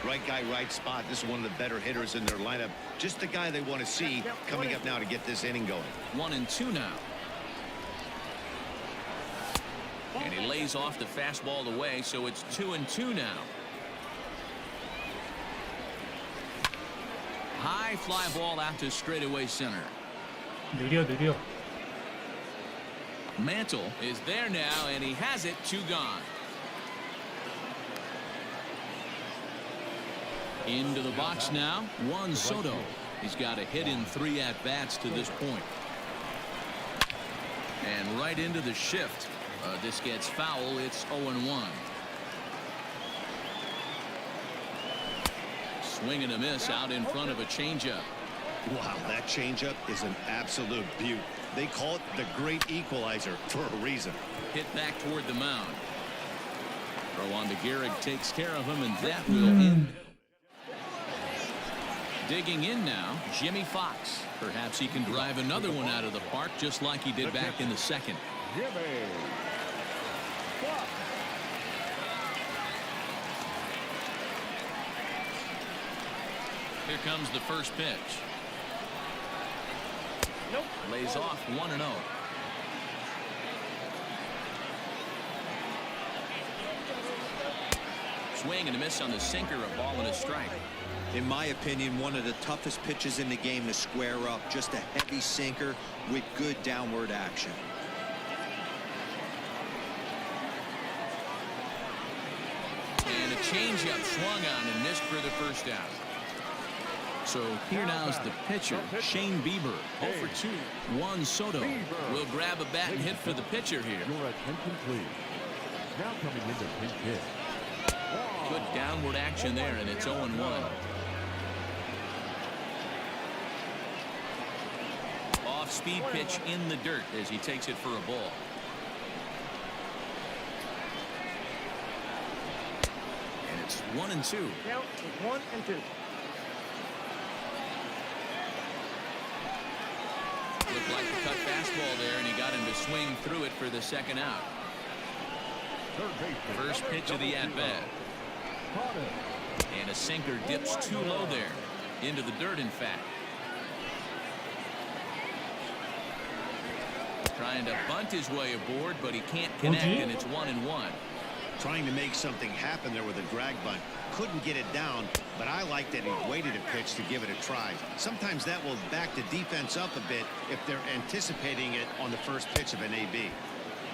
Right guy, right spot. This is one of the better hitters in their lineup. Just the guy they want to see coming up now to get this inning going. 1-2 now. And he lays off the fastball away, so it's 2-2 now. High fly ball out to straightaway center. 느려. Mantle is there now, and he has it. 2 gone. Into the box now, Juan Soto. He's got a hit in 3 at-bats to this point. And right into the shift. This gets foul. It's 0-1. Swing and a miss out in front of a changeup. Wow, that changeup is an absolute beaut. They call it the great equalizer for a reason. Hit back toward the mound. Throw on to Gehrig takes care of him, and that will end. Digging in now, Jimmy Fox. Perhaps he can drive another one out of the park just like he did back in the second. Jimmy Fox. Here comes the first pitch. Nope. Lays off 1-0. Swing and a miss on the sinker, a ball and a strike. In my opinion, one of the toughest pitches in the game to square up. Just a heavy sinker with good downward action. changeup swung on and missed for the first out. So here now is the pitcher, Shane Bieber. 0 for 2. Juan Soto will grab a bat and hit for the pitcher here. Your attention, please. Now coming in the pinch hit. Good downward action there, and it's 0-1. Off-speed pitch in the dirt as he takes it for a ball. And it's 1-2. Count is 1-2. Looked like a cut fastball there, and he got him to swing through it for the second out. First pitch of the at-bat. And a sinker dips too low there. Into the dirt, in fact. Trying to bunt his way aboard, but he can't connect, and it's 1-1. Trying to make something happen there with a drag bunt. Couldn't get it down, but I like that he waited a pitch to give it a try. Sometimes that will back the defense up a bit if they're anticipating it on the first pitch of an AB.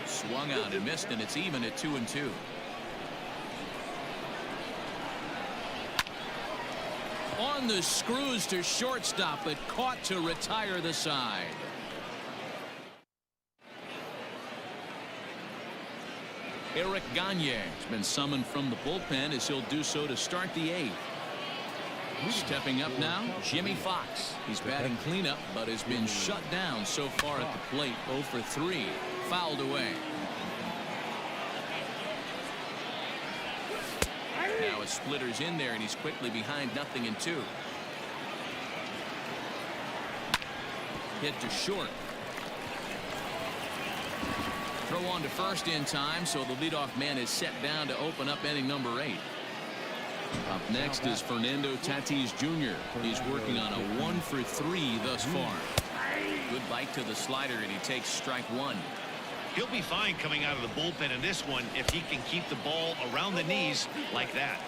Swung out and missed, and it's even at 2-2. On the screws to shortstop, but caught to retire the side. Eric Gagne has been summoned from the bullpen as he'll do so to start the 8th. Stepping up now, Jimmy Fox. He's batting cleanup, but has been shut down so far at the plate. 0 for 3. Fouled away. Now a splitter's in there, and he's quickly behind 0-2. Hit to short. Throw on to first in time, so the leadoff man is set down to open up inning number 8. Up next is Fernando Tatis Jr. He's working on a 1 for 3 thus far. Good bite to the slider, and he takes strike 1. He'll be fine coming out of the bullpen in this one if he can keep the ball around the knees like that.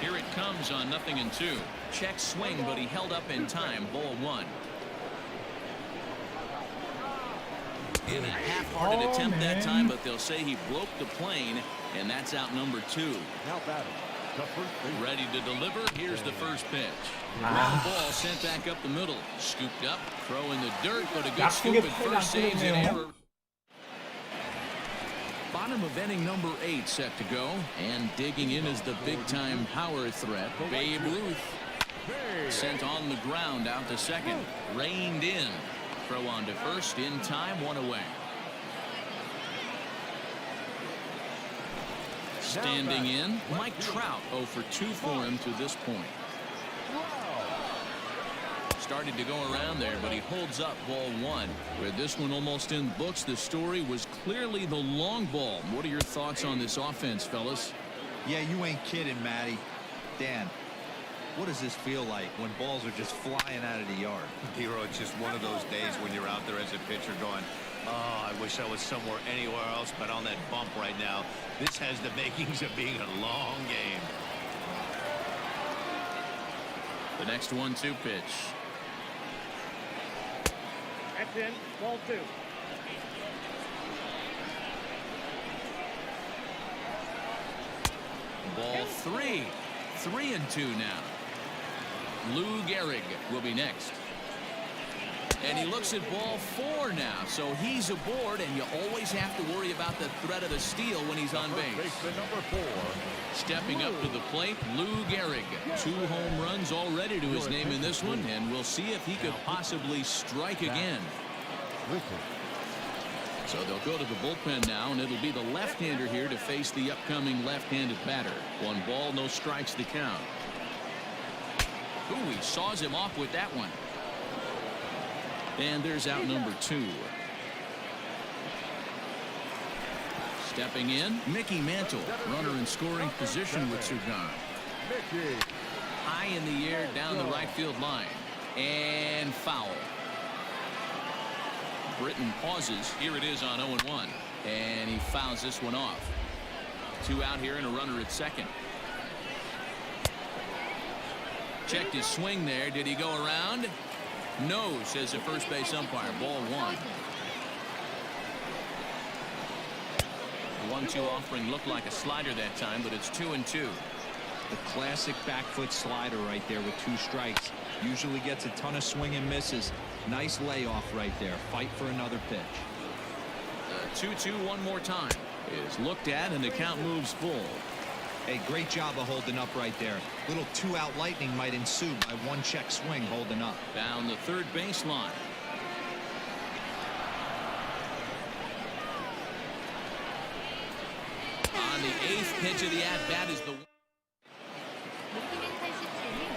Here it comes on 0-2. Check swing, but he held up in time. Ball 1. In a half-hearted attempt that time, but they'll say he broke the plane, and that's out number 2. Now batting. Ready to deliver. Here's the first pitch. Ground ball sent back up the middle. Scooped up, throw in the dirt, but a good scoop and first saves an error. Bottom of inning number 8 set to go, and digging in is the big-time power threat, Babe Ruth. Sent on the ground out to second. Reined in. Throw on to first in time, 1 away. Standing in, Mike Trout. 0 for 2 for him to this point. Started to go around there, but he holds up ball 1. With this one almost in books, the story was clearly the long ball. What are your thoughts on this offense, fellas? Yeah, you ain't kidding, Matty. Dan, what does this feel like when balls are just flying out of the yard? Hero, it's just one of those days when you're out there as a pitcher going, oh, I wish I was somewhere anywhere else but on that bump right now. This has the makings of being a long game. The next 1-2 pitch. That's in. Ball 2. Ball 3. 3-2 now. Lou Gehrig will be next. And he looks at ball 4 now, so he's aboard, and you always have to worry about the threat of the steal when he's on base. Number 4. Stepping up to the plate, Lou Gehrig. 2 home runs already to his name in this one, and we'll see if he could possibly strike again. So they'll go to the bullpen now, and it'll be the left-hander here to face the upcoming left-handed batter. 1 ball, no strikes to count. Ooh, he saws him off with that one. And there's out number 2. Stepping in, Mickey Mantle, runner in scoring position with Sugan. High in the air down the right field line. And foul. Britton pauses. Here it is on 0-1. And he fouls this one off. 2 out here and a runner at second. Checked his swing there. Did he go around? No, says the first base umpire. Ball 1. 1-2 offering looked like a slider that time, but it's 2-2. The classic back foot slider right there with 2 strikes. Usually gets a ton of swing and misses. Nice layoff right there. Fight for another pitch. The 2-2 one more time is looked at, and the count moves full. Hey, great job of holding up right there. Little 2-out lightning might ensue by 1 check swing holding up. Down the third baseline. On the 8th pitch of the at-bat is the...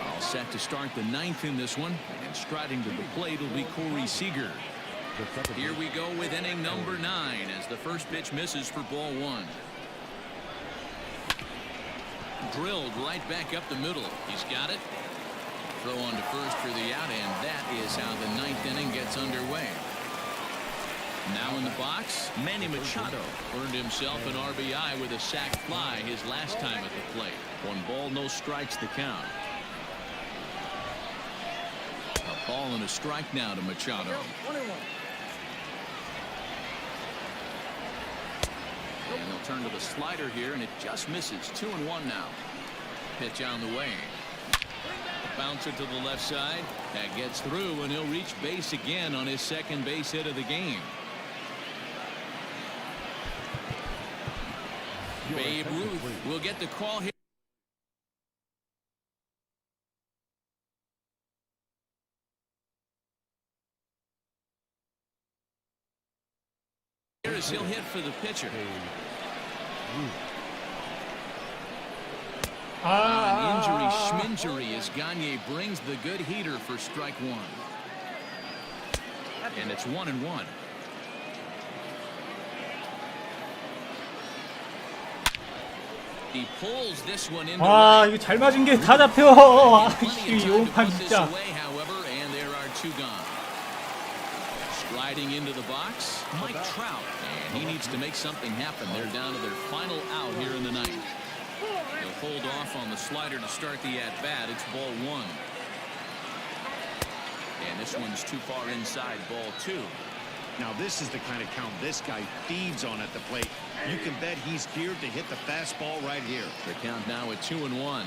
All set to start the 9th in this one, and striding to the plate will be Corey Seager. Here we go with inning number 9 as the first pitch misses for ball 1. Drilled right back up the middle. He's got it. Throw on to first for the out, and that is how the 9th inning gets underway. Now in the box, Manny Machado earned himself an RBI with a sac fly his last time at the plate. 1 ball, no strikes the count. A ball and a strike now to Machado. And they'll turn to the slider here, and it just misses. 2-1 now. Pitch on the way. Bouncer to the left side. That gets through, and he'll reach base again on his second base hit of the game. Babe Ruth will get the call here. He'll hit for the pitcher. On injury schminjury as Gagne brings the good heater for strike 1. And it's 1-1. He pulls this one into 아, 이거 잘 맞은 게 다 잡혀. 아이씨, 요판 진짜. However, and there are 2 gone. Striding into the box, Mike Trout, and he needs to make something happen. They're down to their final out here in the 9th. He'll hold off on the slider to start the at-bat. It's ball 1. And this one's too far inside, ball 2. Now this is the kind of count this guy feeds on at the plate. You can bet he's geared to hit the fastball right here. The count now at 2-1.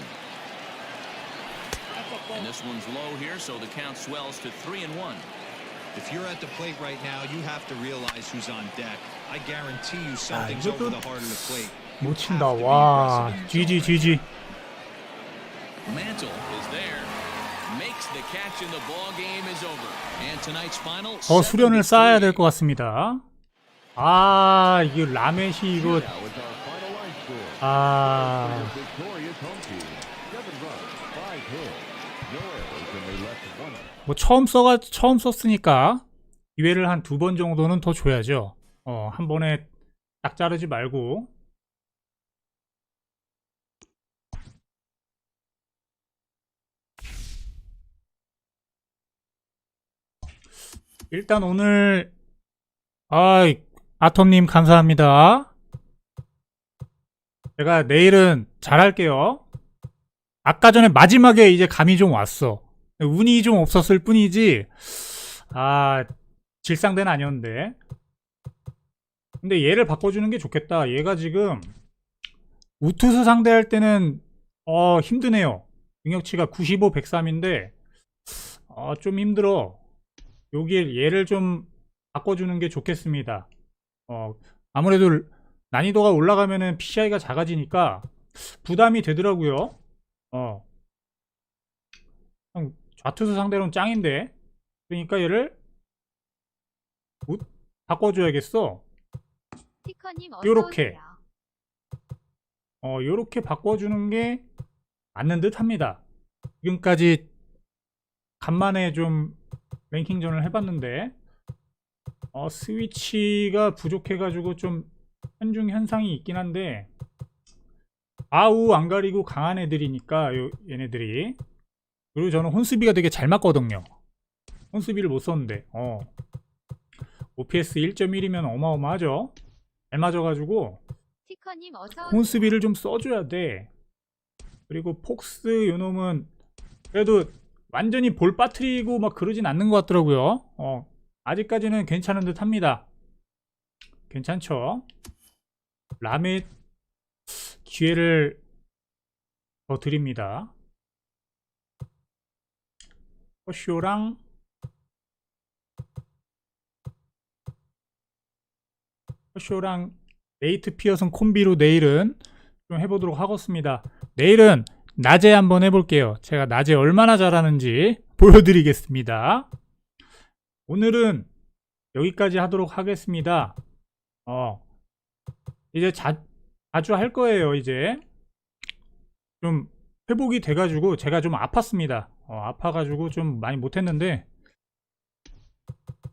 And this one's low here, so the count swells to 3-1. If you're at the plate right now, you have to realize who's on deck. I guarantee you something's over the heart of the plate. 못 친다. 와, GG. Mantle is there. Makes the catch and the ball game is over. And tonight's final. 수련을 쌓아야 될 것 같습니다. 아, 이거 라멧이 이거. 아. 뭐 처음 썼으니까 기회를 한 2번 정도는 더 줘야죠. 한 번에 딱 자르지 말고. 일단 오늘 아톰님 감사합니다. 제가 내일은 잘할게요. 아까 전에 마지막에 이제 감이 좀 왔어. 운이 좀 없었을 뿐이지 질상대는 아니었는데. 근데 얘를 바꿔주는 게 좋겠다. 얘가 지금 우투수 상대할 때는 힘드네요. 능력치가 95, 103인데 좀 힘들어. 여기 얘를 좀 바꿔주는 게 좋겠습니다. 아무래도 난이도가 올라가면은 PCI가 작아지니까 부담이 되더라고요. 좌투수 상대로는 짱인데, 그러니까 얘를 바꿔줘야겠어. 요렇게 요렇게 바꿔주는 게 맞는 듯 합니다. 지금까지 간만에 좀 랭킹전을 해봤는데 스위치가 부족해가지고 좀 현중 현상이 있긴 한데, 아우 안 가리고 강한 애들이니까 얘네들이. 그리고 저는 혼수비가 되게 잘 맞거든요. 혼수비를 못 썼는데 OPS 1.1이면 어마어마하죠. 잘 맞아가지고 혼수비를 좀 써줘야 돼. 그리고 폭스 요놈은 그래도 완전히 볼 빠트리고 막 그러진 않는 것 같더라고요. 아직까지는 괜찮은 듯 합니다. 괜찮죠? 람의 기회를 더 드립니다. 더쇼랑 네이트 피어슨 콤비로 내일은 좀 해보도록 하겠습니다. 내일은 낮에 한번 해볼게요. 제가 낮에 얼마나 잘하는지 보여드리겠습니다. 오늘은 여기까지 하도록 하겠습니다. 이제 자주 할 거예요. 이제 좀 회복이 돼가지고 제가 좀 아팠습니다. 아파가지고 좀 많이 못했는데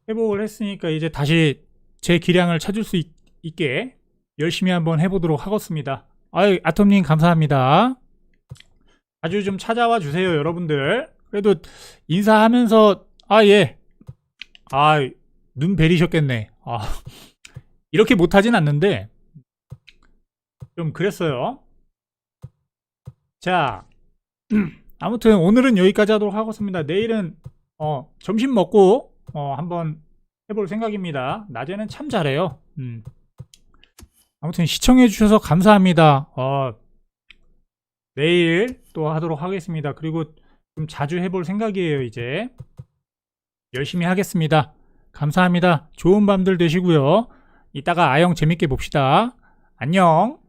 회복을 했으니까 이제 다시 제 기량을 찾을 수 있게 열심히 한번 해보도록 하겠습니다. 아톰님 감사합니다. 자주 좀 찾아와 주세요, 여러분들. 그래도 인사하면서 눈 베리셨겠네. 이렇게 못하진 않는데 좀 그랬어요. 자, 아무튼 오늘은 여기까지 하도록 하겠습니다. 내일은 점심 먹고 한번 해볼 생각입니다. 낮에는 참 잘해요. 아무튼 시청해 주셔서 감사합니다. 내일 또 하도록 하겠습니다. 그리고 좀 자주 해볼 생각이에요. 이제 열심히 하겠습니다. 감사합니다. 좋은 밤들 되시고요. 이따가 아영 재밌게 봅시다. 안녕.